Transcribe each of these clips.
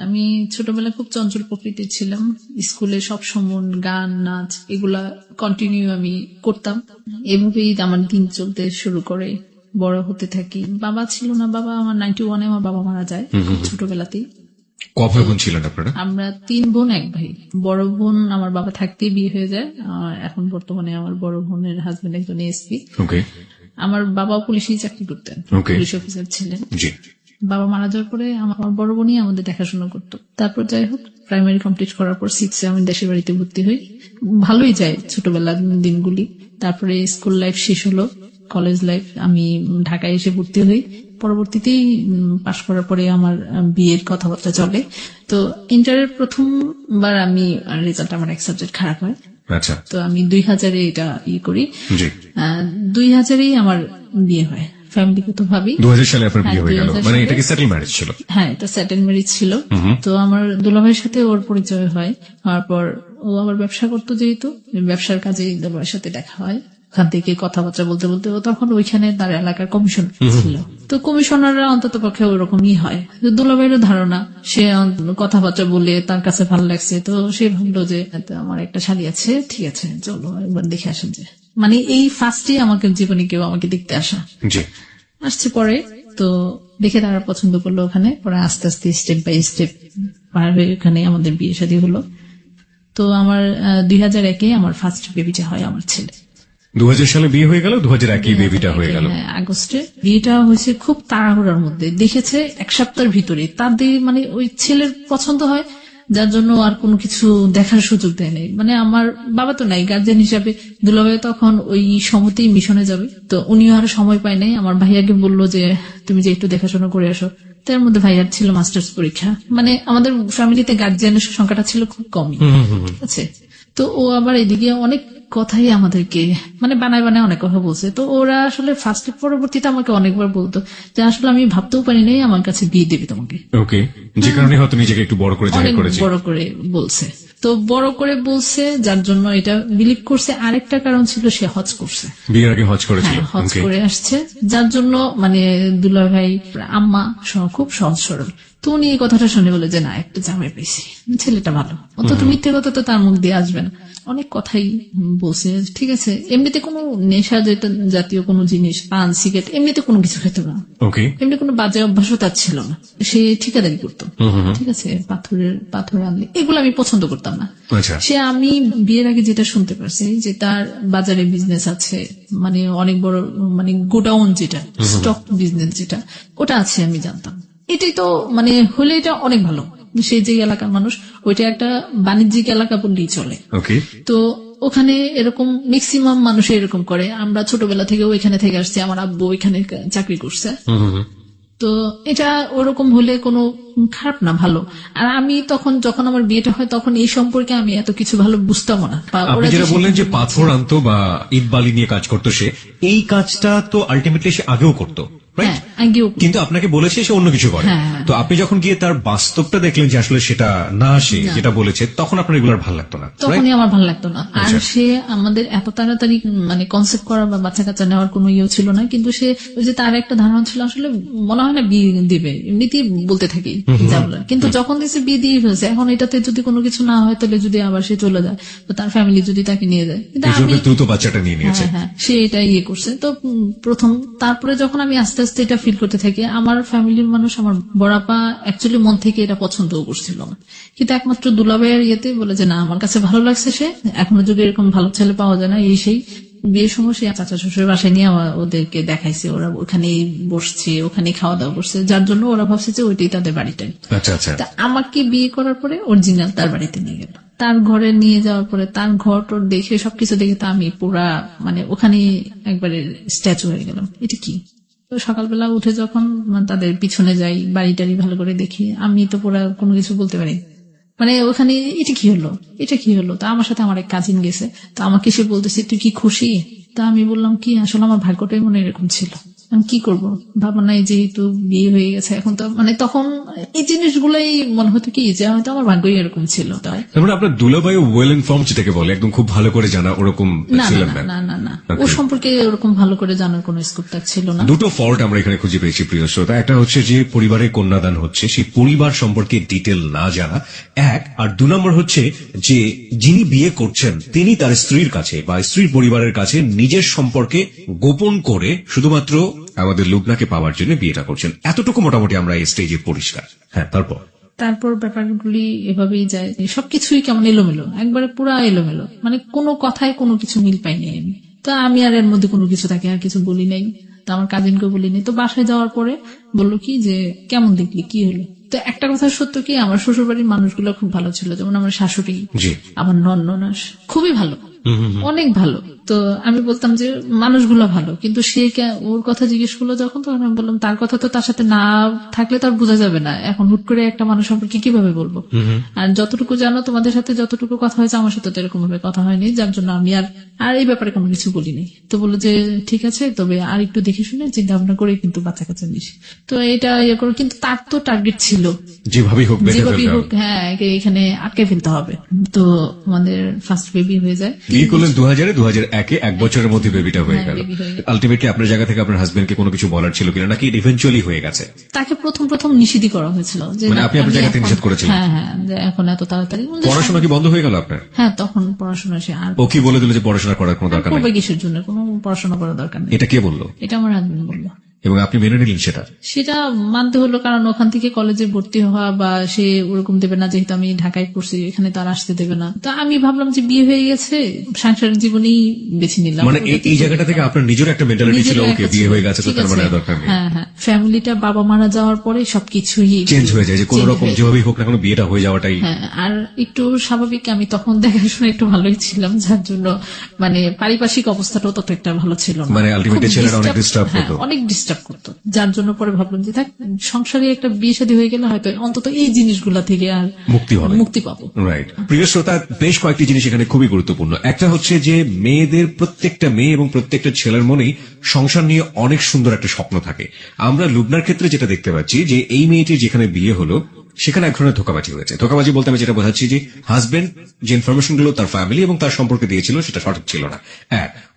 আমি ছোটবেলায় খুব চঞ্চল প্রকৃতির ছিলাম। স্কুলে সব সময় গান নাচ এগুলা কন্টিনিউ আমি করতাম। এভাবেই আমার দিন চলতে শুরু করে, বড় হতে থাকি। বাবা ছিল না, বাবা আমার 91-এ আমার বাবা মারা যায় ছোটবেলাতেই। কয় বোন ছিলেন আপনারা? আমরা 3 বোন 1 ভাই। বড় বোন আমার বাবা থাকতেই বিয়ে হয়ে যায়। এখন বর্তমানে আমার বড় বোনের হাজবেন্ড একজন এসপি। আমার বাবা পুলিশে চাকরি করতেন, পুলিশ অফিসার ছিলেন। বাবা মারা যাওয়ার পরে আমার বড় বোনই আমাদের দেখাশোনা করতো। তারপর যাই হোক, প্রাইমারি কমপ্লিট করার পর 6-এ আমি দেশের বাড়িতে ভর্তি হই। ভালোই যায় ছোটবেলার দিনগুলি। তারপরে স্কুল লাইফ শেষ হলো, কলেজ লাইফ। আমি ঢাকায় এসে ভর্তি হই। পরবর্তীতেই পাশ করার পরে আমার বিয়ের কথাবার্তা চলে। তো ইন্টারের প্রথমবার আমি রেজাল্ট আমার এক সাবজেক্ট খারাপ হয়। আচ্ছা। তো আমি 2000-এ এটা করি। 2000-এই আমার বিয়ে হয় ফ্যামিলিগত ভাবেই। 2000 সালে আপনার বিয়ে হয়ে গেল, মানে এটা কি সেটেল ম্যারেজ ছিল? হ্যাঁ, এটা সেটেল ম্যারেজ ছিল। তো আমার দুলাভাইয়ের সাথে ওর পরিচয় হয়। তারপর ও আবার ব্যবসা করতো, যেহেতু ব্যবসার কাজে দুলাভাইয়ের সাথে দেখা হয়। ওখান থেকে কথাবার্তা বলতে বলতে ও তখন ওইখানে তার এলাকার কমিশন ছিল। তো কমিশনাররা অন্তত পক্ষে ওরকমই হয়। দুলাভাইয়েরও ধারণা, সে কথাবার্তা বলে তার কাছে ভালো লাগছে। তো সে ভাবলো যে আমার একটা শালী আছে, ঠিক আছে চলো একবার দেখে আসেন। যে মানে এই ফার্স্টে আমাকে জীবনে কেউ আমাকে দেখতে আসছে। পরে তো দেখে তারা পছন্দ করলো ওখানে। পরে আস্তে আস্তে স্টেপ বাই স্টেপ পার হয়ে ওখানে আমাদের বিয়ে শাদী হলো। তো আমার 2001-এ আমার ফার্স্ট বেবিটা হয়, আমার ছেলে। 2000 সালে বিয়ে হয়ে গেল, 2001-এ বেবিটা হয়ে গেল। আগস্টে বিয়েটা হয়েছে খুব তাড়াহুড়ার মধ্যে। দেখেছে 1 সপ্তাহের ভিতরে। তাদের মানে ওই ছেলের পছন্দ হয়, যার জন্য আর কোনো কিছু দেখার সুযোগ দেয় নাই। মানে আমার বাবা তো নাই, গার্জেন হিসাবে দুলাভাই তখন ওই সময়তেই মিশনে যাবে। তো উনিও আর সময় পায় নাই। আমার ভাইয়াকে বললো যে তুমি যে একটু দেখাশোনা করে আসো। তার মধ্যে ভাইয়ার ছিল মাস্টার্স পরীক্ষা। মানে আমাদের ফ্যামিলিতে গার্জেনের সংখ্যাটা ছিল খুব কমই, ঠিক আছে। তো ও আবার এদিকে অনেক কথাই আমাদেরকে মানে বানায় অনেক কথা বলছে। তো ওরা আসলে ফার্স্টে পরবর্তীতে আমাকে অনেকবার বলতো যে আসলে আমি ভাবতেও পারি নাই আমার কাছে বিয়ে দেবে তোমাকে। ওকে, যে কারণে হয়তো নিজেকে একটু বড় করে জাহির করেছে। বড় করে বলছে, তো বড় করে বলছে যার জন্য এটা বিলিভ করছে। আরেকটা কারণ ছিল সে হজ করছে, বিয়ের আগে হজ করেছিল, হজ করে আসছে, যার জন্য মানে দুলাভাই আম্মা খুব সহজ সরল। তো উনি এই কথাটা শুনে বলে যে না, একটু জামাই পেয়েছি, ছেলেটা ভালো, অন্তত মিথ্যে কথা তো তার মুখ দিয়ে আসবে না। অনেক কথাই বলছে, ঠিক আছে। এমনিতে কোনো নেশা যেটা জাতীয় কোনো জিনিস, পান সিগারেট এমনিতে কোনো কিছু খেত না, এমনি কোনো বাজে অভ্যাসও তার ছিল না। সে ঠিকাদারি করতো, ঠিক আছে, পাথর আনলে এগুলো আমি পছন্দ করতাম না। সে আমি বিয়ের আগে যেটা শুনতে পারছি যে তার বাজারে বিজনেস আছে, মানে অনেক বড় মানে গোডাউন, যেটা স্টক বিজনেস যেটা ওটা আছে আমি জানতাম। এটাই তো মানে হলে এটা অনেক ভালো। সে যে এলাকার মানুষ, ওইটা একটা বাণিজ্যিক এলাকা বললেই চলে। তো ওখানে এরকম ম্যাক্সিমাম মানুষ এরকম করে। আমরা ছোটবেলা থেকে ওইখানে থেকে আসছি, আমার আব্বু ওইখানে চাকরি করছে। তো এটা ওরকম হলে কোনো খারাপ না, ভালো। আর আমি তখন যখন আমার বিয়েটা হয় তখন এই সম্পর্কে আমি এত কিছু ভালো বুঝতাম না। আপনি যেটা বললেন যে পাথর আনতো বা ইট বালি নিয়ে কাজ করতো, সে এই কাজটা তো আলটিমেটলি সে আগেও করতো, কিন্তু আপনাকে বলেছে সে অন্য কিছু করে। তো আপনি যখন গিয়ে তার বাস্তবটা দেখলেন যে আসলে সেটা না, সে যেটা বলেছে, তখন আপনার এগুলো ভালো লাগতো না? তখনই আমার ভালো লাগতো না। আর সে আমাদের এত তাড়াতাড়ি মানে কনসেপ্ট করা বা বাচ্চা কাচ্চা নেওয়ার কোনো ইয়ে ছিল না। কিন্তু সে ওই যে তার একটা ধারণা ছিল আসলে মনে হয় না বিয়ে দিবে, এমনিতেই বলতে থাকি যা বলার। কিন্তু যখন দেখছে বিয়ে দিয়ে ফেলছে, এখন এটাতে যদি কোনো কিছু না হয় তাহলে যদি আবার সে চলে যায়, তো তার ফ্যামিলি যদি তাকে নিয়ে যায়, দ্রুত বাচ্চাটা নিয়ে নিয়েছে। সে এটা ইয়ে করছে। তো প্রথম, তারপরে যখন আমি আস্তে আস্তে এটা ফিল করতে থাকি, আমার ফ্যামিলির মানুষ, আমার বড়াপা অ্যাকচুয়ালি মন থেকে এটা পছন্দও করছিল না, কিন্তু একমাত্র দুলাভাইয়ের ইয়েতে বলে যে না, আমার কাছে ভালো লাগছে, সে এখনো যুগে এরকম ভালো ছেলে পাওয়া যায় না। এই সেই বিয়ের সময় সে চাচা শ্বশুরের বাসায় নিয়ে ওদেরকে দেখাইছে, ওরা ওখানেই বসছে, ওখানে খাওয়া দাওয়া করছে, যার জন্য ওরা ভাবছে যে ওইটাই তাদের বাড়িটাই। আমাকে বিয়ে করার পরে অরিজিনাল তার বাড়িতে নিয়ে গেল। তার ঘরে নিয়ে যাওয়ার পরে তার ঘর টোর দেখে সবকিছু দেখে তো আমি পুরা মানে ওখানে একবারে স্ট্যাচু হয়ে গেলাম। এটা কি? তো সকালবেলা উঠে যখন তাদের পিছনে যাই, বাড়ি টাড়ি ভালো করে দেখি, আমি তো পুরা কোনো কিছু বলতে পারি, মানে ওখানে এটা কি হলো, এটা কি হলো। তা আমার সাথে আমার এক কাজিন গেছে, তো আমাকে সে বলতেছে তুই কি খুশি? তা আমি বললাম কি আসলে আমার ভাগ্যটাই মনে এরকম ছিল। আমি কি করব, ভাবা নাই, যেহেতু বিয়ে হয়ে গেছে এখন তো মানে তখন এই জিনিসগুলাই মনে হতো কি যে হয়তো আমার ভাগ্যই এরকম ছিল। তাই তার মানে আপনার দুলাভাই ওয়েল ইনফর্ম যেটাকে বলে, একদম খুব ভালো করে জানা, ওরকম না ছিলেন না না? না না না, ও সম্পর্কে ওরকম ভালো করে জানার কোনো স্কোপ তার ছিল না। দুটো ফল্ট আমরা এখানে খুঁজে পেয়েছি প্রিয় শ্রোতা। একটা হচ্ছে যে পরিবারে কন্যাদান হচ্ছে, সেই পরিবার সম্পর্কে ডিটেল না জানা এক, আর 2 নম্বর হচ্ছে যে যিনি বিয়ে করছেন তিনি তার স্ত্রীর কাছে বা স্ত্রীর পরিবারের কাছে নিজের সম্পর্কে গোপন করে শুধুমাত্র আমাদের লুবনাকে পাওয়ার জন্য বিয়েটা করছেন। এতটুকু মোটামুটি আমরা এই স্টেজে পরিষ্কার। হ্যাঁ, তারপর ব্যাপারগুলি এভাবেই যায়, সবকিছুই কেমন এলোমেলো, একবারে পুরা এলোমেলো, মানে কোনো কথায় কোনো কিছু মিল পাইনি আমি। তো আমি আর এর মধ্যে কোনো কিছু তাকে আর কিছু বলি নাই, তো আমার কাজিনকে বলিনি। তো বাসায় যাওয়ার পরে বললো কি যে কেমন দেখলি, কি হলো। তো একটা কথা সত্য কি, আমার শ্বশুর বাড়ির মানুষগুলো খুব ভালো ছিল, যেমন আমার শাশুড়ি, আমার নননাস খুবই ভালো, অনেক ভালো। তো আমি বলতাম যে মানুষগুলো ভালো, কিন্তু সে ওর কথা জিজ্ঞেস করলো যখন, তখন আমি বললাম তার কথা তো তার সাথে না থাকলে তার বোঝা যাবে না, এখন হুট করে একটা মানুষ সম্পর্কে কিভাবে বলবো। আর যতটুকু জানো তোমাদের সাথে যতটুকু কথা হয়েছে আমার সাথে তো এরকম ভাবে কথা হয়নি, যার জন্য আমি আর এই ব্যাপারে কোনো কিছু বলিনি। তো বললো যে ঠিক আছে, তবে আর একটু দেখে শুনে চিন্তা ভাবনা করে কিন্তু বাচ্চা কাচ্চা নিস। তো এটা ইয়ে করো, কিন্তু তার তো টার্গেট ছিল যেভাবেই হোক, হ্যাঁ এখানে আটকে ফেলতে হবে। তো আমাদের ফার্স্ট বেবি হয়ে যায়। বিয়ে করলেন 2000-এ, 2001-এ 1 বছরের মধ্যে বেবিটা হয়ে গেল। আলটিমেটলি আপনার জায়গা থেকে আপনার হাজবেন্ডকে কোনো কিছু বলার ছিল কিনা, নাকি ইভেন্চুয়ালি হয়ে গেছে? তাকে প্রথম নিষেধই করা হয়েছিল, যে মানে আপনি আপনার জায়গা থেকে নিষেধ করেছিলেন? হ্যাঁ, যে এখন এত তাড়াতাড়ি। পড়াশোনা কি বন্ধ হয়ে গেল আপনার? হ্যাঁ, তখন পড়াশোনা সে আর ও কি বলে দিল যে পড়াশোনা করার কোনো দরকার নেই? কিসের জন্য কোনো পড়াশোনা করার দরকার নেই। এটা কে বললো? এটা আমার হাজবেন্ড বললো। এবং আপনি মেনে নিলেন সেটা মানতে হলো, কারণ ওখান থেকে কলেজে ভর্তি হওয়া বা সে ওরকম দেবে না, যেহেতু আমি ঢাকায় পড়ছি, এখানে তার আসতে দেবে না। তো আমি ভাবলাম যে বিয়ে হয়ে গেছে, সাংসারিক জীবনই বেছে নিলাম। মানে এই জায়গাটা থেকে আপনার নিজের একটা মেন্টালিটি ছিল, ওকে বিয়ে হয়ে গেছে তো তার মানে দরকার নেই। হ্যাঁ, ফ্যামিলিটা বাবা মারা যাওয়ার পরে সবকিছুই চেঞ্জ হয়ে যায়, যে কোনো রকম যেভাবেই হোক না কোনো বিয়েটা হয়ে যাওয়াটাই। হ্যাঁ, আর একটু স্বাভাবিক, আমি তখন দেখাশোনা একটু ভালোই ছিলাম, যার জন্য মানে পারিপার্শ্বিক অবস্থাটাও তত একটা ভালো ছিল না। মানে আলটিমেটলি ছেলেরা অনেক ডিস্টার্ব করতো, অনেক ডিস্টার্ব করতো, যার জন্য পরে ভাবলাম যে থাক, সংসারে একটা বিয়ে শাদী হয়ে গেলে হয়তো অন্তত এই জিনিসগুলা থেকে আর মুক্তি পাবো। রাইট। প্রিয় শ্রোতা, বেশ কয়েকটি জিনিস এখানে খুবই গুরুত্বপূর্ণ। একটা হচ্ছে যে মেয়েদের, প্রত্যেকটা মেয়ে এবং প্রত্যেকটা ছেলের মনেই সংসার নিয়ে অনেক সুন্দর একটা স্বপ্ন থাকে। আমরা লুবনার ক্ষেত্রে যেটা দেখতে পাচ্ছি যে এই মেয়েটির যেখানে বিয়ে হলো সেখানে এক ধরনের ধোঁকাবাজি হয়েছে। ধোঁকাবাজি বলতে আমি যেটা বোঝাচ্ছি যে হাজবেন্ড যে ইনফরমেশন গুলো তার ফ্যামিলি এবং তার সম্পর্কে দিয়েছিল সেটা সঠিক ছিল না।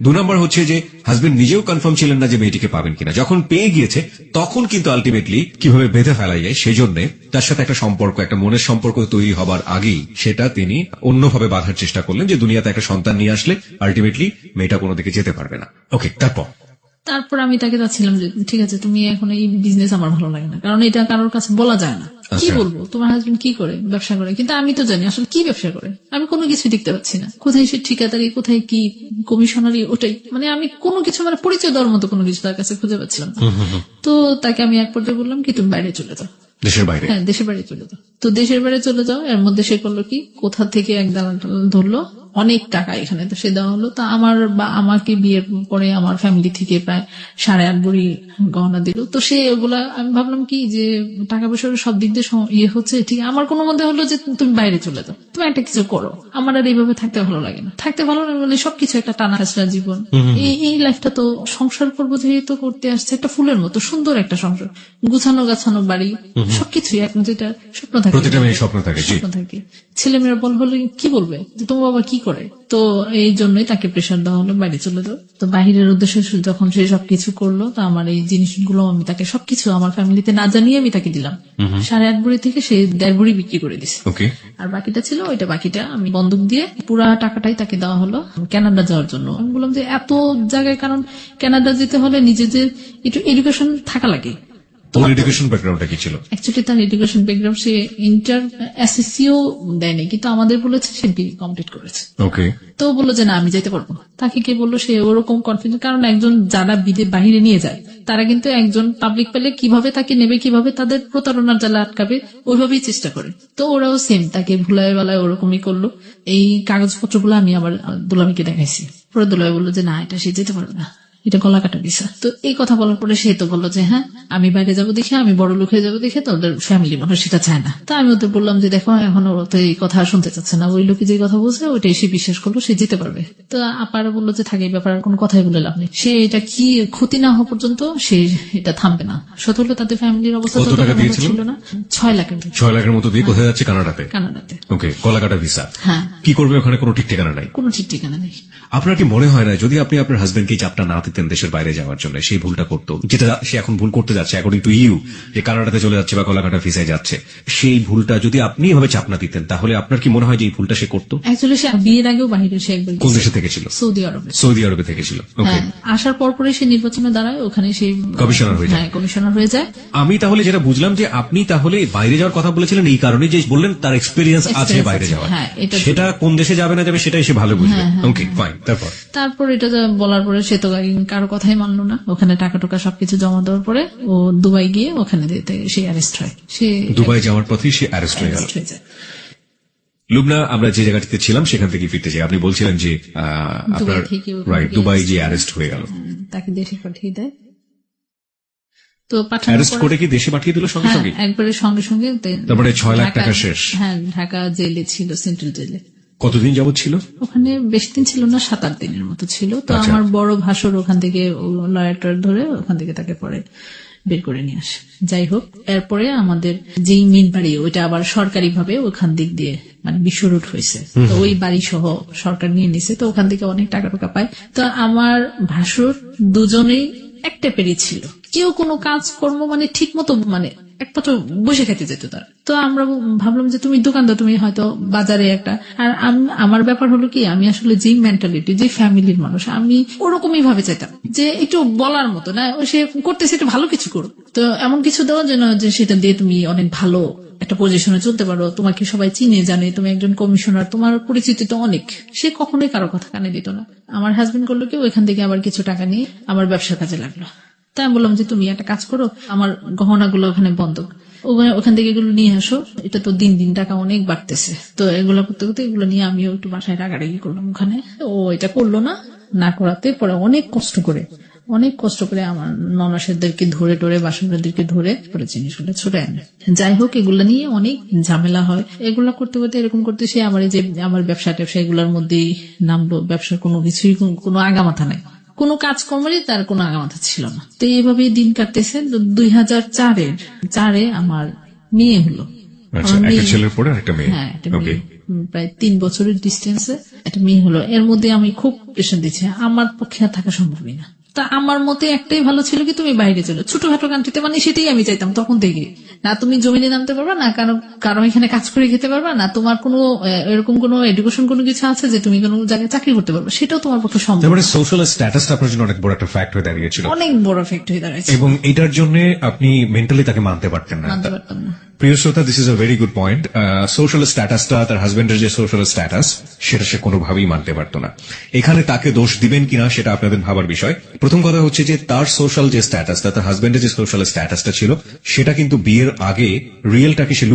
2 নম্বর হচ্ছে যে হাজবেন্ড নিজেও কনফার্ম ছিলেন না যে মেয়েটিকে পাবেন কিনা। যখন পেয়ে গিয়েছে তখন কিন্তু আলটিমেটলি কিভাবে বেঁধে ফেলা যায় সেই জন্য তার সাথে একটা সম্পর্ক, একটা মনের সম্পর্ক তৈরি হবার আগেই সেটা তিনি অন্যভাবে বাঁধার চেষ্টা করলেন, যে দুনিয়াতে একটা সন্তান নিয়ে আসলে আলটিমেটলি মেয়েটা কোনো দিকে যেতে পারবে না। ওকে, তারপর আমি তাকে চাচ্ছিলাম যে ঠিক আছে, তুমি এখন এই বিজনেস আমার ভালো লাগে না, কারণ এটা কারোর কাছে বলা যায় না। কি বলবো, তোমার হাজবেন্ড কি করে, ব্যবসা করে, কিন্তু আমি তো জানি আসলে কি ব্যবসা করে। আমি কোনো কিছু দেখতে পাচ্ছি না, কোথায় সে ঠিকাদারি, কোথায় কি কমিশনারি, ওটাই মানে আমি কোনো কিছু মানে পরিচয় দেওয়ার মতো কোনো কিছু তার কাছে খুঁজে পাচ্ছিলাম না। তো তাকে আমি এক পর্যায়ে বললাম কি তুমি বাইরে চলে যাও, দেশের বাইরে। হ্যাঁ, দেশের বাইরে চলে যাও। তো দেশের বাইরে চলে যাও, এর মধ্যে সে করলো কি, কোথা থেকে এক দালাল ধরলো, অনেক টাকা এখানে তো সে দেওয়া হলো। তা আমার বা আমাকে বিয়ের পরে আমার ফ্যামিলি থেকে প্রায় 8.5 ভরি গহনা দিল। তো সে ওগুলা আমি ভাবলাম কি যে টাকা পয়সার সব দিক দিয়ে ইয়ে হচ্ছে, ঠিক আমার কোনো মধ্যে হলো যে তুমি বাইরে চলে যাও, তুমি একটা কিছু করো, আমার আর এইভাবে থাকতে ভালো লাগে না। থাকতে ভালো লাগে বলে সবকিছু একটা টানা হাসরা জীবন, এই লাইফটা তো সংসার করবো যেহেতু করতে আসছে, একটা ফুলের মতো সুন্দর একটা সংসার, গুছানো গাছানো বাড়ি, সবকিছুই এখন যেটা স্বপ্ন থাকে, স্বপ্ন থাকে। ছেলেমেয়েরা হলে কি বলবে যে তোমার বাবা কি করে। তো এই জন্যই তাকে প্রেশার দেওয়া হলো বাইরে চলে যাও। তো বাহিরের উদ্দেশ্যে যখন সে সবকিছু করলো, তো আমার এই জিনিসগুলো আমি তাকে সবকিছু আমার ফ্যামিলিতে না জানিয়ে আমি তাকে দিলাম। 8.5 ভরি থেকে সে 1.5 ভরি বিক্রি করে দিছে। আর বাকিটা ছিল, বাকিটা আমি বন্ধক দিয়ে পুরা টাকাটাই তাকে দেওয়া হলো কানাডা যাওয়ার জন্য। আমি বললাম যে এত জায়গায়, কারণ কানাডা যেতে হলে নিজেদের একটু এডুকেশন থাকা লাগে। তোমার এডুকেশন ব্যাকগ্রাউন্ডটা কি ছিল? অ্যাকচুয়ালি তার এডুকেশন ব্যাকগ্রাউন্ড সে ইন্টার এসএসসিও দেয়নি, কিন্তু আমাদের বলেছে সে বিএ কমপ্লিট করেছে। ওকে। তো বললো যে না আমি যেতে পারবো না। তাকে কে বললো, সে ওরকম কনফিডেন্স, কারণ একজন যারা বাহিরে নিয়ে যায় তারা কিন্তু একজন পাবলিক পেলে কিভাবে তাকে নেবে, কিভাবে তাদের প্রতারণার জালে আটকাবে, ওইভাবেই চেষ্টা করে। তো ওরাও সেম তাকে ভুলায় বেলায় ওরকমই করলো। এই কাগজপত্রগুলো আমি আবার দুলাভাইকে দেখাইছি, পরে দুলাভাই বললো যে না এটা সে যেতে পারবে না, এটা গলা কাটা ভিসা। তো এই কথা বলার পরে সে তো বললো যে হ্যাঁ আমি বাইরে যাবো দেখে, আমি বড় লোক হয়ে যাবো দেখে, তো ওদের ফ্যামিলি মানুষ সেটা চায় না। তা আমি ওদের বললাম যে দেখো এখন ওরা তো এই কথা শুনতে চাচ্ছে না, ওই লোকে যে কথা বলছে ওইটাই সে বিশ্বাস করলো, সে যেতে পারবে। তো আপারা বললো যে থাকে এই ব্যাপারে কোনো কথাই বলে লাভ নেই, সে এটা কি ক্ষতি না হওয়া পর্যন্ত সে এটা থামবে না। সত হলো তাদের ফ্যামিলির অবস্থা কত টাকা দিয়েছিল? ছিল না 6 লাখের। 6 লাখের মতো দিয়ে কোথায় যাচ্ছে? কানাডাতে। কানাডাতে। ওকে, গলা কাটা ভিসা। হ্যাঁ। কি করবে ওখানে? কোনো ঠিক ঠিকানা নাই। কোনো ঠিক ঠিকানা নেই। আপনার কি মনে হয় না যদি আপনি আপনার হাজবেন্ডকে চাপটা না দিতেন দেশের বাইরে যাওয়ার জন্য, সেই ভুলটা করতো, যেটা সে এখন ভুল করতে যাচ্ছে অ্যাকর্ডিং টু ইউ, যে কানাডাতে চলে যাচ্ছে বা গলাকাটা ভিসায় যাচ্ছে, সেই ভুলটা যদি আপনি এভাবে চাপ না দিতেন তাহলে আপনার কি মনে হয় যে এই ভুলটা সে করতো? অ্যাকচুয়ালি সে বিয়ের আগেও বাইরে, সে একবার কোন দেশে থেকে ছিল? সৌদি আরবে। সৌদি আরবে থেকে ছিল। ওকে। আসার পর পরে সে নির্বাচনে দাঁড়ায়, ওখানে সেই কমিশনার হয়ে যায়। হ্যাঁ, কমিশনার হয়ে যায়। আমি তাহলে যেটা বুঝলাম যে আপনি তাহলে বাইরে যাওয়ার কথা বলেছিলেন এই কারণে যে বললেন তার এক্সপেরিয়েন্স আছে বাইরে যাওয়ার। হ্যাঁ, সেটা কোন দেশে যাবে না যাবে সেটাই সে ভালো বুঝবে। Okay fine. তারপর এটা বলার পরে সে তো কারো কথাই মানলো না। ওখানে টাকা টোকা সবকিছু জমা দেওয়ার পরে ও দুবাই গিয়ে ওখানে সে অ্যারেস্ট হয়। সে দুবাই যাওয়ার পথেই সে অ্যারেস্ট হয়ে গেল। লুবনা, আমরা যে জায়গাটিতে ছিলাম সেখান থেকে ফিরতে চাই। আপনি বলছিলেন যে আপনার রাইট দুবাই যে অ্যারেস্ট হয়ে গেল, তাকে দেশে পাঠিয়ে দেয়। তো অ্যারেস্ট করে কি দেশে পাঠিয়ে দিল সঙ্গে সঙ্গে? একবারে সঙ্গে সঙ্গে। তারপরে 6 লাখ টাকা শেষ। হ্যাঁ, ঢাকা জেলে ছিল, সেন্ট্রাল জেলে। কতদিন যাবত ছিল ওখানে? বেশি দিন ছিল না, 7-8 দিনের মতো ছিল। তো আমার বড় ভাসুর ওখান থেকে লয়ার ধরে ওখান থেকে তাকে পরে বের করে নিয়ে আসে। যাই হোক, এরপরে আমাদের যেই মেন বাড়ি ওইটা আবার সরকারি ভাবে ওখান দিক দিয়ে মানে বিশ্ব রুট হয়েছে, তো ওই বাড়ি সহ সরকার নিয়ে নিছে। তো ওখান থেকে অনেক টাকা টাকা পায়। তো আমার ভাসুর দুজনেই এক টাইপেরই ছিল, কেউ কোনো কাজকর্ম মানে ঠিক মতো মানে একমাত্র বসে খেতে যেত তার। তো আমরা ভাবলাম যে তুমি দোকানদার, তুমি হয়তো বাজারে একটা। আর আমার ব্যাপার হলো কি, আমি আসলে যে মেন্টালিটি, যে ফ্যামিলির মানুষ, আমি ওরকমই ভাবে চাইতাম যে একটু বলার মতো না, সে করতেছে একটু ভালো কিছু করো, তো এমন কিছু দেওয়ার জন্য যে সেটা দিয়ে তুমি অনেক ভালো একটা পজিশনে চলতে পারো, তোমাকে সবাই চিনে জানে, তুমি একজন কমিশনার, তোমার পরিচিতি তো অনেক। সে কখনোই কারো কথা কানে দিত না। আমার হাজবেন্ড করলো কি, ওইখান থেকে আবার কিছু টাকা নিয়ে আমার ব্যবসার কাজে লাগলো। তাই আমি বললাম যে তুমি একটা কাজ করো, আমার গহনাগুলো ওখানে বন্ধক, ওখান থেকে এগুলো নিয়ে আসো, এটা তো দিন দিন টাকা অনেক বাড়তেছে। তো এগুলো করতে করতে এগুলো নিয়ে আমিও একটু বাসায় রাগারাগি করলাম ওখানে। ও এটা করলো না করাতে পরে অনেক কষ্ট করে আমার ননাসেরদেরকে ধরে টরে, বাসনদেরকে ধরে পরে জিনিসগুলো ছুটে আনে। যাই হোক, এগুলো নিয়ে অনেক ঝামেলা হয়। এগুলো করতে করতে এরকম করতে সে আমার এই যে আমার ব্যবসা ট্যাবসা এগুলোর মধ্যেই নামলো। ব্যবসার কোনো কিছুই কোনো আগামাথা নাই, কোনো কাজকর্মেরই তার কোনো আগামাথা ছিল না। তো এইভাবেই দিন কাটতেছে। 2004-এ আমার মেয়ে হলো। প্রায় 3 বছরের ডিস্টেন্সে একটা মেয়ে হলো। এর মধ্যে আমি খুব প্রেশার দিচ্ছি, আমার পক্ষে আর থাকা সম্ভবই না। তা আমার মতে একটাই ভালো ছিল কি, তুমি বাইরে চলো, ছোটখাটো কান্ট্রিতে, মানে সেটাই আমি চাইতাম তখন থেকে। না তুমি জমিনে নামতে পারবা, না কারো এখানে কাজ করে খেতে পারবা, না তোমার কোনো এরকম কোনো এডুকেশন কোনো কিছু আছে যে তুমি কোনো জায়গায় চাকরি করতে পারবা, সেটাও তোমার পক্ষে সম্ভব। সোশ্যাল স্ট্যাটাসটা আপনার জন্য অনেক বড় একটা ফ্যাক্ট হয়ে দাঁড়িয়েছিল, অনেক বড় ফ্যাক্ট হয়ে দাঁড়িয়েছে, এবং এটার জন্য আপনি মেন্টালি তাকে মানতে পারতেন না। প্রিয় শ্রোতা, this is a very good point. Social স্ট্যাটাসটা, তার হাজবেন্ডের যে সোশ্যাল স্ট্যাটাস, সেটা সে কোনোভাবেই মানতে পারতো না। এখানে তাকে দোষ দিবেন কিনা সেটা আপনাদের ভাবার বিষয়। প্রথম কথা হচ্ছে যে তার সোশ্যাল যে স্ট্যাটাসটা, তার হাজবেন্ডের যে সোশ্যাল স্ট্যাটাসটা ছিল, সেটা কিন্তু বিয়ের আগে রিয়েলটাকে সে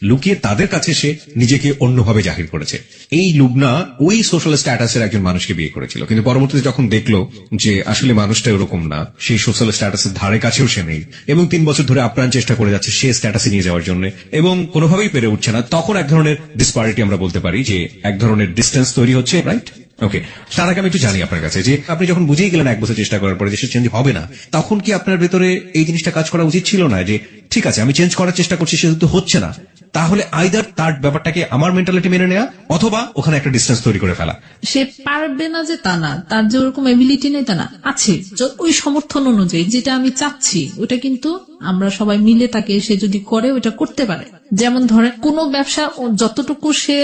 লুকিয়ে তাদের কাছে সে নিজেকে অন্যভাবে জাহির করেছে। এই লুবনা ওই সোশ্যাল স্ট্যাটাসের একজন মানুষকে বিয়ে করেছিল, কিন্তু পরবর্তীতে যখন দেখলো যে আসলে মানুষটা এরকম না, সেই সোশ্যাল স্ট্যাটাসের ধারে কাছেও সে নেই, এবং 3 বছর ধরে আপ্রাণ চেষ্টা করে যাচ্ছে সে স্ট্যাটাসে নিয়ে যাওয়ার জন্য, এবং কোনোভাবেই পেরে উঠছে না, তখন এক ধরনের ডিসপারিটি আমরা বলতে পারি, যে এক ধরনের ডিস্টেন্স তৈরি হচ্ছে, রাইট? ওকে, তার আগে আমি একটু জানি আপনার কাছে যে আপনি যখন বুঝেই গেলেন 1 বছর চেষ্টা করার পরে যে সে চেঞ্জ হবে না, তখন কি আপনার ভেতরে এই জিনিসটা কাজ করা উচিত ছিল না যে ঠিক আছে আমি চেঞ্জ করার চেষ্টা করছি, সে তো হচ্ছে না, তাহলে আইদার তার ব্যাপারটাকে আমার মেন্টালিটি মেনে নেওয়া, অথবা ওখানে একটা ডিস্টেন্স তৈরি করে ফেলা? সে পারবে না যে তা না, তার যে ওরকম এবিলিটি নেই তা না, আছে। ওই সমর্থন অনুযায়ী যেটা আমি চাচ্ছি ওটা কিন্তু আমরা সবাই মিলে তাকে, সে যদি করে ওটা করতে পারে। যেমন ধরে কোন ব্যবসা যতটুকু সে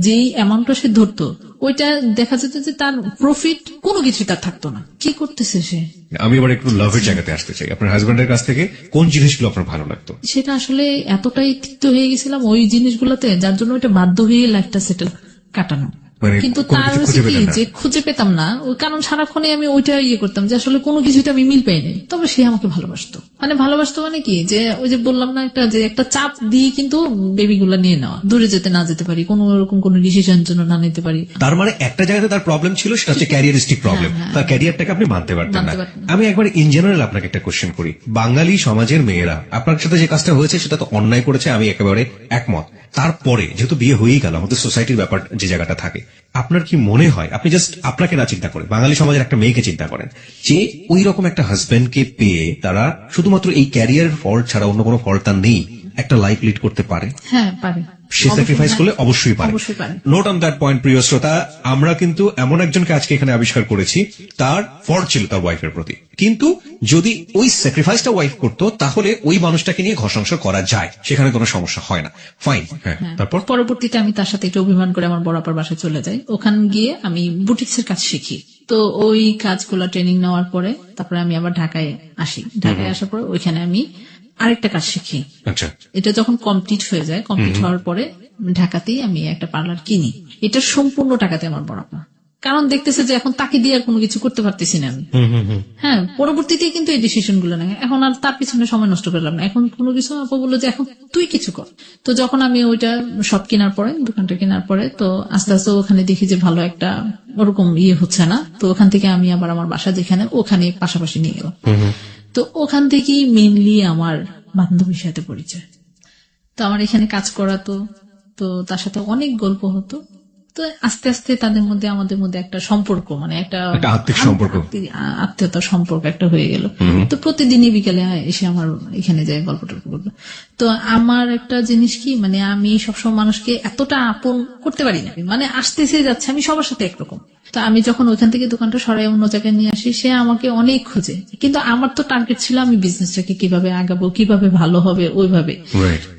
যেই অ্যামাউন্টটা সে ধরতো, ওইটা দেখা যেত যে তার প্রফিট কোনো কিছু তার থাকতো না। কি করতেছে সে? আমি এবার একটু লাভের জায়গাতে আসতে চাই। আপনার হাজবেন্ডের কাছ থেকে কোন জিনিসগুলো আপনার ভালো লাগতো? সেটা আসলে এতটাই তিক্ত হয়ে গেছিলাম ওই জিনিসগুলোতে, যার জন্য ওইটা বাধ্য হয়ে লাইফটা সেটেল কাটানো। মানে কিন্তু কোনো তার কিছু হচ্ছে খুঁজে কি পেলেন না? যে খুঁজে পেতাম না, ওই কারণ সারাক্ষণে আমি ওইটা করতাম যে আসলে কোনো কিছুতে আমি মিল পাইনি। তবে সে আমাকে ভালোবাসতো, মানে কি যে ওই যে বললাম না একটা চাপ দিয়ে কিন্তু বেবিগুলা নিয়ে নেওয়া, দূরে যেতে না যেতে পারি, কোনো রকম কোনো ডিসিশন জন্য না নিতে পারি। তার মানে একটা জায়গাতে তার প্রবলেম ছিল, সেটা হচ্ছে ক্যারিয়ারিস্টিক প্রবলেম। তার ক্যারিয়ারটাকে আপনি মানতে পারতেন না। মানতে পারতেন না। আমি একবার ইন জেনারেল আপনাকে একটা কোশ্চেন করি, বাঙালি সমাজের মেয়েরা আপনার সাথে যে কাজটা হয়েছে সেটা তো অন্যায় করেছে, আমি একেবারে একমত। তারপরে যেহেতু বিয়ে হয়েই গেল, আমাদের সোসাইটির ব্যাপার যে জায়গাটা থাকে, আপনার কি মনে হয়, আপনি জাস্ট আপনাকে না চিন্তা করেন, বাঙালি সমাজের একটা মেয়েকে চিন্তা করেন, যে ওই রকম একটা হাজবেন্ডকে পেয়ে তারা শুধুমাত্র এই ক্যারিয়ারের ফল্ট ছাড়া অন্য কোনো ফল্ট তার নেই, একটা লাইফ লিড করতে পারে? হ্যাঁ পারে, সে স্যাক্রিফাইস করলে অবশ্যই পারে। অবশ্যই পারে। নোট অন দ্যাট পয়েন্ট, প্রিয় শ্রোতা। আমরা কিন্তু এমন একজনকে আজকে এখানে আবিষ্কার করেছি, তার ফল্ট ছিল তার ওয়াইফের প্রতি, কিন্তু যদি ওই স্যাক্রিফাইসটা ওয়াইফ করতো তাহলে ওই মানুষটাকে নিয়ে ঘর সংসার করা যায়, সেখানে কোনো সমস্যা হয় না। ফাইন। হ্যাঁ, তারপর পরবর্তীতে আমি তার সাথে একটু অভিমান করে আমার বড় আপার বাসায় চলে যাই। ওখানে গিয়ে আমি বুটিক্স এর কাজ শিখি। তো ওই কাজগুলো ট্রেনিং নেওয়ার পরে তারপরে আমি আবার ঢাকায় আসি। ঢাকায় আসার পরে ওইখানে আমি আরেকটা কাজ শিখি। আচ্ছা, এটা যখন কমপ্লিট হয়ে যায়, কমপ্লিট হওয়ার পরে ঢাকাতেই আমি একটা পার্লার কিনি। এটা সম্পূর্ণ টাকাতে আমার বড় আপা, কারণ দেখতেছে যে এখন তাকে দিয়ে আর কোনো কিছু করতে পারতেছি না আমি। হ্যাঁ, পরবর্তীতে কিন্তু এই ডিসিশন গুলো নেয়, এখন আর তার পিছনে সময় নষ্ট করলাম না। এখন কোনো কিছু আপা বললো যে এখন তুই কিছু কর। তো যখন আমি ওইটা সব কেনার পরে, দোকানটা কেনার পরে, তো আস্তে আস্তে ওখানে দেখি যে ভালো একটা ওরকম হচ্ছে না। তো ওখান থেকে আমি আবার আমার বাসা যেখানে, ওখানে পাশাপাশি নিয়ে গেলাম। তো ওখান থেকেই মেইনলি আমার বান্ধবীর সাথে পরিচয়। তো আমার এখানে কাজ করাতো, তো তার সাথে অনেক গল্প হতো। তো আস্তে আস্তে তাদের মধ্যে আমাদের মধ্যে একটা সম্পর্ক, মানে একটা আত্মিক সম্পর্ক, আত্মীয়তার সম্পর্ক একটা হয়ে গেল। তো প্রতিদিনই বিকেলে এসে আমার এখানে যায় গল্প টল্প করলো। তো আমার একটা জিনিস কি, মানে আমি সবসময় মানুষকে এতটা আপন করতে পারি না, মানে আসতেছে যাচ্ছে আমি সবার সাথে একরকম। তো আমি যখন ওইখান থেকে দোকানটা সরাই অন্য জায়গায় নিয়ে আসি, সে আমাকে অনেক খোঁজে, কিন্তু আমার তো টার্গেট ছিল আমি বিজনেসটাকে কিভাবে আগাবো, কিভাবে ভালো হবে ওইভাবে।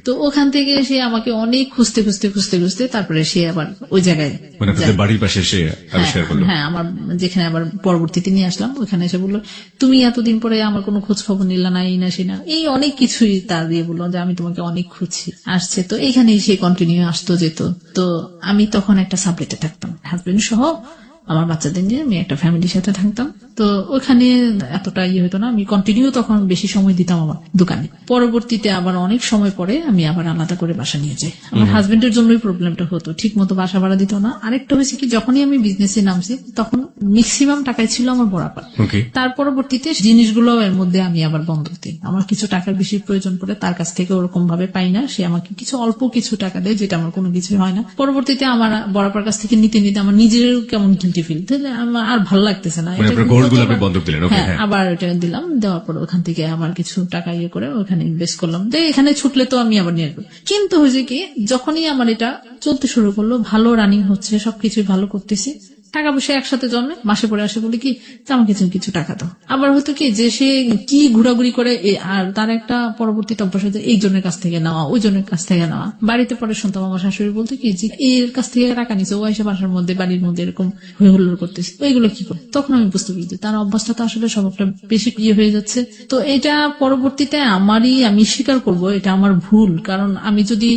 তো ওখান থেকে সে আমাকে অনেক খুঁজতে খুঁজতে খুঁজতে খুঁজতে তারপরে সে আবার ওই জায়গায়, মানে আপনাদের বাড়ির পাশে সে আবিষ্কার করলো। হ্যাঁ, আমার যেখানে আবার পরবর্তীতে নিয়ে আসলাম ওখানে এসে বললো, তুমি এতদিন পরে আমার কোনো খোঁজ খবর নিলা না, এই না সে না, এই অনেক কিছুই তার দিয়ে বললো যে আমি তোমাকে অনেক খুঁজছি। আসছে তো এইখানেই সে কন্টিনিউ আসতো যেত। তো আমি তখন একটা সাবলেটে থাকতাম, হাজবেন্ড সহ আমার বাচ্চাদের নিয়ে আমি একটা ফ্যামিলির সাথে থাকতাম। তো ওখানে এতটা হতো না, আমি কন্টিনিউ তখন বেশি সময় দিতাম আমার দোকানে। পরবর্তীতে আবার অনেক সময় পরে আমি আবার আলাদা করে বাসা নিয়ে যাই। আমার হাজবেন্ডের জন্যই প্রবলেমটা হতো, ঠিক মতো বাসা ভাড়া দিত না। আরেকটা হয়েছে কি, যখনই আমি বিজনেসে নামছি তখন ম্যাক্সিমাম টাকাই ছিল আমার বড় আপার। তার পরবর্তীতে জিনিসগুলো এর মধ্যে আমি আবার বন্ধ দিই। আমার কিছু টাকার বেশি প্রয়োজন পড়ে, তার কাছ থেকে ওরকম ভাবে পাই না, সে আমাকে কিছু অল্প কিছু টাকা দেয়, যেটা আমার কোনো কিছু হয় না। পরবর্তীতে আমার বড় আপার কাছ থেকে নিতে নিতে আমার নিজের কেমন গিল্টি ফিল, আমার আর ভালো লাগতেছে না। হ্যাঁ, আবার এটা দিলাম, দেওয়ার পর ওখান থেকে আবার কিছু টাকা করে ওখানে ইনভেস্ট করলাম, এখানে ছুটলে তো আমি আবার নিয়ে আসবো। কিন্তু হয়েছে কি, যখনই আমার এটা চলতে শুরু করলো, ভালো রানিং হচ্ছে, সবকিছু ভালো করতেছি, টাকা পয়সা একসাথে জন্মে, মাসে পরে আসে বলে কি আমাকে কিছু টাকা দাও। আবার হয়তো কি যে সে কি ঘোরাঘুরি করে, আর তার একটা পরবর্তীতে অভ্যাস হচ্ছে এই জনের কাছ থেকে নেওয়া, ওই জনের কাছ থেকে নেওয়া। বাড়িতে পরে শুনতাম আমার শাশুড়ি বলতে কি যে এর কাছ থেকে টাকা নিচ্ছে, ও এসে বাসার মধ্যে বাড়ির মধ্যে এরকম হয়ে হুল্লোড় করতেছে, ওইগুলো কি করে। তখন আমি বুঝতে পারি তার অভ্যাসটা তো আসলে সবটা বেশি হয়ে যাচ্ছে। তো এটা পরবর্তীতে আমি স্বীকার করব এটা আমার ভুল, কারণ আমি যদি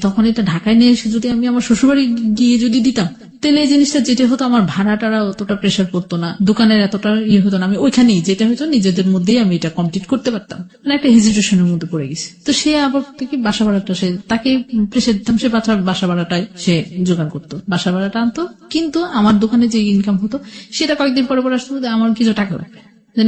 তখন এটা ঢাকায় নিয়ে এসে যদি আমি আমার শ্বশুরবাড়ি গিয়ে যদি দিতাম, তাহলে এই জিনিসটা যেটা হতো, আমার ভাড়াটারা অতটা প্রেশার পড়তো না, দোকানের এতটা হতো না, আমি ওইখানেই যেটা হতো নিজেদের মধ্যেই আমি এটা কমপ্লিট করতে পারতাম। মানে একটা হেজিটেশনের মধ্যে পড়ে গেছে। তো সে আবার থেকে বাসা ভাড়াটা, তাকে প্রেশার দিতাম, সে বাসা ভাড়াটাই সে জোগাড় করতো, বাসা ভাড়াটা আনতো। কিন্তু আমার দোকানে যে ইনকাম হতো সেটা কয়েকদিন পরে পরে আসতো, আমার কিছু টাকা লাগবে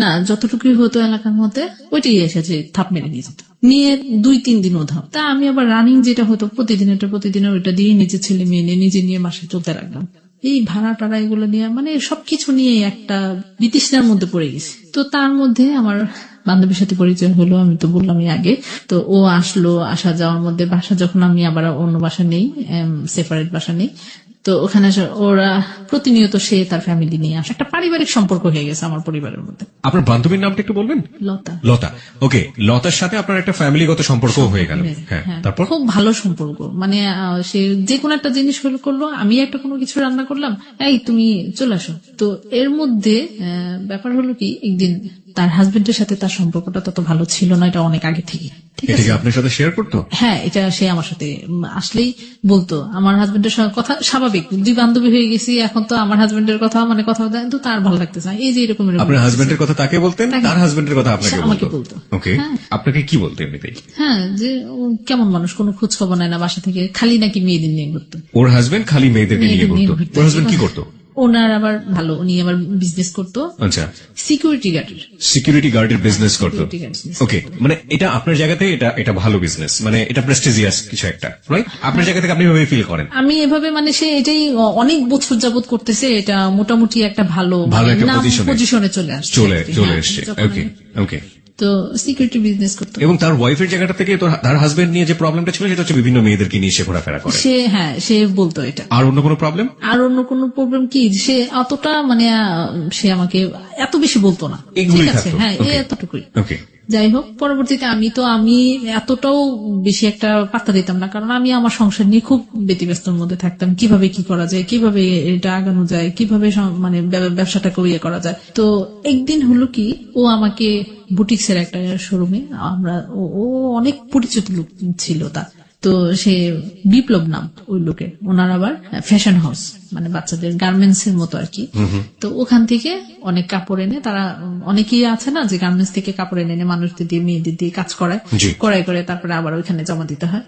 না, যতটুকুই হতো এলাকার মধ্যে ওইটাই এসেছে থাপ মেরে নিয়ে যেত, নিয়ে 2-3 দিন ওধাও। তা আমি আবার রানিং যেটা হতো প্রতিদিনের ওইটা দিয়ে নিজের ছেলে মেয়ে নিয়ে নিজে নিয়ে বাসায় চলতে রাখলাম। এই ভাড়া টাড়া এগুলো নিয়ে, মানে সবকিছু নিয়ে একটা বিতৃষ্ণার মধ্যে পড়ে গেছি। তো তার মধ্যে আমার বান্ধবীর সাথে পরিচয় হলো, আমি তো বললামই আগে। তো ও আসলো, আসা যাওয়ার মধ্যে বাসা যখন আমি আবার অন্য বাসা নেই, সেপারেট বাসা নেই, তো ওখানে ওরা প্রতিনিয়ত সে তার ফ্যামিলি নিয়ে আসে, একটা পারিবারিক সম্পর্ক হয়ে গেছে আমার পরিবারের মধ্যে। আপনার বান্ধবীর নামটা একটু বলবেন? লতা। ওকে, লতার সাথে আপনার একটা ফ্যামিলিগত সম্পর্ক হয়ে গেল। হ্যাঁ, তারপর খুব ভালো সম্পর্ক, মানে সে যে কোনো একটা জিনিস করলো, আমি একটা কোনো কিছু রান্না করলাম, এই তুমি চলে আসো। তো এর মধ্যে ব্যাপার হলো কি, একদিন তার হাজবেন্ডের সাথে তার সম্পর্কটা তত ভালো ছিল না, এটা অনেক আগে থেকে। ঠিক আছে, আপনার সাথে শেয়ার করতো? হ্যাঁ, এটা সে আমার সাথে আসলেই বলতো, আমার হাজবেন্ডের সঙ্গে কথা স্বাভাবিক স্বাভাবিক, দুই বান্ধবী হয়ে গেছি, এখন তো আমার হাজবেন্ডের কথা মানে কথা বলতে কিন্তু তার ভালো লাগতেছে না, এই যে এরকম আপনার হাজবেন্ডের কথা তাকে বলতেন, তার হাজবেন্ডের কথা আপনাকে আমাকে বলতো। বলতো। ওকে, আপনাকে কি বলতো এমনিতেই? হ্যাঁ, যে ও কেমন মানুষ, কোনো খোঁজ খবর নেয় না, বাসা থেকে খালি নাকি মেয়েদের নিয়ে ঘুরতো। ওর হাজবেন্ড খালি মেয়েদেরকে নিয়ে ঘুরতো। ওর হাজবেন্ড কি করতো? ওনার আবার ভালো, উনি আবার বিজনেস করতো, আচ্ছা, সিকিউরিটি গার্ডের। সিকিউরিটি গার্ডের বিজনেস করতো। Security guard business ওকে, মানে এটা আপনার জায়গা থেকে এটা ভালো বিজনেস, মানে এটা প্রেস্টিজিয়াস কিছু একটা, রাইট? আপনার জায়গা থেকে আপনি এভাবে ফিল করেন? আমি এভাবে মানে সে এটাই অনেক বছর যাবত করতেছে, এটা মোটামুটি একটা ভালো একটা পজিশনে চলে আসছে, চলে এসছে। ওকে ওকে। তো সিকিউরিটি বিজনেস করতো। এবং তার ওয়াইফের জায়গাটা থেকে তো তার হাজবেন্ড নিয়ে যে প্রবলেমটা ছিল সেটা হচ্ছে বিভিন্ন মেয়েদেরকে নিয়ে সে ঘোরাফেরা করে। সে বলতো এটা। আর অন্য কোনো প্রবলেম? আর অন্য কোনো প্রবলেম কি, সে অতটা মানে সে আমাকে এত বেশি বলতো না, ঠিক আছে, হ্যাঁ এতটুকুই। ওকে, যাই হোক, পরবর্তীতে আমি এতটাও বেশি একটা পাত্তা দিতাম না, কারণ আমি আমার সংসার নিয়ে খুব ব্যতিব্যস্তর মধ্যে থাকতাম, কিভাবে কি করা যায়, কিভাবে এটা আগানো যায়, কিভাবে মানে ব্যবসাটাকে ইয়ে করা যায়। তো একদিন হলো কি, ও আমাকে বুটিক্স এর একটা শোরুমে, ও অনেক পরিচিত লোক ছিল তার, তো সে বিপ্লব নাম ওই লোকের, ওনার আবার ফ্যাশন হাউস, মানে বাচ্চাদের গার্মেন্টস এর মতো আর কি। তো ওখান থেকে অনেক কাপড় এনে, তারা অনেকেই আছে না যে গার্মেন্টস থেকে কাপড় এনে মানুষদের দিয়ে মেয়েদের দিয়ে কাজ করায়, করে তারপরে আবার ওইখানে জমা দিতে হয়।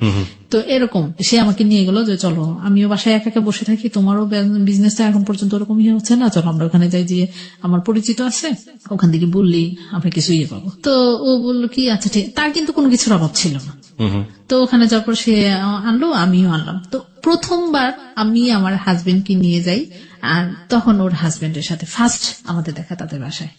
তো এরকম সে আমাকে নিয়ে গেল যে চলো, আমিও বাসায় একা একা বসে থাকি, তোমারও বিজনেসটা এখন পর্যন্ত ওরকম ইয়ে হচ্ছে না, চলো আমরা ওখানে যাই, যে আমার পরিচিত আছে, ওখান থেকে বললি আমরা কিছু ইয়ে পাবো। তো ও বললো কি আচ্ছা ঠিক, তার কিন্তু কোনো কিছুর অভাব ছিল না। তো ওখানে যাওয়ার পর সে আনলো, আমিও আনলাম। তো প্রথমবার আমি আমার হাজবেন্ডকে নিয়ে যাই, আর তখন ওর হাজবেন্ডের সাথে ফার্স্ট আমাদের দেখা তাদের বাসায়।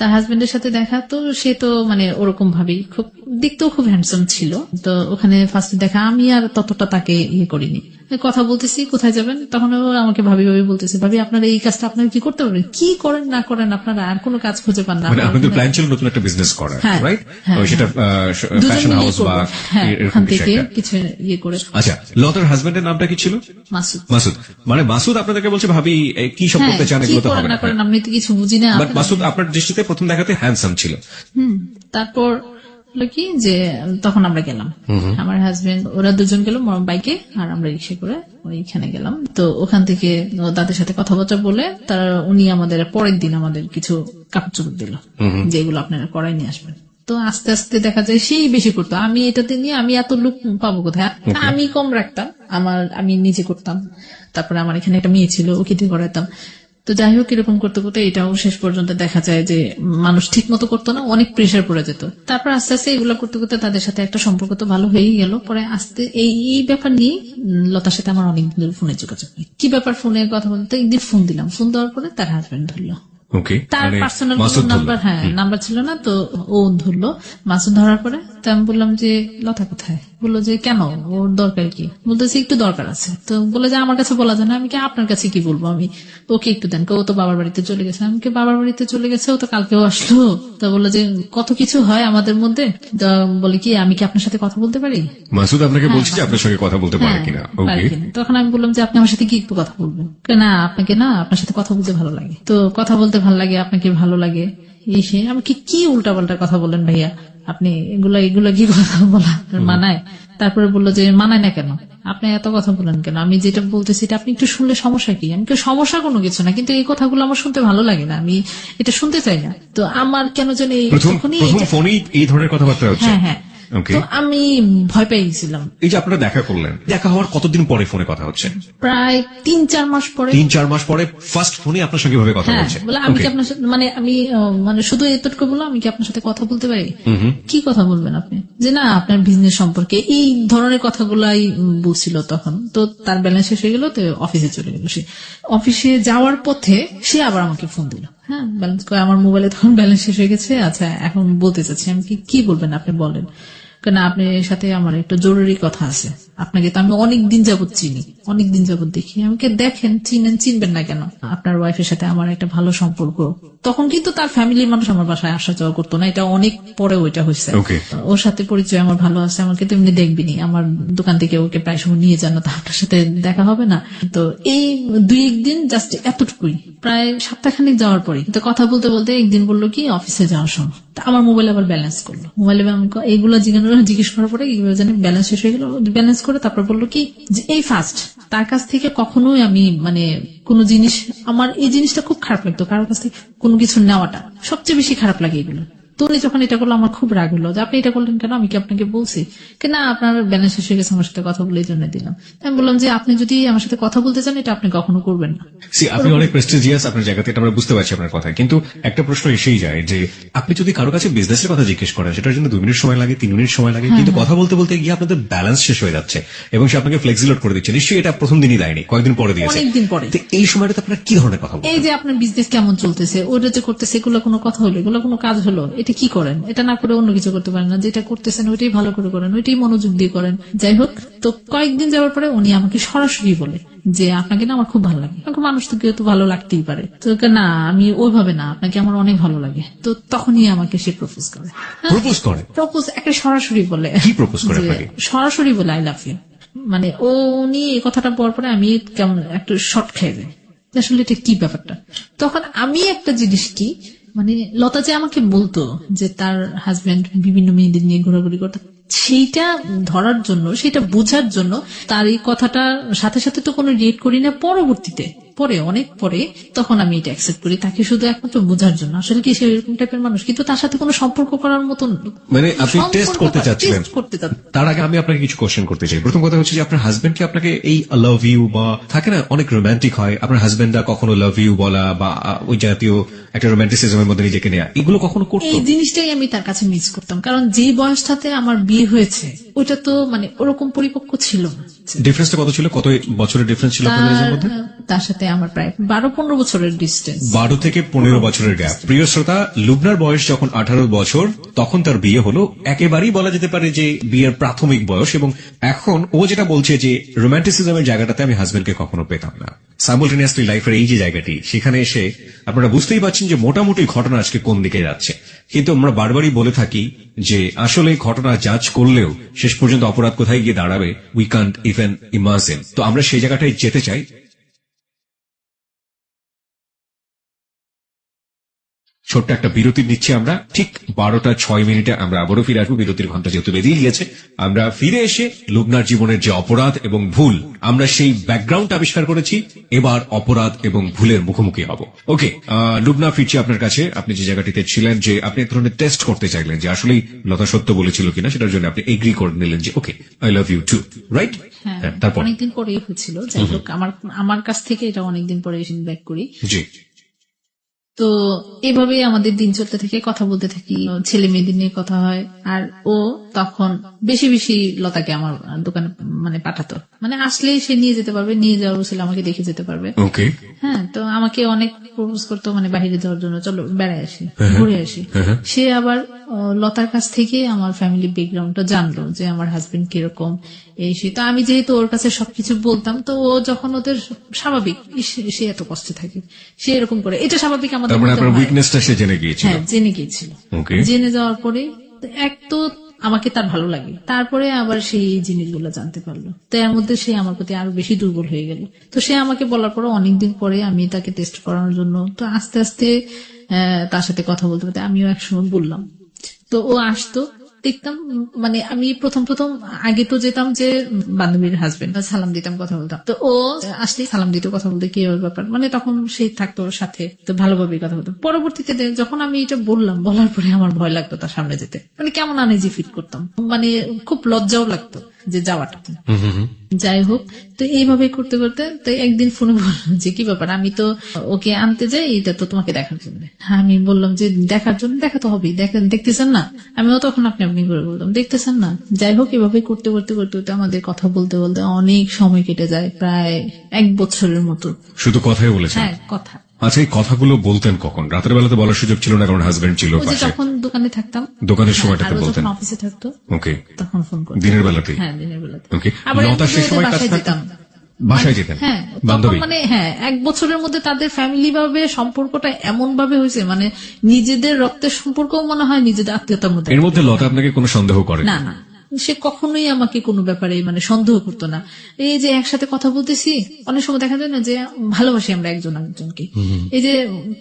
তার হাজবেন্ডের সাথে দেখা, তো সে তো মানে ওরকম ভাবেই খুব দেখতেও খুব হ্যান্ডসাম ছিল। তো ওখানে ফার্স্ট দেখা, আমি আর ততটা তাকে ইয়ে করিনি, কথা বলতেছি কোথায় যাবেন, তখন ও আমাকে ভাবি বলতেছে, ভাবি আপনারা এই কাজটা আপনারা কি করতে পারবেন, কি করেন না করেন, আপনারা আর কোনো কাজ খুঁজে পান না? আপনাদের প্ল্যান ছিল নতুন একটা বিজনেস করার, রাইট? সেটা ফ্যাশন হাউস বা ওখান থেকে কিছু ইয়ে করে। আচ্ছা, লতার হাজবেন্ডের নামটা কি ছিল? মাসুদ। মানে মাসুদ আপনাদেরকে বলছে ভাবি কি সব করতে চান, এগুলো তো হবে না, আমি তো কিছু বুঝি না। বাট মাসুদ আপনার দৃষ্টিতে প্রথম দেখাতে হ্যান্ডসাম ছিল। তারপর হলো কি যে তখন আমরা গেলাম, আমার হাজবেন্ড ওরা দুজন গেল বাইকে, আর আমরা রিক্সা করে ওইখানে গেলাম। তো ওখান থেকে তাদের সাথে কথাবার্তা বলে উনি আমাদের পরের দিন আমাদের কিছু কাপড় চোপড় দিল, যেগুলো আপনারা করাই নিয়ে আসবেন। তো আস্তে আস্তে দেখা যায় সেই বেশি করতো, আমি এটাতে নিয়ে আমি এত লুক পাবো কোথায়, আমি কম রাখতাম, আমি নিজে করতাম। তারপরে আমার এখানে একটা মেয়ে ছিল, ওকে দিয়ে করাতাম। তো যাই হোক, এরকম করতে করতে এটাও শেষ পর্যন্ত দেখা যায় যে মানুষ ঠিক মতো করতো না, অনেক প্রেশার পড়ে যেত। তারপর আস্তে আস্তে এগুলো করতে করতে তাদের সাথে একটা সম্পর্ক তো ভালো হয়েই গেল। পরে আস্তে এই ব্যাপার নিয়ে লতার সাথে আমার অনেকদিন ধরে ফোনে যোগাযোগ নেই। কি ব্যাপার, ফোনে কথা বলতে একদিন ফোন দিলাম, ফোন দেওয়ার পরে তার হাজবেন্ড ধরলো। তার পার্সোনাল নাম্বার ছিল না, তো ও ধরলো। মাসুদ ধরার পরে আমি বললাম যে লতা কোথায়, বললো যে কেন, ওর দরকার কি? বলতেছে একটু দরকার আছে। তো বলে যে আমার কাছে বলা যায় না। আমি কি আপনার কাছে কি বলবো, আমি ওকে একটু দেন, ও তো বাবার বাড়িতে চলে গেছে। আমি কি বাবার বাড়িতে চলে গেছে, ও তো কালকেও আসলো। তো বললো যে কত কিছু হয় আমাদের মধ্যে, বলে কি আমি কি আপনার সাথে কথা বলতে পারি? মাসুদ আপনাকে বলছে যে আপনার সঙ্গে কথা বলতে পারে কিনা। তখন আমি বললাম যে আপনি আমার সাথে কি একটু কথা বলবেন? না আপনাকে না, আপনার সাথে কথা বলতে ভালো লাগে। তো কথা বলতে ভালো লাগে, আপনাকে ভালো লাগে, আমি কি উল্টা পাল্টা কথা বলেন ভাইয়া আপনি, এগুলা কি কথা বলা মানায়? তারপরে বললো যে মানায় না কেন, আপনি এত কথা বলেন কেন, আমি যেটা বলতেছি এটা আপনি একটু শুনলে সমস্যা কি? আমি সমস্যা কোনো কিছু না, কিন্তু এই কথাগুলো আমার শুনতে ভালো লাগে না, আমি এটা শুনতে চাই না। তো আমার কেন যেন এই ধরনের কথাবার্তা হচ্ছে। হ্যাঁ, তো আমি ভয় পেয়ে গেছিলাম। এই যে আপনারা দেখা করলেন, দেখা হওয়ার কতদিন পরে ফোনে কথা হচ্ছে? প্রায় 3-4 মাস পরে। 3-4 মাস পরে ফার্স্ট ফোনে আপনার সঙ্গে ভাবে কথা বলছে। আমি কি আপনার সাথে মানে শুধু এতটুকু বললাম, আমি কি আপনার সাথে কথা বলতে পারি? কি কথা বলবেন আপনি? যে না আপনার বিজনেস সম্পর্কে, এই ধরনের কথাগুলাই বলছিল তখন। তো তার ব্যালেন্স শেষ হয়ে গেল, তো অফিসে চলে গেল। সে অফিসে যাওয়ার পথে সে আবার আমাকে ফোন দিল। হ্যাঁ, ব্যালেন্স করে আমার মোবাইলে তখন ব্যালেন্স শেষ হয়ে গেছে। আচ্ছা এখন বলতে চাচ্ছি, আমি কি বলবেন আপনি বলেন। কেন, আপনার সাথে আমার একটা জরুরি কথা আছে। আপনাকে তো আমি অনেকদিন যাবত চিনি, অনেকদিন যাবত দেখি, আমাকে দেখেন, চিনবেন না কেন? আপনার ওয়াইফের সাথে আমার একটা ভালো সম্পর্ক। তখন কিন্তু তার ফ্যামিলির মানুষ আমার বাসায় আসা যাওয়া করতো না, এটা অনেক পরে ওইটা হয়েছে। ওর সাথে পরিচয় আমার ভালো আছে, আমাকে তো এমনি দেখবিনি, আমার দোকান থেকে ওকে প্রায় সময় নিয়ে যান, তো আপনার সাথে দেখা হবে না। তো এই 2-1 দিন জাস্ট এতটুকুই, প্রায় সপ্তাহখানিক যাওয়ার পরে তো কথা বলতে বলতে একদিন বললো কি অফিসে যাওয়ার সময় আমার মোবাইলে আবার ব্যালেন্স করলো। মোবাইলে এইগুলো জিজ্ঞেস করার পরে এইভাবে জানি ব্যালেন্স শেষ হয়ে গেল। ব্যালেন্স করে তারপর বললো কি যে এই ফার্স্ট তার কাছ থেকে কখনোই আমি মানে কোনো জিনিস, আমার এই জিনিসটা খুব খারাপ লাগতো, কারোর কাছ থেকে কোনো কিছু নেওয়াটা সবচেয়ে বেশি খারাপ লাগে এগুলো। তো উনি যখন এটা করলো আমার খুব রাগ হলো যে আপনি এটা করলেন কেন, আমি কি আপনাকে বলছি কি না আপনার ব্যালেন্স শেষ হয়ে গেছে, আমার সাথে কথা বলে এই জন্য দিলাম। আমি বললাম যে আপনি যদি আমার সাথে কথা বলতে চান এটা আপনি কখনো করবেন না। আপনি অনেক প্রেস্টিজিয়াস আপনার জায়গাতে, এটা আমরা বুঝতে পারছি আপনার কথা, কিন্তু একটা প্রশ্ন এসেই যায় যে আপনি যদি কারো কাছে বিজনেসের কথা জিজ্ঞেস করেন সেটার জন্য 2 মিনিট সময় লাগে, 3 মিনিট সময় লাগে, কিন্তু কথা বলতে বলতে গিয়ে আপনাদের ব্যালেন্স শেষ হয়ে যাচ্ছে এবং সে আপনাকে ফ্লেক্সিলোড করে দিচ্ছে। নিশ্চয়ই এটা প্রথম দিনই দেয়নি, কয়েকদিন পরে দিয়েছে। অনেকদিন পরে। তো এই সময়টাতে আপনারা কি ধরনের কথা বলেন? এই যে আপনার বিজনেস কেমন চলতেছে, ওটা যে করতেছে, এগুলো কোনো কথা হলো, এগুলো কোনো কাজ হলো, এটা কি করেন, এটা না করে অন্য কিছু করতে পারেন না, যেটা করতেছেন ওইটাই ভালো করে করেন, ওইটাই মনোযোগ দিয়ে করেন। যাই হোক, তো কয়েকদিন যাওয়ার পরে উনি আমাকে সরাসরি বলে যে আপনাকে না আমার খুব ভালো লাগে। আমাকে মানুষ তো কেউ তো ভালো লাগতেই পারে, তো না আমি ওইভাবে না, আপনাকে আমার অনেক ভালো লাগে। তো তখনই আমাকে সে প্রপোজ করে। প্রপোজ একটা সরাসরি বলে। কি প্রপোজ করে আপনাকে? সরাসরি বলে আই লাভ ইউ। মানে উনি এই কথাটা বলার পরে আমি কেমন একটু শর্ট খেয়ে যাই, আসলে এটা কি ব্যাপারটা। তখন আমি একটা জিনিস কি মানে লতা যে আমাকে বলতো যে তার হাজবেন্ড বিভিন্ন মেয়েদের নিয়ে ঘোরাঘুরি করতো, সেইটা ধরার জন্য, সেটা বোঝার জন্য তার এই কথাটার সাথে সাথে তো কোনো রিয়েক্ট করি না, পরবর্তীতে পরে অনেক পরে তখন আমি এটা অ্যাকসেপ্ট করি, তাকে শুধু একমাত্র বোঝার জন্য। আসলে কি সে এরকম টাইপের মানুষ, কিন্তু তার সাথে কোনো সম্পর্ক করার মতন, মানে আপনি টেস্ট করতে চাচ্ছিলেন। করতে চান। তার আগে আমি আপনাকে কিছু কোশ্চেন করতে চাই। প্রথম কথা হচ্ছে যে আপনার হাজবেন্ড কি আপনাকে এই লাভ ইউ বা থাকে না অনেক রোমান্টিক হয়, আপনার হাজবেন্ডরা কখনো লাভ ইউ বলা বা ওই জাতীয় একটা রোমান্টিসিজমের মধ্যে নিজেকে নেয়া, এগুলো কখনো করতো? এই জিনিসটাই আমি তার কাছে মিস করতাম, কারণ যে বয়সটাতে আমার বিয়ে হয়েছে ওইটা তো মানে ওরকম পরিপক্ক ছিল না। ডিফারেন্সটা কত ছিল, কত বছরের ডিফারেন্স ছিল আপনাদের মধ্যে? তার সাথে আমার প্রায় 12-15 বছরের ডিস্টেন্স। 12 থেকে 15 বছরের গ্যাপ। প্রিয় শ্রোতা, লুবনার বয়স যখন 18 বছর তখন তার বিয়ে হলো, একেবারেই বলা যেতে পারে যে বিয়ের প্রাথমিক বয়স। এবং এখন ও যেটা বলছে যে রোমান্টিসিজমের জায়গাটাতে আমি হাজবেন্ডকে কখনো পেতাম না। সাইমultaneously লাইফের এই যে জায়গাটি, সেখানে এসে আপনারা বুঝতেই পারছেন যে মোটামুটি ঘটনা আজকে কোন দিকে যাচ্ছে। কিন্তু আমরা বারবারই বলে থাকি যে আসলে ঘটনা জাজ করলেও শেষ পর্যন্ত অপরাধ কোথায় গিয়ে দাঁড়াবে উই কান্ট ইভেন ইমাজিন। তো আমরা সেই জায়গাটায় যেতে চাই। ছোট্ট একটা বিরতি নিচ্ছি আমরা, ঠিক 12:06 আমরা আবারও ফিরে আসবো। বিরতির ঘন্টা যেহেতু বেরিয়ে গিয়েছে, আমরা ফিরে এসে লুবনার জীবনের যে অপরাধ এবং ভুল, আমরা সেই ব্যাকগ্রাউন্ড আবিষ্কার করেছি। এবার অপরাধ এবং ভুলের মুখোমুখি হব। ওকে লুবনা, ফিরছি আপনার কাছে। আপনি যে জায়গাটিতে ছিলেন যে আপনি এক ধরনের টেস্ট করতে চাইলেন যে আসলেই লতা সত্য বলেছিল কিনা, সেটার জন্য আপনি এগ্রি করে নিলেন যে okay I love you too, right? হ্যাঁ, তারপর অনেকদিন পরে হয়েছিল। যাই হোক, আমার কাছ থেকে এটা অনেকদিন পরে ফিডব্যাক করি। জি। তো এভাবেই আমাদের দিন চলতে থাকে, কথা বলতে থাকি, ছেলে মেয়েদের নিয়ে কথা হয়। আর ও তখন বেশি বেশি লতাকে আমার দোকানে মানে পাঠাতো, মানে আসলেই সে নিয়ে যেতে পারবে, নিয়ে যাওয়ার ছিল আমাকে দেখে যেতে পারবে। ওকে। হ্যাঁ, তো আমাকে অনেক প্রপোজ করতো, মানে বাইরে যাওয়ার জন্য, চলো বেড়াই আসি, ঘুরে আসি। সে আবার লতার কাছ থেকে আমার ফ্যামিলি ব্যাকগ্রাউন্ডটা জানলো যে আমার হাজবেন্ড কিরকম এই সে। তো আমি যেহেতু ওর কাছে সবকিছু বলতাম, তো ও যখন ওদের স্বাভাবিক সে এত কষ্টে থাকে, সে এরকম করে, এটা স্বাভাবিক আমাদের। হ্যাঁ, জেনে গিয়েছিল। জেনে যাওয়ার পরে এক তো আমাকে তার ভালো লাগে, তারপরে আবার সেই জিনিসগুলো জানতে পারলো, তো এর মধ্যে সে আমার প্রতি আরো বেশি দুর্বল হয়ে গেল। তো সে আমাকে বলার পরে অনেকদিন পরে আমি তাকে টেস্ট করানোর জন্য, তো আস্তে আস্তে তার সাথে কথা বলতে বলতে আমিও একসময় বললাম। তো ও আসতো, দেখতাম, মানে আমি প্রথম আগে তো যেতাম যে বান্ধবীর হাজবেন্ড, সালাম দিতাম, কথা বলতাম। তো ও আসলেই সালাম দিত, কথা বলতে কি ওর ব্যাপার, মানে তখন সেই থাকতো ওর সাথে, তো ভালোভাবে কথা বলতাম। পরবর্তীতে যখন আমি এটা বললাম, বলার পরে আমার ভয় লাগতো তার সামনে যেতে, মানে কেমন আনইজি ফিল করতাম, মানে খুব লজ্জাও লাগতো যে যাওয়াটা। যাই হোক, তো এইভাবে করতে করতে তো একদিন ফোনে বললাম যে কি ব্যাপার, আমি তো ওকে আনতে যাই, এটা তো তোমাকে দেখার জন্য। আমি বললাম যে দেখার জন্য, দেখা তো হবেই, দেখতেছেন না? আমিও তখন আপনি করে বলতাম, দেখতেছেন না? যাই হোক, এভাবে করতে করতে করতে করতে আমাদের কথা বলতে বলতে অনেক সময় কেটে যায়, প্রায় 1 বছরের মতো। শুধু কথাই বলেছেন? হ্যাঁ, কথা। আচ্ছা, এই কথাগুলো বলতেন কখন? রাতের বেলাতে বলার সুযোগ ছিল না, কারণ হাজবেন্ড ছিল পাশে। যখন দোকানে থাকতাম, দোকানের সময়টাতে বলতেন? অফিসে থাকতো, ওকে, তখন ফোন করতাম। দিনের বেলাতে? হ্যাঁ, দিনের বেলাতে। ওকে, আবার লতা সেই সময় কাজ করতেন, বাসায় যেতেন? হ্যাঁ, বান্ধবী। মানে হ্যাঁ, 1 বছরের মধ্যে তাদের ফ্যামিলি ভাবে সম্পর্কটা এমন ভাবে হয়েছে, মানে নিজেদের রক্তের সম্পর্ক মনে হয় নিজেদের আত্মীয়তার মধ্যে। এর মধ্যে লতা আপনাকে কোনো সন্দেহ করে না? না, সে কখনোই আমাকে কোনো ব্যাপারে মানে সন্দেহ করতো না। এই যে একসাথে কথা বলতেছি, অনেক সময় দেখা যায় না যে ভালোবাসি আমরা একজন আরেকজনকে, এই যে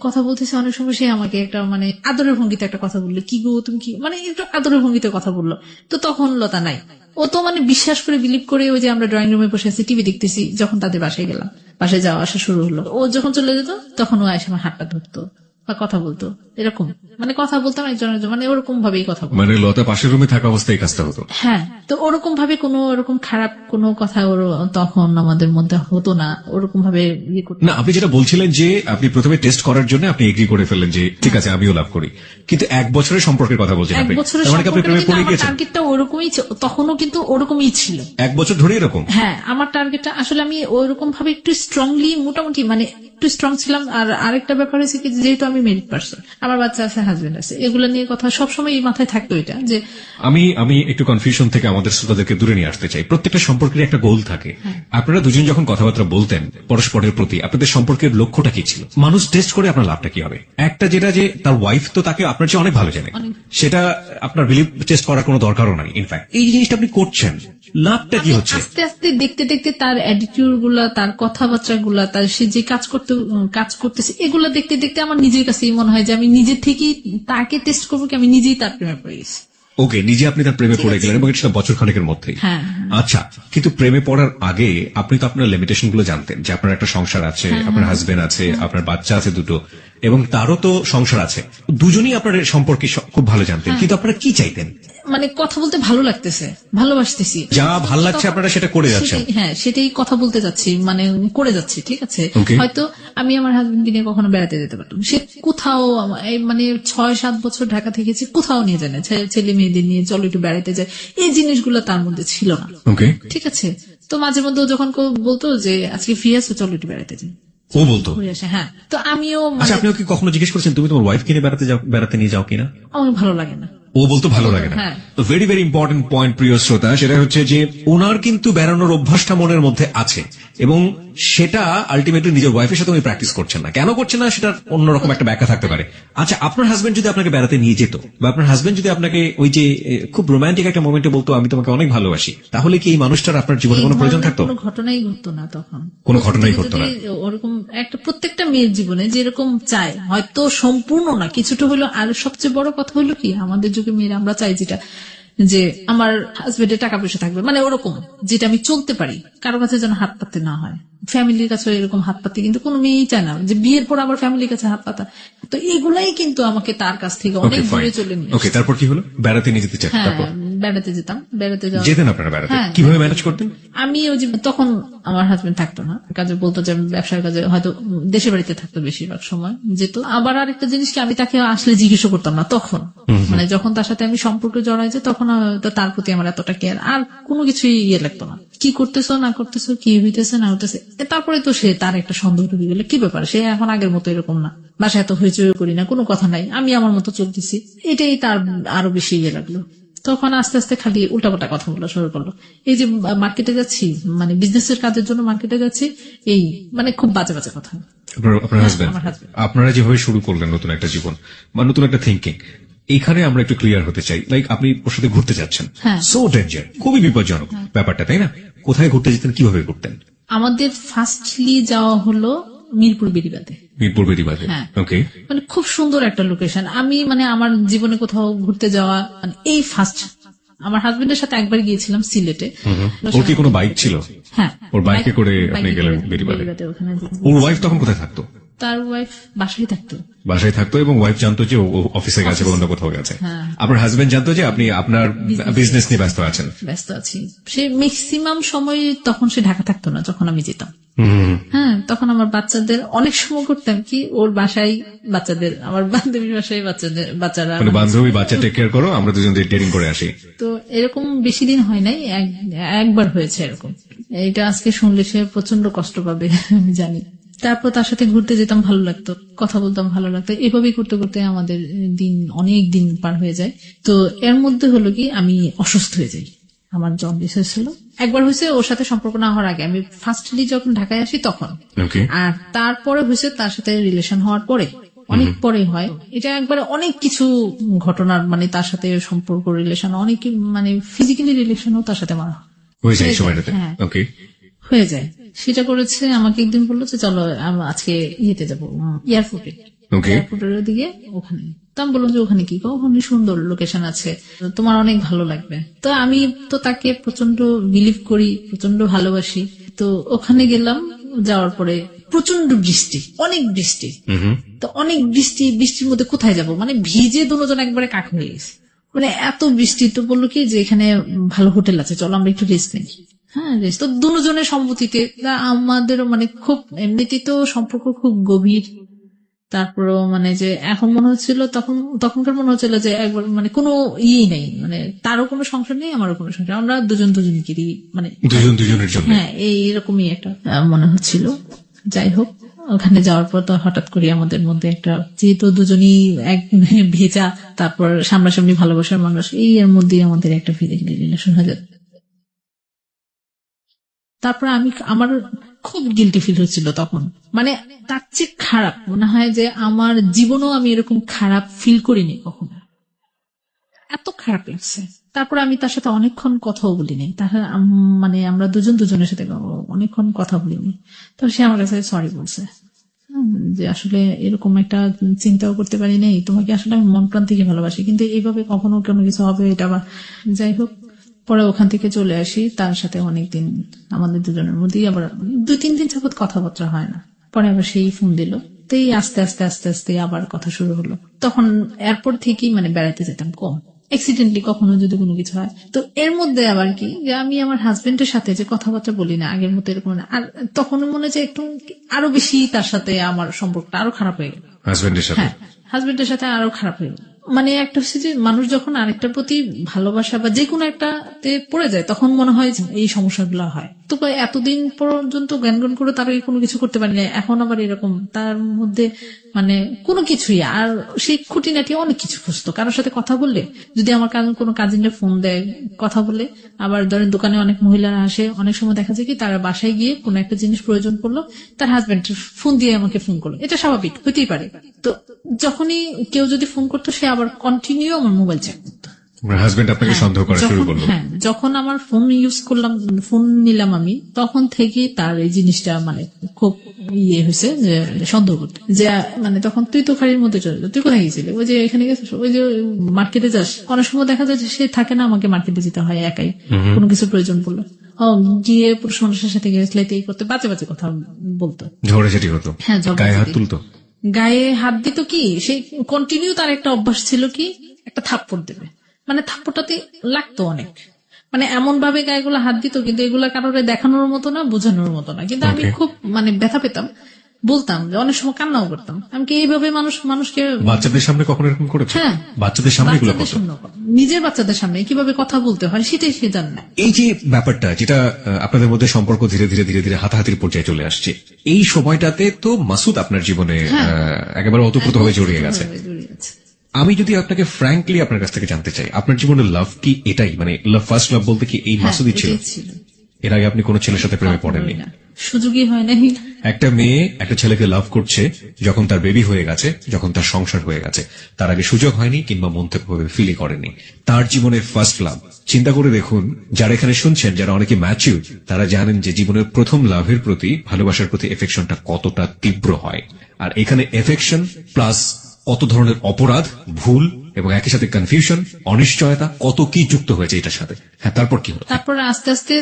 কথা বলতেছি অনেক সময় সে আমাকে একটা মানে আদরের ভঙ্গিতে একটা কথা বললো, কি গো তুমি কি, মানে একটু আদরের ভঙ্গিতে কথা বললো, তো তখন লতা নাই, ও তো মানে বিশ্বাস করে বিলিভ করে ওই যে আমরা ড্রয়িং রুমে বসে আছি টিভি দেখতেছি, যখন তাদের বাসায় গেলাম, বাসায় যাওয়া আসা শুরু হলো, ও যখন চলে যেত তখন ও এসে আমার হাতটা ধরতো বা কথা বলতো, এরকম মানে কথা বলতাম একজনের মানে ওরকম ভাবেই কথা বলতো। মানে লতা পাশের রুমে থাকা অবস্থায় এই কাজটা হতো? হ্যাঁ, তো ওরকম ভাবে কোনো ওরকম খারাপ কোনো কথা ওর তখন আমাদের মধ্যে হতো না, ওরকম ভাবে ইয়ে করতো না। আপনি যেটা বলছিলেন যে আপনি প্রথমে টেস্ট করার জন্য আপনি এগ্রি করে ফেললেন যে ঠিক আছে আমিও লাভ করি, কিন্তু 1 বছরের সম্পর্কের কথা বলছেন এক আপনি, বছরের তার মানে কি আপনি প্রেমে পড়ে গিয়েছেন? টার্গেটটা ওরকমই তখনও কিন্তু ওরকমই ছিল 1 বছর ধরে এরকম? হ্যাঁ, আমার টার্গেটটা আসলে আমি ওইরকম ভাবে একটু স্ট্রংলি মোটামুটি মানে একটু স্ট্রং ছিলাম। আর আরেকটা ব্যাপার হচ্ছে কি, যেহেতু আমি মেরিড পার্সন, আমার বাচ্চা আছে, হাজবেন্ড আছে, এগুলো নিয়ে কথা সবসময় এই মাথায় থাকতো এটা যে আমি একটু কনফিউশন থেকে আমাদের শ্রোতাদেরকে দূরে নিয়ে আসতে চাই। প্রত্যেকটা সম্পর্কের একটা গোল থাকে। আপনারা দুজন যখন কথাবার্তা বলতেন পরস্পরের প্রতি, আপনাদের সম্পর্কের লক্ষ্যটা কি ছিল? মানুষ টেস্ট করে আপনার লাভটা কি হবে? একটা যেটা যে তার ওয়াইফ তো তাকে আপনার চেয়ে অনেক ভালো জানে, সেটা আপনার বিলিভ টেস্ট করার কোনো দরকারও নাই। ইনফ্যাক্ট এই জিনিসটা আপনি করছেন, লাভটা কি হচ্ছে? আস্তে আস্তে দেখতে দেখতে তার অ্যাটিটিউড গুলা, তার কথাবার্তা গুলা, তার সে যে কাজ করতেছে, এগুলা দেখতে দেখতে আমার নিজের কাছেই মনে হয় যে আমি নিজের থেকেই তাকে টেস্ট করবো, কি আমি নিজেই তার প্রেমে পড়ে গেছি। ওকে, নিজে আপনি তার প্রেমে পড়ে গেলেন এবং সেটা বছর খানেকের মধ্যেই। হ্যাঁ। আচ্ছা, কিন্তু প্রেমে পড়ার আগে আপনি তো আপনার লিমিটেশন গুলো জানতেন যে আপনার একটা সংসার আছে, আপনার হাজবেন্ড আছে, আপনার বাচ্চা আছে দুটো, এবং তারও তো সংসার আছে। দুজনেই আপনার সম্পর্কে খুব ভালো জানতেন, কিন্তু আপনারা কি চাইতেন? মানে কথা বলতে ভালো লাগতেছে, ভালোবাসতেছি, যা ভালো লাগছে আপনারা সেটা করে যাচ্ছেন। হ্যাঁ, সেটাই কথা বলতে যাচ্ছি, মানে করে যাচ্ছি, ঠিক আছে। Okay. হয়তো আমি আমার হাজবেন্ডকে নিয়ে কখনো বেড়াতে যেতে পারতাম, সে কোথাও মানে 6-7 বছর ঢাকা থেকেছি, কোথাও নিয়ে যায় না, ছেলে মেয়েদের নিয়ে চলো একটু বেড়াতে যায়, এই জিনিসগুলো তার মধ্যে ছিল না। ওকে, ঠিক আছে। তো মাঝে মধ্যে ও যখন বলতো যে আজকে ফ্রি আছো, চলো একটু বেড়াতে যাই, ও বলতো? হ্যাঁ। তো আমিও আচ্ছা, আপনি কি কখনো জিজ্ঞেস করেছেন তুমি তোমার ওয়াইফ কিনে বেড়াতে নিয়ে যাও কিনা? আমার ভালো লাগে না। ও বলতো ভালো লাগে না। হ্যাঁ। তো ভেরি ভেরি ইম্পর্টেন্ট পয়েন্ট প্রিয় শ্রোতা, সেটা হচ্ছে যে ওনার কিন্তু বেড়ানোর অভ্যাসটা মনের মধ্যে আছে, এবং সেটা আলটিমেটলি নিজের ওয়াইফের সাথে উনি প্র্যাকটিস করছেন না। কেন করছেন না সেটা অন্যরকম একটা ব্যাখ্যা থাকতে পারে। আচ্ছা, আপনার হাজবেন্ড যদি আপনাকে বেড়াতে নিয়ে যেত, বা আপনার হাজবেন্ড যদি আপনাকে ওই যে খুব রোমান্টিক একটা মোমেন্টে বলতো আমি তোমাকে অনেক ভালোবাসি, তাহলে কি এই মানুষটার আপনার জীবনে কোনো প্রয়োজন থাকতো? কোনো ঘটনাই ঘটতো না তখন, কোনো ঘটনাই ঘটতো না। ওরকম একটা প্রত্যেকটা মেয়ের জীবনে যেরকম চায়, হয়তো সম্পূর্ণ না, কিছুটা হলো। আর সবচেয়ে বড় কথা হলো কি, আমাদের যুগে মেয়েরা আমরা চাই যেটা, যে আমার হাজবেন্ডের টাকা পয়সা থাকবে, মানে ওরকম যেটা আমি চলতে পারি, কারো কাছে যেন হাত পাততে না হয়, ফ্যামিলির কাছে এরকম হাত পাতে কিন্তু কোনো মেয়েই চায় না যে বিয়ের পর আবার ফ্যামিলির কাছে হাত পাতা। তো এগুলাই কিন্তু আমাকে তার কাছ থেকে অনেক দূরে চলে নিয়ে। ওকে, তারপর কি হলো? বেড়াতে নিয়ে যেতে চাই? হ্যাঁ, তারপর বেড়াতে যেতাম, বেড়াতে যেতেন আপনারা বেড়াতে? হ্যাঁ। কিভাবে ম্যানেজ করতেন? আমি ওই যে তখন আমার হাজবেন্ড থাকতো না, কাজে বলতো যে আমি ব্যবসার কাজে, হয়তো দেশে বাড়িতে থাকতো বেশিরভাগ সময়, যেত। আবার আরেকটা জিনিস কি, আমি তাকে আসলে জিজ্ঞেস করতাম না তখন, মানে যখন তার সাথে আমি সম্পর্কে জড়াই যে, তখন হয়তো তার প্রতি আমার এতটা কেয়ার আর কোনো কিছুই ইয়ে লাগতো না, কি করতেছো না করতেছো, কি হইতেছে না হইতেছে। তারপরে তো সে তার একটা সন্দেহ ঢুকে গেলে কি ব্যাপার, সে এখন আগের মতো এরকম না, বাসায় এত হইচই করি না, কোনো কথা নাই, আমি আমার মতো চলতেছি, এটাই তার আরো বেশি ইয়ে লাগলো। তখন আস্তে আস্তে খালি উল্টাপাল্টা কথা বলা শুরু করলো। এই যে মার্কেটে যাচ্ছি, মানে বিজনেসের কাজের জন্য মার্কেটে যাচ্ছি, এই মানে খুব বাজে বাজে কথা। আপনার হাজবেন্ড, আপনারা যেভাবে শুরু করলেন নতুন একটা জীবন বা নতুন একটা থিঙ্কিং, এইখানে আমরা একটু ক্লিয়ার হতে চাই। লাইক আপনি ওর সাথে ঘুরতে যাচ্ছেন, সো ডেঞ্জার, খুবই বিপজ্জনক ব্যাপারটা, তাই না? কোথায় ঘুরতে যেতেন, কিভাবে ঘুরতেন? আমাদের ফার্স্টলি যাওয়া হলো মিরপুর বেড়িবাঁধে। মিরপুর বেড়িবাঁধে, ওকে। মানে খুব সুন্দর একটা লোকেশন। আমি মানে আমার জীবনে কোথাও ঘুরতে যাওয়া মানে এই ফার্স্ট। আমার হাজবেন্ডের সাথে একবার গিয়েছিলাম সিলেটে। ওর কি কোনো বাইক ছিল? হ্যাঁ, ওর বাইকে করে আপনি গেলেন বেড়িবাঁধে। ওর ওয়াইফ তখন কোথায় থাকতো? তার ওয়াইফ বাসায় থাকতো। বাসায় থাকতো, এবং ওয়াইফ জানতো যে ও অফিসে গেছে বা অন্য কোথাও গেছে। আপনার হাজবেন্ড জানতো যে আপনি আপনার বিজনেস নিয়ে ব্যস্ত আছেন? ব্যস্ত আছি। সে ম্যাক্সিমাম সময় তখন সে ঢাকা থাকতো না যখন আমি যেতাম। হ্যাঁ, তখন আমার বাচ্চাদের অনেক সময় করতাম কি, ওর বাসায় বাচ্চাদের, আমার বান্ধবীর বাসায় বাচ্চারা, মানে বান্ধবী বাচ্চা টেক কেয়ার করো, আমরা দুজন ডেটিং করে আসি। তো এরকম বেশি দিন হয় নাই, একবার হয়েছে এরকম। এটা আজকে শুনলে সে প্রচন্ড কষ্ট পাবে আমি জানি। তারপর তার সাথে ঘুরতে যেতাম, ভালো লাগতো, কথা বলতাম, ভালো লাগতো। এভাবেই করতে করতে আমাদের দিন অনেক দিন পার হয়ে যায়। তো এর মধ্যে হলো কি, আমি অসুস্থ হয়ে যাই, আমার জন্ডিস হয়েছিল। একবার হয়েছে ওর সাথে সম্পর্ক না হওয়ার আগে, আমি ফার্স্টলি যখন ঢাকায় আসি তখন, আর তারপরে হয়েছে তার সাথে রিলেশন হওয়ার পরে অনেক পরে হয়। এটা একবারে অনেক কিছু ঘটনার মানে তার সাথে সম্পর্ক রিলেশন অনেক মানে ফিজিক্যালি রিলেশনও তার সাথে মারা হয়ে যায় সময়টাতে। হ্যাঁ ওকে, হয়ে যায়। সেটা করেছে, আমাকে একদিন বললো যে চলো আজকে ইয়েতে যাবো এয়ারপোর্টে, ওকে, এয়ারপোর্টের দিকে ওখানে। তো আমি বললাম যে ওখানে কি, ওখানে সুন্দর লোকেশন আছে, তোমার অনেক ভালো লাগবে। তো আমি তো তাকে প্রচন্ড বিলিভ করি, প্রচন্ড ভালোবাসি। তো ওখানে গেলাম, যাওয়ার পরে প্রচন্ড বৃষ্টি, অনেক বৃষ্টি। তো অনেক বৃষ্টি, বৃষ্টির মধ্যে কোথায় যাব, মানে ভিজে দুজন একবারে কাক হয়ে গেছে, মানে এত বৃষ্টি। তো বললো কি যে এখানে ভালো হোটেল আছে, চলো আমরা একটু রেস্ট নিই। হ্যাঁ রেস্ট তো দুজনের সম্মতিতে, আমাদেরও মানে খুব এমনিতেই তো সম্পর্ক খুব গভীর। তারপরও মানে যে এখন মনে হচ্ছিল, তখনকার মনে হচ্ছিল যে একবার মানে কোনো ইয়েই নেই, মানে তারও কোনো সংসার নেই, আমারও কোনো সংসার, আমরা দুজন দুজনকেই মানে দুজন দুজনের জন্য। হ্যাঁ এইরকমই একটা মনে হচ্ছিল। যাই হোক, ওখানে যাওয়ার পর তো হঠাৎ করে আমাদের মধ্যে একটা, যেহেতু দুজনই এক ভেজা, তারপর সামনাসামনি ভালোবাসার মানুষ, এই এর মধ্যে আমাদের একটা ফিজিক্যাল রিলেশন হয়ে যায়। তারপর আমার খুব গিল্টি ফিল হচ্ছিল তখন, মানে তার চেয়ে খারাপ মনে হয় যে আমার জীবনেও আমি এরকম খারাপ ফিল করিনি কখনো, এত খারাপ লাগছে। তারপর আমি তার সাথে অনেকক্ষণ কথাও বলিনি, তার মানে আমরা দুজন দুজনের সাথে অনেকক্ষণ কথা বলিনি। তো সে আমার কাছে সরি বলছে, যে আসলে এরকম একটা চিন্তাও করতে পারি নাই, তোমাকে আসলে আমি মন প্রাণ থেকে ভালোবাসি, কিন্তু এইভাবে কখনো কোনো কিছু হবে এটা বা। যাই হোক, পরে ওখান থেকে চলে আসি, তার সাথে অনেকদিন আমাদের দুজনের মধ্যেই আবার 2-3 দিন যাবত কথাবার্তা হয় না। পরে আবার সেই ফোন দিল, তো এই আস্তে আস্তে আস্তে আস্তে আবার কথা শুরু হলো। তখন এয়ারপোর্ট থেকেই মানে বেড়াতে যেতাম কম, অ্যাক্সিডেন্টলি কখনো যদি কোনো কিছু হয়। তো এর মধ্যে আবার কি যে আমি আমার হাজবেন্ডের সাথে যে কথাবার্তা বলি না আগের মতো এরকম না, আর তখন মনে হয় যে একটু আরো বেশি তার সাথে আমার সম্পর্কটা আরো খারাপ হয়ে গেল, হাজবেন্ডের সাথে। হ্যাঁ হাজবেন্ডের সাথে আরো খারাপ হয়ে গেল। মানে একটা হচ্ছে যে মানুষ যখন আরেকটার প্রতি ভালোবাসা বা যে কোনো একটাতে পড়ে যায়, তখন মনে হয় যে এই সমস্যাগুলো হয়। তো এতদিন পর্যন্ত জ্ঞান করে তার কোনো কিছু করতে পারি না, এখন আবার এরকম তার মধ্যে মানে কোনো কিছুই। আর সেই খুঁটিনাটি অনেক কিছু খুঁজতো, কারোর সাথে কথা বললে, যদি আমার কোনো কাজিনরা ফোন দেয় কথা বলে, আবার ধরেন দোকানে অনেক মহিলারা আসে, অনেক সময় দেখা যায় কি তারা বাসায় গিয়ে কোনো একটা জিনিস প্রয়োজন পড়লো, তার হাজবেন্ড ফোন দিয়ে আমাকে ফোন করলো, এটা স্বাভাবিক হতেই পারে। তো যখনই কেউ যদি ফোন করতো, সে আবার কন্টিনিউ আমার মোবাইল চেক করতো। হাজবেন্ড আপনাকে সন্দেহ করা শুরু করলো। হ্যাঁ, যখন আমার ফোন ইউজ করলাম, ফোন নিলাম আমি, তখন থেকে তার এই জিনিসটা মানে খুব ইয়ে হয়েছে যে সন্দেহ করতে, যে মানে তখন তুই তো খাড়ির মধ্যে চলে, তুই কোথায় গেছিলি, ওই যে এখানে গেছিস, ওই যে মার্কেটে যাস। অনেক সময় দেখা যায় যে সে থাকে না, আমাকে মার্কেটে যেতে হয় একাই, কোনো কিছু প্রয়োজন পড়লো, গিয়ে পুরুষ মানুষের সাথে গেছলে এই করতে, বাজে বাজে কথা বলতো, ঝগড়াঝাটি হতো, হ্যাঁ গায়ে হাত তুলতো, গায়ে হাত দিত। কি সেই কন্টিনিউ তার একটা অভ্যাস ছিল কি, একটা থাপ্পড় দেবে, মানে থাপ্পড়টাতে লাগতো অনেক, মানে এমন ভাবে গায়েগুলো হাত দিত, কিন্তু এগুলা কারোরে দেখানোর মতো না, বোঝানোর মতো না, কিন্তু আমি খুব মানে ব্যথা পেতাম, বলতাম যে অনেক সময় কান্নাও করতাম। আমি কি এইভাবে মানুষকে বাচ্চাদের সামনে কখনো এরকম করেছে? হ্যাঁ, বাচ্চাদের সামনে এগুলো করতো, নিজের বাচ্চাদের সামনে কিভাবে কথা বলতে হয় সেটাই সে জানে না। এই যে ব্যাপারটা, যেটা আপনাদের মধ্যে সম্পর্ক ধীরে ধীরে ধীরে ধীরে হাতাহাতির পর্যায়ে চলে আসছে, এই সময়টাতে তো মাসুদ আপনার জীবনে একেবারে ওতপ্রোতভাবে জড়িয়ে গেছে। আমি যদি আপনাকে ফ্র্যাঙ্কলি আপনার কাছ থেকে জানতে চাই, আপনার জীবনে লাভ কি এটাই, মানে লাভ, ফার্স্ট লাভ বলতে কি এই মাসুদই ছিল? এর আগে আপনি কোনো ছেলের সাথে প্রেমে পড়েননি? সুযোগই হয় না। একটা মেয়ে একটা ছেলেকে লাভ করছে যখন তার বেবি হয়ে গেছে, যখন তার সংসার হয়ে গেছে, তার আগে সুযোগ হয়নি কিংবা মন থেকে ফিলই করেনি। তার জীবনের ফার্স্ট লাভ, চিন্তা করে দেখুন, যারা এখানে শুনছেন, যারা অনেকে ম্যাচিউর, তারা জানেন যে জীবনের প্রথম লাভের প্রতি, ভালোবাসার প্রতি এফেকশনটা কতটা তীব্র হয়। আর এখানে এফেকশন প্লাস কত ধরনের অপরাধ, ভুল এবং একই সাথে কনফিউশন, অনিশ্চয়তা, কত কি যুক্ত হয়েছে এটার সাথে। হ্যাঁ, তারপর কি হলো? তারপর আস্তে আস্তে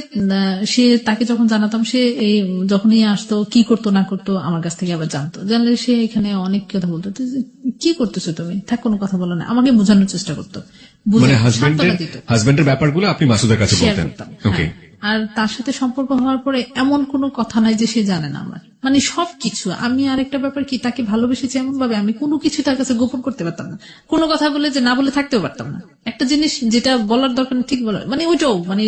সে, তাকে যখন জানাতাম, সে এই যখনই আসতো, কি করতো না করতো আমার কাছ থেকে আবার জানতো, জানলে সে এখানে অনেক কথা বলতো, কি করতেছো তুমি, থাক কোনো কথা বলো না, আমাকে বোঝানোর চেষ্টা করতো, মানে হাজবেন্ডের ব্যাপারগুলো আপনি মাসুদের কাছে বলতেন? ওকে। আর তার সাথে সম্পর্ক হওয়ার পরে এমন কোনো কথা নাই যে সে জানে না আমার, মানে সবকিছু। আমি আরেকটা ব্যাপার কি, তাকে ভালোবেসেছি এমন ভাবে আমি কোনো কিছু তার কাছে গোপন করতে পারতাম না, কোনো কথা বলে যে না বলে থাকতেও পারতাম না। একটা জিনিস যেটা বলার দরকার ঠিক বলার, মানে ওইটাও মানে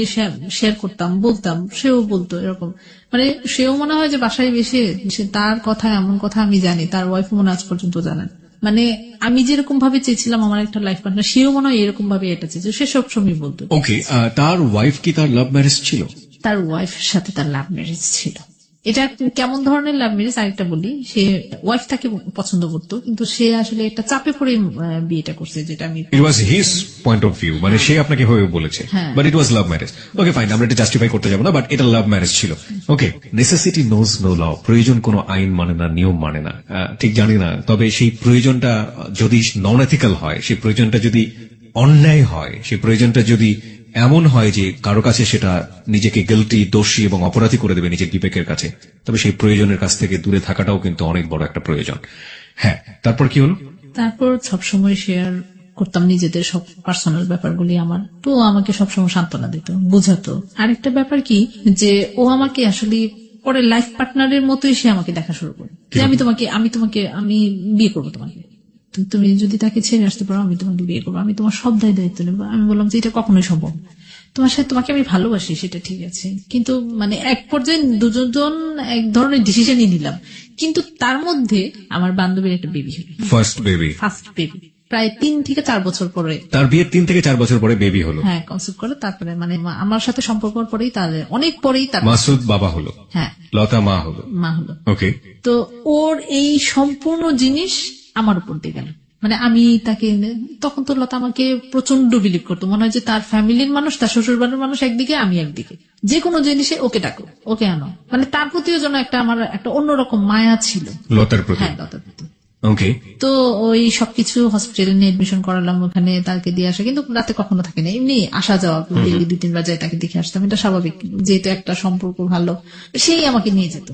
শেয়ার করতাম, বলতাম, সেও বলতো, এরকম। মানে সেও মনে হয় যে বাসায় বেশি তার কথা, এমন কথা আমি জানি, তার ওয়াইফ মনে আজ পর্যন্ত জানেন। মানে আমি যেরকম ভাবে চেয়েছিলাম আমার একটা লাইফ পার্টনার, সেও মনে হয় এরকম ভাবে এটা চেয়েছে, সে সবসময় বলতো। ওকে, তার ওয়াইফ কি তার লাভ ম্যারেজ ছিল? তার ওয়াইফের সাথে তার লাভ ম্যারেজ ছিল। এটা কেমন ধরনের লাভ ম্যারেজ আরেকটা বলি, সে ওয়াইফ তাকে পছন্দ করতো, কিন্তু সে আসলে একটা চাপে পড়ে বিয়েটা করছে, যেটা আমি it was his point of view, মানে সে আপনাকে হয়ে বলেছে, but it was love marriage. Okay fine, আমরা এটা জাস্টিফাই করতে যাবো না, বাট এটা লাভ ম্যারেজ ছিল। ওকে, নেসেসিটি নোজ নো ল, প্রয়োজন কোনো আইন মানে না, নিয়ম মানে না, ঠিক জানি না, তবে সেই প্রয়োজনটা যদি নন এথিক্যাল হয়, সেই প্রয়োজনটা যদি অন্যায় হয়, সেই প্রয়োজনটা যদি এমন হয় যে কারো কাছে সেটা নিজেকে গিল্টি, দোষী এবং অপরাধী করে দেবে নিজের বিবেকের কাছে, তবে সেই প্রয়োজনের কাছ থেকে দূরে থাকাটাও কিন্তু অনেক বড় একটা প্রয়োজন। হ্যাঁ, তারপর কি হলো? তারপর সবসময় শেয়ার করতাম নিজেদের সব পার্সোনাল ব্যাপারগুলি আমার, তো ও আমাকে সবসময় সান্ত্বনা দিত, বুঝাতো। আরেকটা ব্যাপার কি, যে ও আমাকে আসলে পরে লাইফ পার্টনারের মতোই সে আমাকে দেখা শুরু করে, যে আমি বিয়ে করবো তোমাকে, তুমি যদি তাকে ছেড়ে আসতে পারো আমি তোমাকে বিয়ে করবো, আমি তোমার সব দায়িত্ব নেবো। আমি বললাম যে এটা কখনোই সম্ভব না, তোমার সাথে তোমাকে আমি ভালোবাসি সেটা ঠিক আছে, কিন্তু মানে এক পর্যায়ে দুজন এক ধরনের ডিসিশনই নিলাম, কিন্তু তার মধ্যে আমার বান্ধবীর একটা বেবি হলো, ফার্স্ট বেবি প্রায় 3 থেকে 4 বছর পরে, তার বিয়ের 3 থেকে 4 বছর পরে বেবি হলো। হ্যাঁ, কনসেপ্ট করে তারপরে মানে আমার সাথে সম্পর্ক পরেই, তার অনেক পরেই তার মাসুদ বাবা হলো, হ্যাঁ, লতা মা হলো। ওকে, তো ওর এই সম্পূর্ণ জিনিস আমার উপর দিয়ে গেল। মানে আমি তাকে, তখন তো লতা আমাকে প্রচন্ড বিলিভ করতো, মনে হয় যে তার ফ্যামিলির মানুষ, তার শ্বশুর বাড়ির মানুষ একদিকে, আমি একদিকে, যে কোনো জিনিসে ওকে ডাকো, ওকে আনো, মানে তার প্রতিও যেন আমার একটা অন্যরকম মায়া ছিল লতার প্রতি। হ্যাঁ, লতার প্রতি। ওকে, তো ওই সবকিছু হসপিটালে নিয়ে এডমিশন করালাম, ওখানে তাকে দিয়ে আসা, কিন্তু রাতে কখনো থাকে না, এমনি আসা যাওয়া, ডেইলি 2-3 বার যাই তাকে দেখে আসতাম, এটা স্বাভাবিক, যেহেতু একটা সম্পর্ক ভালো, সেই আমাকে নিয়ে যেত।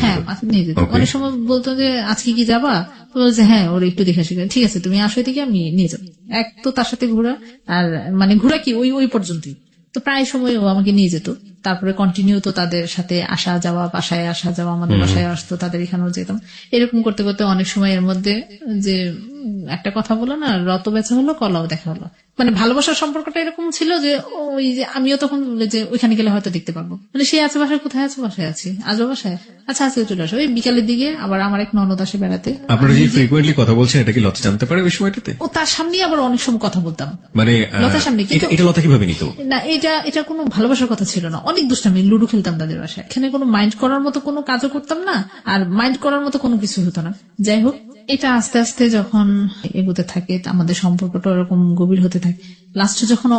হ্যাঁ, নিয়ে যেত। অনেক সময় বলতো যে আজকে কি যাবা, বলছে হ্যাঁ, ওর একটু দেখে আসি, ঠিক আছে তুমি আসো, থেকে আমি নিয়ে যাবো। এক তো তার সাথে ঘোরা, আর মানে ঘোরা কি ওই পর্যন্তই, তো প্রায় সময় ও আমাকে নিয়ে যেত। তারপরে কন্টিনিউ তো তাদের সাথে আসা যাওয়া, বাসায় আসা যাওয়া, আমাদের বাসায় আসতো, তাদের এখানেও যেতাম, এরকম করতে করতে অনেক সময় এর মধ্যে যে একটা কথা বলো না, রত বেচা হলো, কলাও দেখা হলো, মানে ভালোবাসার সম্পর্কটা এরকম ছিল যে ওই যে আমিও তখন বলে যে ওইখানে গেলে হয়তো দেখতে পারবো, মানে সে আছে বাসায়, কোথায় আছে, বাসায় আছি, আজও বাসায়, আচ্ছা আজকে চলে আসো। ওই বিকালের দিকে আবার আমার এক ননদ আসে বেড়াতে। আপনারা যে ফ্রিকুয়েন্টলি কথা বলছেন, এটা কি লতা জানতে পারে ওই সময়টাতে? ও তার সামনে আবার অনেক সময় কথা বলতাম, মানে লতার সামনে। এটা লতা কিভাবে নিত? না, এটা কোনো ভালোবাসার কথা ছিল না, অনেক দুষ্টামি, লুডো খেলতাম তাদের বাসায়, এখানে কোনো মাইন্ড করার মতো কোনো কাজও করতাম না, আর মাইন্ড করার মতো কোনো কিছু হতো না। যাই হোক, এটা আস্তে আস্তে যখন এগোতে থাকে, আমাদের সম্পর্কটা ওরকম গভীর হতে থাকে, লাস্টে যখন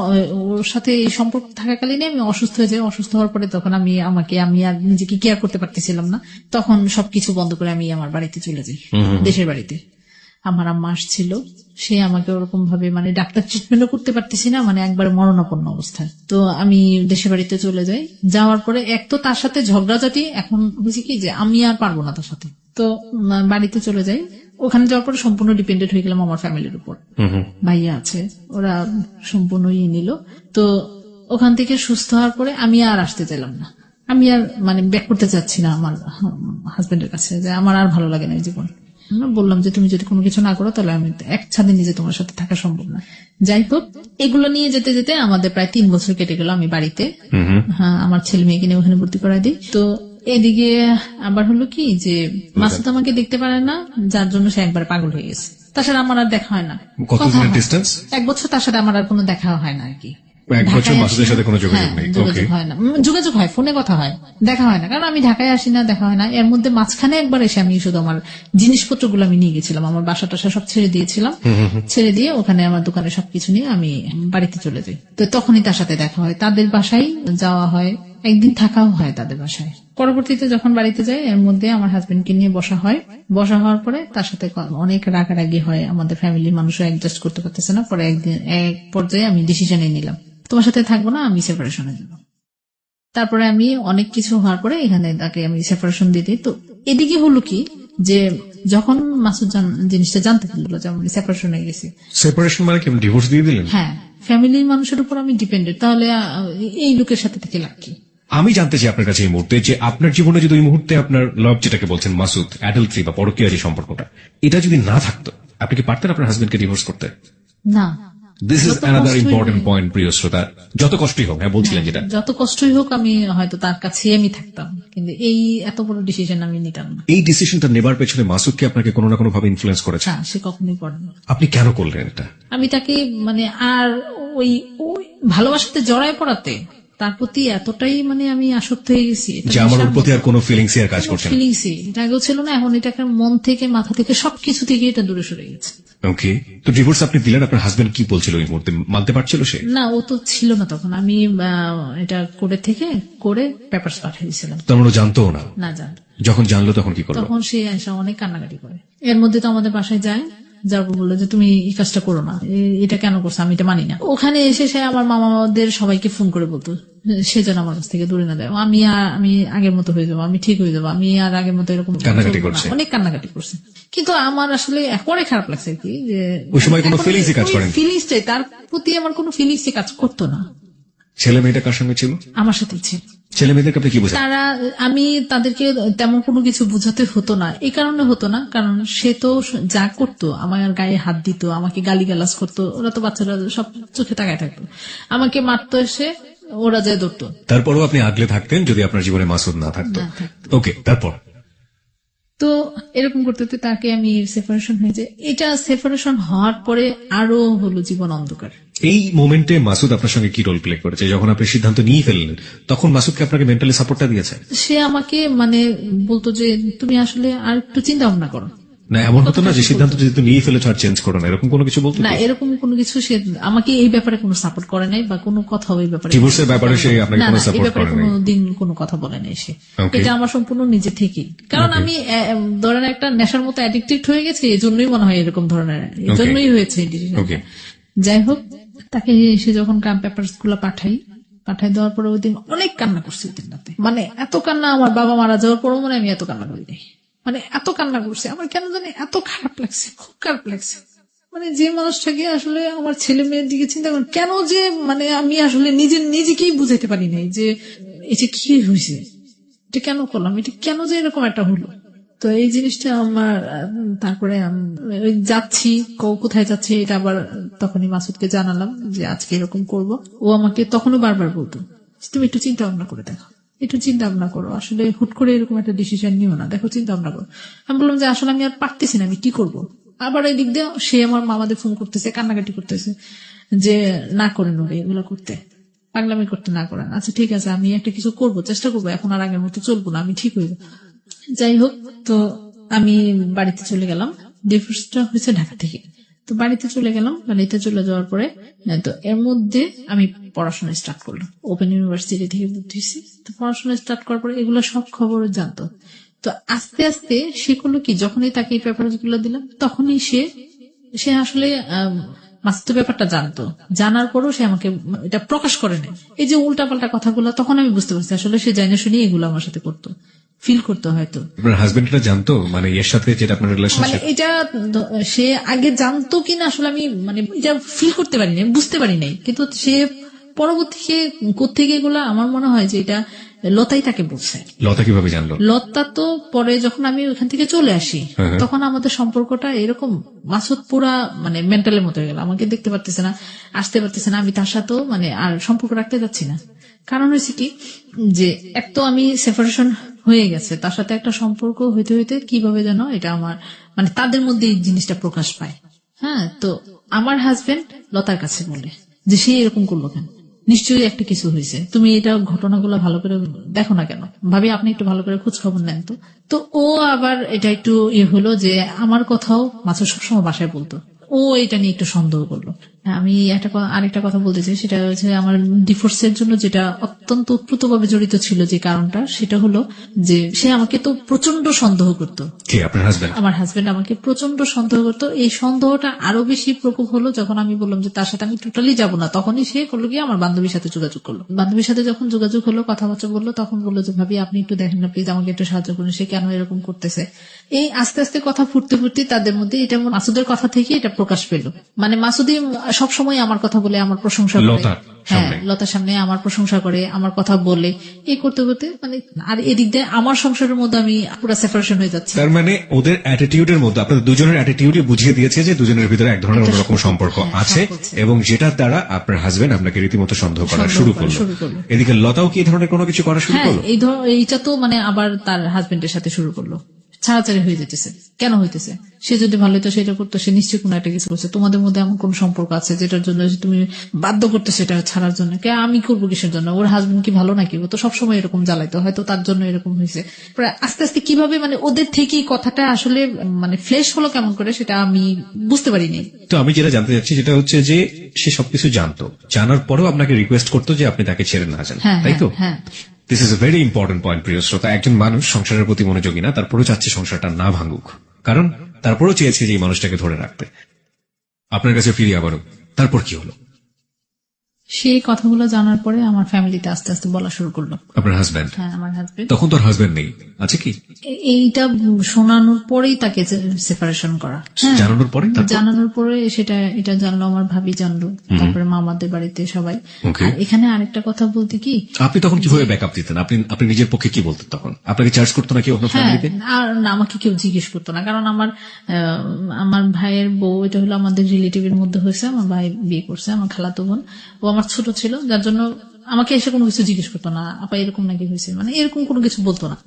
ওর সাথে এই সম্পর্ক থাকাকালীন আমি অসুস্থ হয়ে যাই, অসুস্থ হওয়ার পরে তখন আমি আর নিজেকে কেয়ার করতে পারতেছিলাম না, তখন সবকিছু বন্ধ করে আমি আমার বাড়িতে চলে যাই, দেশের বাড়িতে। আমার আম্মা আসছিল, সে আমাকে ওরকম ভাবে মানে ডাক্তার ট্রিটমেন্টও করতে পারতেছি না, মানে একবার মরণাপন্ন অবস্থায়। তো আমি দেশের বাড়িতে চলে যাই, যাওয়ার পরে এক তো তার সাথে ঝগড়াঝাটি, এখন বুঝি কি যে আমি আর পারবো না তার সাথে, তো বাড়িতে চলে যাই। ওখানে যাওয়ার পরে সম্পূর্ণ ডিপেন্ডেন্ট হয়ে গেলাম আমার ফ্যামিলির উপর, ভাইয়া আছে, ওরা সম্পূর্ণ নিল। তো ওখান থেকে সুস্থ হওয়ার পরে আমি আর আসতে চাইলাম না, আমি আর মানে ব্যাক করতে চাচ্ছি না আমার হাজবেন্ডের কাছে, যে আমার আর ভালো লাগে না এই জীবন। বললাম যে তুমি যদি কোনো কিছু না করো তাহলে আমি এক ছাদে নিজে তোমার সাথে থাকা সম্ভব না। যাই হোক, এগুলো নিয়ে যেতে যেতে আমাদের প্রায় 3 বছর কেটে গেল। আমি বাড়িতে, হ্যাঁ, আমার ছেলে মেয়েকে নিয়ে ওখানে ভর্তি করাই দিই। তো এদিকে আবার হলো কি যে মাসুদ আমাকে দেখতে পারে না, যার জন্য সে একবার পাগল হয়ে গেছে। তার সাথে আমার আর দেখা হয় না, 1 বছর তার সাথে আমার আর কোনো দেখা হয় না আর কি। 1 বছর মাসুদের সাথে কোনো যোগাযোগ নেই? যোগাযোগ হয় না, যোগাযোগ হয়, ফোনে কথা হয়, দেখা হয় না, কারণ আমি ঢাকায় আসি না, দেখা হয় না। এর মধ্যে মাঝখানে একবার এসে আমি শুধু আমার জিনিসপত্রগুলো আমি নিয়ে গেছিলাম, আমার বাসা টাসা সব ছেড়ে দিয়েছিলাম, ছেড়ে দিয়ে ওখানে আমার দোকানে সবকিছু নিয়ে আমি বাড়িতে চলে যাই। তো তখনই তার সাথে দেখা হয়, তাদের বাসায় যাওয়া হয়, একদিন থাকাও হয় তাদের বাসায়। পরবর্তীতে যখন বাড়িতে যাই, এর মধ্যে আমার হাজবেন্ডকে নিয়ে বসা হয়, বসা হওয়ার পরে তার সাথে অনেক রাগারাগি হয়, আমাদের ফ্যামিলির মানুষও অ্যাডজাস্ট করতে পারতেছে না। পরে একদিন এক পর্যায়ে আমি ডিসিশনে নিলাম, তোমার সাথে থাকবো না, আমি সেপারেশনে যাব। তারপরে আমি অনেক কিছু হওয়ার পরে এখানে তাকে আমি সেপারেশন দিয়ে দিই। তো এদিকে হলো কি যে যখন মাসুদ জিনিসটা জানতে পারলো যে আমি সেপারেশন হয়ে গেছি। সেপারেশন মানে কি, ডিভোর্স দিয়ে দিলেন? হ্যাঁ, ফ্যামিলির মানুষের উপর আমি ডিপেন্ডেন্ট, তাহলে এই লোকের সাথে থেকে লাভ কি? আমি জানতে চাই আপনার কাছে এই মুহূর্তে যে আপনার জীবনে যদি ওই মুহূর্তে আপনার লাভ, যেটাকে বলছেন মাসুদ, অ্যাডাল্ট্রি বা পরকীয়া যে সম্পর্কটা, এটা যদি না থাকতো, আপনি কি পারতেন আপনার হাজবেন্ডকে ডিভোর্স করতে? না। This is another important point, প্রিয় শ্রোতা। যত কষ্টই হোক, হ্যাঁ বলছিলেন যেটা, যত কষ্টই হোক আমি হয়তো তার কাছে আমি থাকতাম, কিন্তু এই এত বড় ডিসিশন আমি নিতাম না। এই ডিসিশনটা নেবার পেছনে মাসুদ কি আপনাকে কোনো না কোনো ভাবে ইনফ্লুয়েন্স করেছে? না, সে কখনোই করে না। আপনি কেন করলেন এটা? আমি তাকে মানে আর ওই ভালোবাসাতে জড়ায় পড়াতে তার প্রতি এতটাই মানে আমি আসক্ত হয়ে গেছি, যে আমার ওর প্রতি আর কোনো ফিলিংসই আর কাজ করছে না। ফিলিংসই এটা আগেও ছিল না, এখন এটা একটা মন থেকে মাথা থেকে সবকিছু থেকে এটা দূরে সরে গেছে। ওকে, তো ডিভোর্স আপনি দিলেন, আপনার হাজবেন্ড কি বলছিল ওই মুহূর্তে, মানতে পারছিল সে? না, ও তো ছিল না তখন, আমি এটা করে পেপারস পাঠিয়ে দিয়েছিলাম। তখন ও জানতো না? না জানতো। যখন জানলো তখন কি করলো? তখন সে এসে অনেক কান্নাকাটি করে। এর মধ্যে তো আমাদের বাসায় যায়, যার বললো যে তুমি এই কাজটা করো না, এটা কেন করছো, আমি এটা মানি না। ওখানে এসে সে আমার মামাদের সবাইকে ফোন করে বলতো সে যেন আমার কাছ থেকে দূরে না দেয়, আমি আগের মতো হয়ে যাবো, আমি ঠিক হয়ে যাবো, আমি আর আগের মতো এরকম কান্নাকাটি করছে, অনেক কান্নাকাটি করছে। কিন্তু আমার আসলে পরে খারাপ লাগছে আর কি, যে ওই সময় কোনো ফিলিংসই কাজ করেনি। ফিলিংসটাই তার প্রতি আমার কোনো ফিলিংসই কাজ করতো না। ছেলে মেয়েটা কার সঙ্গে ছিল? আমার সাথে ছিল। ছেলে মেয়েদেরকে আপনি কি বোঝান? আমি তাদেরকে তেমন কোনো কিছু বুঝাতে হতো না, এই কারণে হতো না কারণ সে তো যা করতো আমার গায়ে হাত দিত, আমাকে গালিগালাজ করতো, ওরা তো বাচ্চারা সব চোখে তাকায় থাকতো, আমাকে মারতো এসে, ওরা যায় ধরতো। তারপরও আপনি আগলে থাকতেন যদি আপনার জীবনে মাসুদ না থাকতো? ওকে, তারপর? তো এরকম করতে করতে তাকে আমি সেপারেশন হয়েছে, এটা সেপারেশন হওয়ার পরে আরো হলো জীবন অন্ধকার। এই মোমেন্টে মাসুদ আপনার সঙ্গে কি রোল প্লে করেছে? যখন আপনি সিদ্ধান্ত নিয়ে ফেললেন তখন মাসুদকে আপনাকে মেন্টালি সাপোর্টটা দিয়েছে? সে আমাকে মানে বলতো যে তুমি আসলে আর একটু চিন্তা ভাবনা করো। না, এমন হতো না যে সিদ্ধান্ত যদি নিয়ে ফেলেছো আর চেঞ্জ করো না, এরকম কোনো কিছু বলতো না? এরকম কোনো কিছু সে আমাকে এই ব্যাপারে কোনো সাপোর্ট করে নাই, বা কোনো কথা এই ব্যাপারে, ডিভোর্সের ব্যাপারে সে আপনাকে কোনো সাপোর্ট করে নাই? কোনোদিন কোনো কথা বলে নাই সে। এটা আমার সম্পূর্ণ নিজে থেকেই, কারণ আমি ধরেন একটা নেশার মতো অ্যাডিক্টেড হয়ে গেছে, এই জন্যই মনে হয় এরকম ধরনের, এই জন্যই হয়েছে এই ডিসিশন। যাই হোক, তাকে সে যখন পেপারস গুলো পাঠাই দেওয়ার পরে ওই দিন অনেক কান্না করছে, ওই দিন রাতে মানে এত কান্না, আমার বাবা মারা যাওয়ার পরও মনে আমি এত কান্না করি নাই, মানে এত কান্না করছে, আমার কেন জানি এত খারাপ লাগছে, খুব খারাপ লাগছে। মানে যে মানুষটাকে আসলে আমার ছেলে মেয়ের দিকে চিন্তা করেন, কেন যে মানে আমি আসলে নিজেকেই বুঝাইতে পারি নাই যে এটা কি হয়েছে, এটা কেন করলাম, এটা কেন যে এরকম একটা হলো। তো এই জিনিসটা আমার তারপরে যাচ্ছি, কোথায় যাচ্ছি এটা আবার তখনই মাসুদকে জানালাম যে আজকে এরকম করব। ও আমাকে তখনও বারবার বলতো তুমি একটু চিন্তা ভাবনা করে দেখো, একটু চিন্তা ভাবনা করো, আসলে হুট করে এরকম একটা ডিসিশন নিও না, দেখো চিন্তা ভাবনা করো। আমি বললাম যে আসলে আমি আর পারতেছি না, আমি কি করব। আবার এই দিক দিয়ে সে আমার মামাদের ফোন করতেছে, কান্নাকাটি করতেছে যে না করেন ওরে এগুলো করতে, পাগলামি করতে না করেন। আচ্ছা ঠিক আছে, আমি একটা কিছু করব, চেষ্টা করবো, এখন আর আগের মতো চলবো না, আমি ঠিক হইব। যাই হোক, তো আমি বাড়িতে চলে গেলাম, ডিভোর্সটা হয়েছে ঢাকা থেকে। তো বাড়িতে চলে গেলাম, বাড়িতে চলে যাওয়ার পরে তো এর মধ্যে আমি পড়াশোনা স্টার্ট করলাম, ওপেন ইউনিভার্সিটি থেকে ভর্তি হয়েছি। তো পড়াশোনা স্টার্ট করার পরে এগুলো সব খবর জানতো। তো আস্তে আস্তে সে করলো কি, যখনই তাকে এই পেপার গুলো দিলাম তখনই সে আসলে মাসুদের ব্যাপারটা জানতো, জানার পরও সে আমাকে এটা প্রকাশ করে না। এই যে উল্টাপাল্টা কথাগুলো, তখন আমি বুঝতে পারছি আসলে সে জানে শুনে এগুলো আমার সাথে করতো, ফিল করতো হয়তো। আপনার হাজবেন্ড এটা জানতো, মানে এর সাথে যেটা আপনার রিলেশনশিপ, মানে এটা সে আগে জানতো কিনা আসলে আমি মানে এটা ফিল করতে পারি নাই, বুঝতে পারি নাই। কিন্তু সে পরবর্তী কোত্থেকে এগুলা, আমার মনে হয় যে এটা লতাই তাকে বলছে। লতা কিভাবে জানলো? লতা তো পরে যখন আমি ওখান থেকে চলে আসি তখন আমাদের সম্পর্কটা এরকম, মাসুদ পুরা মানে মেন্টালের মতো হয়ে গেল, আমাকে দেখতে পারতেছে না, আসতে পারতেছে না, আমি তার সাথেও মানে আর সম্পর্ক রাখতে যাচ্ছি না। কারণ হয়েছে কি, যে এক তো আমি সেপারেশন হয়ে গেছে, তার সাথে একটা সম্পর্ক হইতে হইতে কিভাবে যেন এটা আমার মানে তাদের মধ্যে এই জিনিসটা প্রকাশ পায়। হ্যাঁ, তো আমার হাজবেন্ড লতার কাছে বলে যে সে এরকম করলো কেন, নিশ্চয়ই একটা কিছু হয়েছে, তুমি এটা ঘটনাগুলো ভালো করে দেখো না কেন, ভাবি আপনি একটু ভালো করে খোঁজ খবর নেন। তো ও আবার এটা একটু হলো যে আমার কথাও মাসুদ সবসময় বাসায় বলতো, ও এটা নিয়ে একটু সন্দেহ করলো। আমি আরেকটা কথা বলতে চাই, সেটা হচ্ছে আমার ডিভোর্সের জন্য যেটা অত্যন্ত ওতপ্রোতভাবে জড়িত ছিল যে কারণটা, সেটা হলো যে সে আমাকে তো প্রচন্ড সন্দেহ করতো। আমার হাজবেন্ড আমাকে প্রচন্ড সন্দেহ করতো। এই সন্দেহটা আরো বেশি প্রকোপ হলো যখন আমি বললাম যে তার সাথে আমি টোটালি যাবো না, তখনই সে করলো গিয়ে আমার বান্ধবীর সাথে যোগাযোগ করলো। বান্ধবীর সাথে যখন যোগাযোগ হলো, কথাবার্তা বললো, তখন বললো যে ভাবি আপনি একটু দেখেন না প্লিজ, আমাকে একটু সাহায্য করুন, সে কেন এরকম করতেছে। এই আস্তে আস্তে কথা ফুটতে ফুটতে তাদের মধ্যে এটা মাসুদের কথা থেকে এটা প্রকাশ পেল। মানে মাসুদি সবসময় আমার কথা বলে, আমার প্রশংসা করে, হ্যাঁ লতার সামনে আমার প্রশংসা করে, আমার কথা বলে, এই করতে করতে মানে আর এদিক দিয়ে আমার সংসারের মধ্যে আমি পুরো সেপারেশন হয়ে যাচ্ছে। তার মানে ওদের অ্যাটিটিউডের মধ্যে আপনাদের দুজনের অ্যাটিটিউডই বুঝিয়ে দিয়েছে যে দুজনের ভিতরে এক ধরনের অন্যরকম সম্পর্ক আছে, এবং যেটার দ্বারা আপনার হাজবেন্ড আপনাকে রীতিমতো সন্দেহ করা শুরু করলো। এদিকে লতাও কি এই ধরনের কোনো কিছু করা শুরু করলো? এইটা তো মানে আবার তার হাজবেন্ডের সাথে শুরু করলো, ছাড়াছাড়ি হয়ে যেতেছে। কেন হইতেছে? সে যদি ভালো হতো সেটা করতো, সে নিশ্চয়ই কোনো একটা কিছু করছে। তোমাদের মধ্যে এমন কোন সম্পর্ক আছে যেটার জন্য তুমি বাধ্য করতো সেটা ছাড়ার জন্য? কে আমি করবো কিসের জন্য? ওর হাজবেন্ড কি ভালো নাকি? ও তো সবসময় এরকম জ্বালাইতো, হয়তো তার জন্য এরকম হয়েছে। আস্তে আস্তে কিভাবে মানে ওদের থেকেই কথাটা আসলে মানে ফ্লেশ হলো কেমন করে সেটা আমি বুঝতে পারিনি। তো আমি যেটা জানতে চাচ্ছি সেটা হচ্ছে যে সে সবকিছু জানতো, জানার পরেও আপনাকে রিকোয়েস্ট করতো যে আপনি তাকে ছেড়ে না যান, তাই তো? হ্যাঁ। This is a very important point, প্রিয় শ্রোতা। একজন মানুষ সংসারের প্রতি মনোযোগী না, তারপরেও চাচ্ছে সংসারটা না ভাঙুক, কারণ তারপরেও চেয়েছে যে এই মানুষটাকে ধরে রাখতে। আপনার কাছে ফিরি আবারও, তারপর কি হলো? সেই কথাগুলো জানার পরে আমার ফ্যামিলিতে আস্তে আস্তে বলা শুরু করলো। আপনার হাজবেন্ড? হ্যাঁ, আমার হাজবেন্ড। তখন তোর হাজবেন্ড নেই, আছে কি? এইটা শোনানোর পরেই তাকে সেপারেশন করা। জানানোর পরে? জানানোর পরে সেটা এটা জানলো আমার ভাবি, জানলো, তারপরে মামাদের বাড়িতে সবাই। আর এখানে আরেকটা কথা বলতে কি, আপনি তখন কিভাবে ব্যাকআপ দিতেন? আপনি নিজের পক্ষে কি বলতেন তখন? আপনাকে চার্জ করতো নাকি আপনার ফ্যামিলিতে? আর আমাকে কেউ জিজ্ঞেস করতো না, কারণ আমার ভাইয়ের বউ, এটা হলো আমাদের রিলেটিভের মধ্যে হয়েছে। আমার ভাই বিয়ে করছে, আমার খালাতো বোন, ও আমার ছোট ছিল, যার জন্য আমাকে এসে কোনো কিছু জিজ্ঞেস করতো না। আপা এরকম নাকি হয়েছে, মানে এরকম কোনো কিছু বলতো না,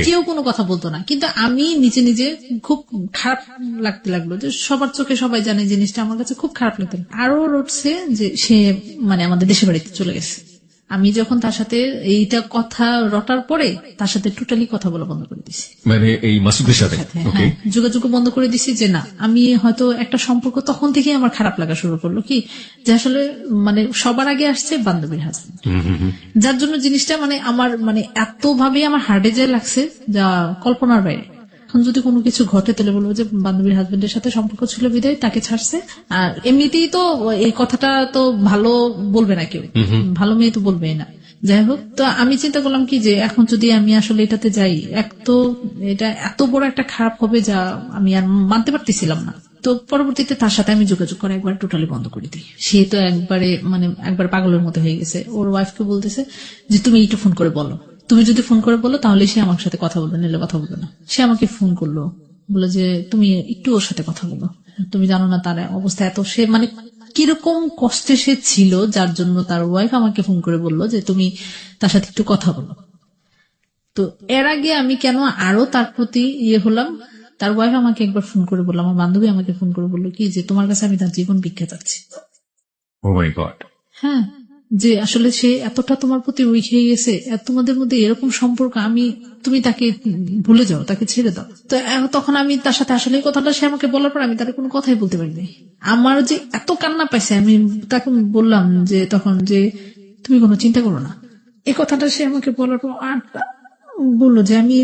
কেউ কোনো কথা বলতো না। কিন্তু আমি নিজে নিজে খুব খারাপ লাগতে লাগলো যে সবার চোখে সবাই জানে জিনিসটা, আমার কাছে খুব খারাপ লাগতো। আরো রটছে যে সে মানে আমাদের দেশের বাড়িতে চলে গেছে। আমি যখন তার সাথে এইটা কথা রটার পরে তার সাথে টোটালি কথা বলা বন্ধ করে দিছি, মানে এই মাসুদের সাথে যোগাযোগ বন্ধ করে দিছি। যে না, আমি হয়তো একটা সম্পর্ক তখন থেকে আমার খারাপ লাগা শুরু করলো কি, যে আসলে মানে সবার আগে আসছে বান্ধবীর হাজবেন্ড, যার জন্য জিনিসটা মানে আমার মানে এত ভাবে আমার হার্টে যায় লাগছে যা কল্পনার বাইরে। এখন যদি কোনো কিছু ঘটে তাহলে বলবো যে বান্ধবীর হাজবেন্ডের সাথে সম্পর্ক ছিল বিদায় তাকে ছাড়ছে। আর এমনিতেই তো এই কথাটা তো ভালো বলবে না কেউ, ভালো মেয়ে তো বলবেই না। যাই হোক, তো আমি চিন্তা করলাম কি যে এখন যদি আমি আসলে এটাতে যাই, এক তো এটা এত বড় একটা খারাপ হবে যা আমি আর মানতে পারতেছিলাম না। তো পরবর্তীতে তার সাথে আমি যোগাযোগ করা একবার টোটালি বন্ধ করে দিই। সে তো একবার পাগলের মতো হয়ে গেছে। ওর ওয়াইফকে বলতেছে যে তুমি একটু ফোন করে বলো, তুমি যদি ফোন করে বলো তাহলে সে আমার সাথে কথা বলবে, নিলে কথা বলবে না। সে আমাকে ফোন করলো, বলে যে তুমি একটু ওর সাথে কথা বলো, তুমি জানো না তার অবস্থা এত, সে মানে কিরকম কষ্টে সে ছিল, যার জন্য তার ওয়াইফ আমাকে ফোন করে বললো যে তুমি তার সাথে একটু কথা বলো। তো এর আগে আমি কেন আরো তার প্রতি হলাম, তার ওয়াইফ আমাকে একবার ফোন করে বললো, আমার বান্ধবী আমাকে ফোন করে বললো কি যে তোমার কাছে আমি তার জীবন ভিক্ষা চাচ্ছি। ও মাই গড। হ্যাঁ, যে আসলে সে এতটা তোমার প্রতি উইক হয়ে গেছে, তোমাদের মধ্যে এরকম সম্পর্ক, তুমি তাকে ভুলে যাও, তাকে ছেড়ে দাও। তো তখন আমি তার সাথে আসলে কথাটা সে আমাকে বলার পর আমি তার কোনো কথাই বলতে পারিনি। আমার যে এত কান্না পাইছে, আমি তাকে বললাম যে তখন যে তুমি কোনো চিন্তা করো না। এই কথাটা সে আমাকে বলার পর বললো যে আমি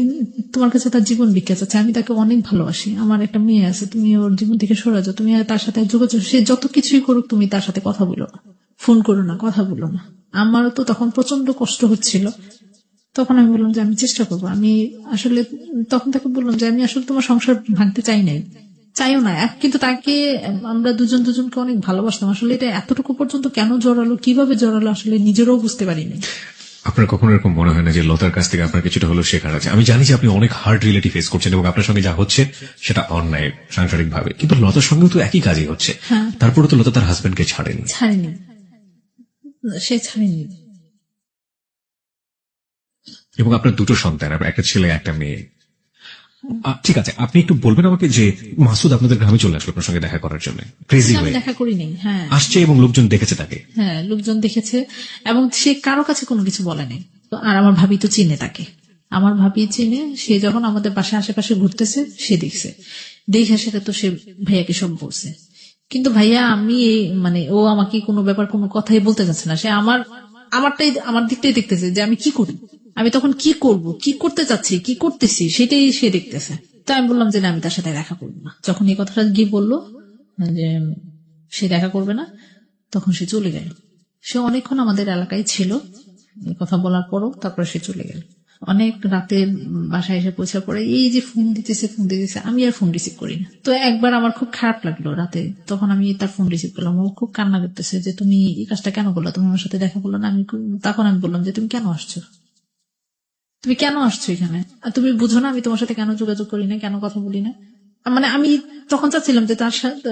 তোমার কাছে তার জীবন ভিক্ষা চাচ্ছি, আমি তাকে অনেক ভালোবাসি, আমার একটা মেয়ে আছে, তুমি ওর জীবন থেকে সরে যাও, তুমি তার সাথে যোগাযোগ, সে যত কিছুই করুক তুমি তার সাথে কথা বলো না, ফোন করো না, কথা বলো না। আমারও তো তখন প্রচন্ড কষ্ট হচ্ছিল। তখন আমি বললাম যে আমি চেষ্টা করবো। আমি আসলে তখন তাকে বললাম যে আমি আসলে তোমার সংসার ভাঙতে চাই নাই, চাইও না, কিন্তু তাকে আমরা দুজনকে অনেক ভালোবাসতাম। আসলে এটা এতটুকু পর্যন্ত কেন জড়ালো, কিভাবে জড়ালো, আসলে নিজেরও বুঝতে পারিনি। আপনার কখনো এরকম মনে হয় না যে লতার কাছ থেকে আপনার কিছুটা হলো শেখার আছে? আমি জানি যে আপনি অনেক হার্ড রিলেটিভ ফেস করছেন এবং আপনার সঙ্গে যা হচ্ছে সেটা অন্যায় সাংসারিক ভাবে, কিন্তু লতার সঙ্গেও তো একই কাজই হচ্ছে। তারপরে তো লতা তার হাজবেন্ডকে ছাড়েনি। সে ছাড়েনি। এবং আপনার দুটো সন্তান, একটা ছেলে একটা মেয়ে। ঠিক আছে, আপনি একটু বলবেন আমাকে যে মাসুদ আপনাদের গ্রামে চলে আসলো আপনার সঙ্গে দেখা করার জন্য, ক্রেজি হয়ে দেখা করিনি। হ্যাঁ, আসছে এবং লোকজন দেখেছে তাকে। হ্যাঁ, লোকজন দেখেছে এবং সে কারো কাছে কোনো কিছু বলেনি। আর আমার ভাবি তো চিনে তাকে, আমার ভাবি চিনে। সে যখন আমাদের বাসায় আশেপাশে ঘুরতেছে সে দেখে সেটা তো সে ভাইয়াকে সব বলছে। কিন্তু ভাইয়া আমি মানে ও আমাকে কোনো ব্যাপার কোনো কথাই বলতে যাচ্ছে না। সে আমার দিকটাই দেখতেছে যে আমি কি করি, আমি তখন কি করব, কি করতে চাচ্ছি, কি করতেছি, সেটাই সে দেখতেছে। তো আমি বললাম যে না, আমি তার সাথে দেখা করবো না। যখন এই কথাটা গিয়ে বললো যে সে দেখা করবে না, তখন সে চলে গেল। সে অনেকক্ষণ আমাদের এলাকায় ছিল, এই কথা বলার পরও তারপরে সে চলে গেল। অনেক রাতে বাসায় এসে পৌঁছার পরে এই যে ফোন দিতেছে, আমি আর ফোন রিসিভ করি না। তো একবার আমার খুব খারাপ লাগলো রাতে, তখন আমি তার ফোন রিসিভ করলাম। ও খুব কান্না করতেছে যে তুমি এই কাজটা কেন করলো, তুমি আমার সাথে দেখা করলো না। তখন আমি বললাম যে তুমি কেন আসছো, তুমি কেন আসছো এখানে, আর তুমি বুঝো না আমি তোমার সাথে কেন যোগাযোগ করি না, কেন কথা বলি না। মানে আমি তখন চাচ্ছিলাম যে তার সাথে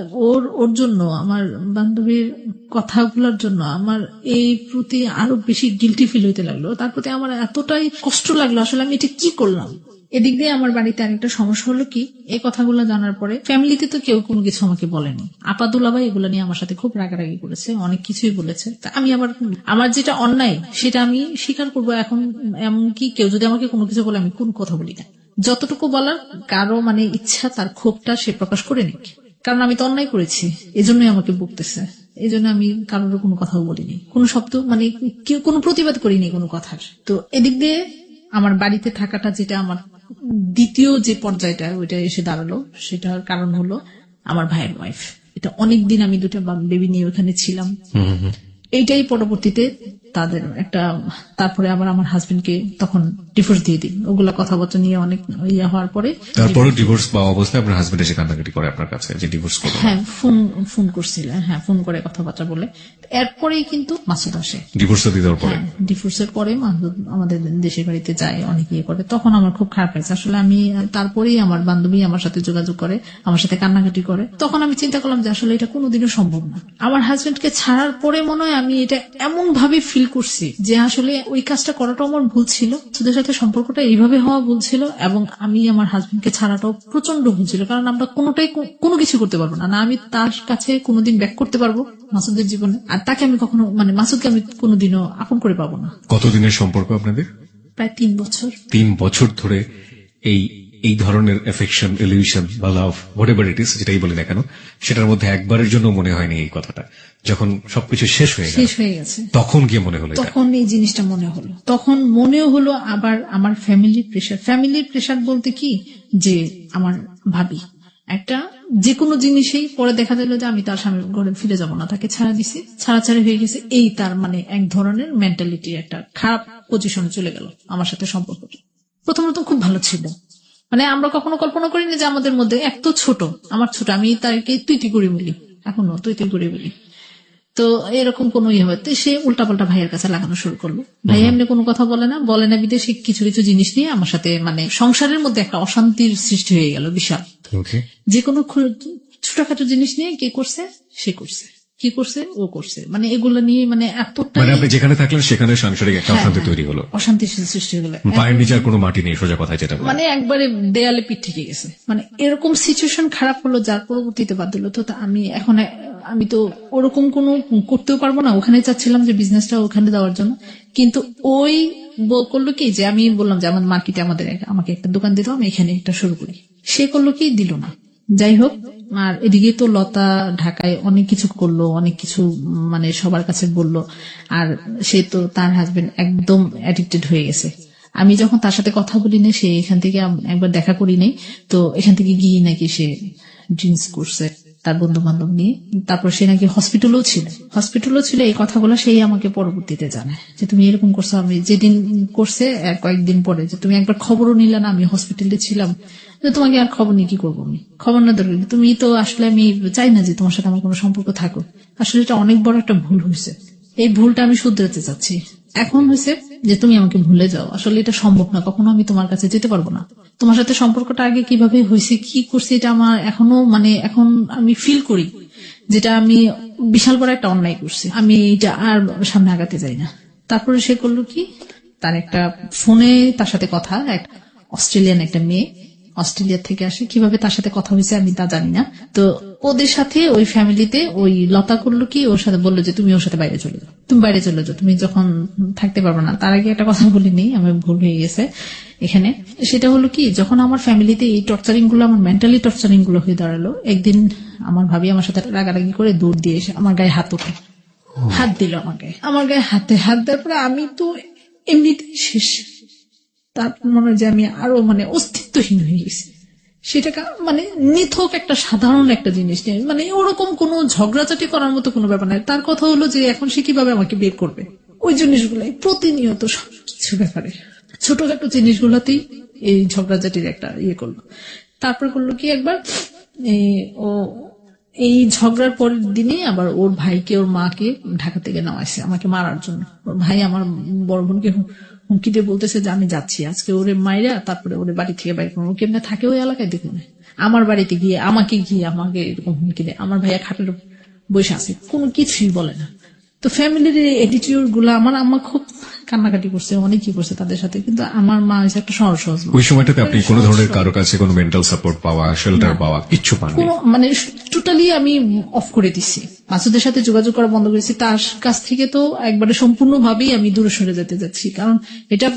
ওর জন্য, আমার বান্ধবীর কথাগুলোর জন্য আমার এই প্রতি আরো বেশি গিল্টি ফিল হইতে লাগলো, তার প্রতি আমার এতটাই কষ্ট লাগলো। আসলে আমি এটা কি করলাম, এদিক দিয়ে আমার বাড়িতে আরেকটা সমস্যা হলো কি, এই কথাগুলো জানার পরে ফ্যামিলিতে তো কেউ কোনো কিছু আমাকে বলেনি। আপা দুলাভাই এগুলো নিয়ে আমার সাথে খুব রাগারাগি করেছে, অনেক কিছুই বলেছে। তা আমি আবার আমার যেটা অন্যায় সেটা আমি স্বীকার করবো। এখন এমনকি কেউ যদি আমাকে কোনো কিছু বলে আমি কোনো কথা বলি না, যতটুকু বলার কারো মানে ইচ্ছা তার ক্ষোভটা সে প্রকাশ করে নিক, কারণ আমি তো অন্যায় করেছি, এজন্যই আমাকে বকতেছে। এই জন্য আমি কারোর কোনো কথাও বলিনি, কোনো শব্দ মানে কেউ কোনো প্রতিবাদ করিনি কোনো কথার। তো এদিক দিয়ে আমার বাড়িতে থাকাটা যেটা আমার দ্বিতীয় যে পর্যায়টা ওইটা এসে দাঁড়ালো, সেটার কারণ হলো আমার ভাইয়ের ওয়াইফ। এটা অনেকদিন আমি দুটো বেবি নিয়ে ওখানে ছিলাম, এইটাই পরবর্তীতে তাদের একটা, তারপরে আবার আমার হাজবেন্ডকে তখন ডিভোর্স দিয়ে দিই। ওগুলা কথাবার্তা নিয়ে অনেক ইয়ে হওয়ার পরে তারপরে ডিভোর্স পাওয়া অবস্থায় আপনার হাজবেন্ড এসে কান্নাকাটি করে আপনার কাছে যে ডিভোর্স করবে। হ্যাঁ, ফোন করছিলেন, হ্যাঁ ফোন করে কথাবার্তা বলে। এরপরেই কিন্তু মাসুদ আসে ডিভোর্স দেওয়ার পরে। ডিভোর্সের পরে মাসুদ আমাদের দেশের বাড়িতে যায়, অনেক ইয়ে করে। তখন আমার খুব খারাপ লাগছে আসলে। আমি তারপরেই আমার বান্ধবী আমার সাথে যোগাযোগ করে, আমার সাথে কান্নাকাটি করে। তখন আমি চিন্তা করলাম যে আসলে এটা কোনোদিনও সম্ভব না। আমার হাজবেন্ডকে ছাড়ার পরে মনে হয় আমি এটা এমন ভাবে ফিল করছি যে আসলে ওই কাজটা করাটা আমার ভুল ছিল, মাসুদের সাথে সম্পর্কটা এইভাবে হওয়া ভুল ছিল, এবং আমি আমার হাজবেন্ডকে ছাড়াটাও প্রচন্ড ভুল ছিল। কারণ আমরা কোনোটাই কোনো কিছু করতে পারবো না, না আমি তার কাছে কোনোদিন ব্যাক করতে পারবো মাসুদের জীবনে, আর তাকে আমি কখনো মানে মাসুদকে আমি কোনোদিনও আপন করে পাবো না। কতদিনের সম্পর্ক আপনাদের? প্রায় 3 বছর। 3 বছর ধরে এই ধরনের এফেকশন, ইলিউশন বা লাভ, হোয়াটএভার ইট ইজ, যেটাই বলি না কেন, সেটার মধ্যে একবারের জন্য মনে হয়নি এই কথাটা। যখন সবকিছু শেষ হয়ে গেছে তখন গিয়ে মনে হলো, তখন এই জিনিসটা মনে হলো, তখন মনেও হলো। আবার আমার ফ্যামিলির প্রেশার বলতে কি, যে আমার ভাবি একটা যে কোনো জিনিসেই পরে দেখা দিল যে আমি তার স্বামীর ঘরে ফিরে যাব না, তাকে ছাড়া দিছি, ছাড়াছাড়ি হয়ে গেছে, এই তার মানে এক ধরনের মেন্টালিটি, একটা খারাপ পজিশনে চলে গেল আমার সাথে সম্পর্কটা। প্রথমত খুব ভালো ছিল, মানে আমরা কখনো কল্পনা করিনি যে আমাদের মধ্যে এত ছোট, আমার ছোট, আমি তাকে তুই করে বলি, এখনো তুই করে বলি। তো এরকম কোন ইয়ে হতে সে উল্টাপাল্টা ভাইয়ের কাছে লাগানো শুরু করলো। ভাই এমনি কোনো কথা বলে না বিদেশে কিছু কিছু জিনিস নিয়ে আমার সাথে মানে সংসারের মধ্যে একটা অশান্তির সৃষ্টি হয়ে গেল বিশাল। যে কোনো ছোটখাটো জিনিস নিয়ে কে করছে, সে করছে, কি করছে ও করছে, মানে এগুলো নিয়ে মানে এতটা, মানে আপনি যেখানে থাকলেন সেখানে সাংসারিক একটা অশান্তি তৈরি হলো, অশান্তি সৃষ্টি হয়ে গেল। পায়ের নিচে কোনো মাটি নেই, সোজা কথা যেটা, মানে একবারে দেয়ালে পিঠ থেকে গেছে। মানে এরকম সিচুয়েশন খারাপ হলো, যার পরবর্তীতে বাদ দিল। তো আমি তো ওরকম কোনো করতেও পারবো না, ওখানে চাচ্ছিলাম যে বিজনেসটা ওখানে দেওয়ার জন্য। কিন্তু ওই করলো কি, যে আমি বললাম যে আমার মার্কেটে আমাকে একটা দোকান দিত, আমি এখানে একটা শুরু করি। সে করলো কি, দিল না। যাই হোক, আর এদিকে তো লতা ঢাকায় অনেক কিছু করলো, অনেক কিছু মানে সবার কাছে বললো। আর সে তো তার হাজবেন্ড একদম অ্যাডিক্টেড হয়ে গেছে। আমি যখন তার সাথে কথা বলি না, সে এখান থেকে একবার দেখা করি নাই, তো এখান থেকে গিয়ে নাকি সে ড্রিঙ্কস করছে তার বন্ধু বান্ধব নিয়ে। তারপর সে নাকি হসপিটালও ছিল। এই কথাগুলো সেই আমাকে পরবর্তীতে জানায় যে তুমি এরকম করছো। আমি যেদিন করছে কয়েকদিন পরে, যে তুমি একবার খবরও নিলে না, আমি হসপিটালে ছিলাম, তোমাকে আর খবর নিয়ে কি করবো, আমি খবর না দরকার, তুমি তো আসলে, আমি চাই না যে তোমার সাথে আমার কোনো সম্পর্ক থাকুক। আসলে এটা অনেক বড় একটা ভুল হয়েছে, এই ভুলটা আমি শুধরাতে চাচ্ছি। এখন হয়েছে যে তুমি আমাকে ভুলে যাও, আসলে এটা সম্ভব না, কখনো আমি তোমার কাছে যেতে পারবো না। তোমার সাথে সম্পর্কটা আগে কিভাবে হয়েছে, কি করছে, এটা আমার এখনো মানে এখন আমি ফিল করি যেটা আমি বিশাল বড় একটা অন্যায় করছি, আমি এটা আর সামনে আগাতে যাই না। তারপরে সে করলো কি, তার একটা ফোনে তার সাথে কথা, এক অস্ট্রেলিয়ান একটা মেয়ে অস্ট্রেলিয়া থেকে আসে, কিভাবে তার সাথে কথা হয়েছে আমি তা জানি না। তো ওদের সাথে ওই ফ্যামিলিতে ওই লতা করলো কি, ওর সাথে বললো যে তুমি ওর সাথে বাইরে চলে যাও, তুমি যখন থাকতে পারবে না। তার আগে একটা কথা বলিনি, আমার ভুল হয়ে গেছে এখানে। সেটা হলো কি, যখন আমার ফ্যামিলিতে এই টর্চারিং গুলো, আমার মেন্টালি টর্চারিং গুলো হয়ে দাঁড়ালো, একদিন আমার ভাবি আমার সাথে রাগারাগি করে দৌড় দিয়ে এসে আমার গায়ে হাত দিল, আমার গায়ে হাত দেওয়ার পরে আমি তো এমনিতেই শেষ। তারপর মনে হয় যে আমি আরো মানে অস্তিত্বহীন হয়ে গেছি। সেটা মানে নিথক একটা সাধারণ একটা জিনিস নিয়ে, মানে ওরকম কোনো ঝগড়াঝাটি করার মতো কোনো ব্যাপার নাই। তার কথা হলো যে এখন সে কিভাবে আমাকে বের করবে, ওই জিনিসগুলাই প্রতিনিয়ত সবকিছু ব্যাপারে ছোটখাটো জিনিসগুলোতেই এই ঝগড়াঝাটির একটা ইয়ে করলো। তারপর করলো কি, একবার ও এই ঝগড়ার পরের দিনে আবার ওর ভাইকে, ওর মাকে ঢাকা থেকে নামাইছে আমাকে মারার জন্য। ওর ভাই আমার বড় বোনকে হুমকি দিয়ে বলতেছে যে আমি যাচ্ছি আজকে ওরে মাইরা, তারপরে ওরে বাড়ি থেকে বাইরে করবো। কেমনে থাকে ওই এলাকায় দেখুন, আমার বাড়িতে গিয়ে আমাকে এরকম হুমকি দেয়। আমার ভাইয়া খাটের বসে আছে, কোনো কিছুই বলে না। তো ফ্যামিলির এটিটিউড গুলো আমার আম্মা খুব কান্নাকাটি করছে, অনেকই করছে তাদের সাথে, কিন্তু আমার মা হচ্ছে একটা সহজ সহজ লোক। ওই সময়টাতে আপনি কোনো ধরনের কারো কাছে কোনো মেন্টাল সাপোর্ট পাওয়া, শেল্টার পাওয়া কিচ্ছু পাননি? কোনো মানে টোটালি আমি অফ করে দিচ্ছি, মাসুদের সাথে যোগাযোগ করা বন্ধ করেছি, তার কাছ থেকে তো একবারে সম্পূর্ণভাবেই আমি দূরে সরে যেতে যাচ্ছি, কারণ এটা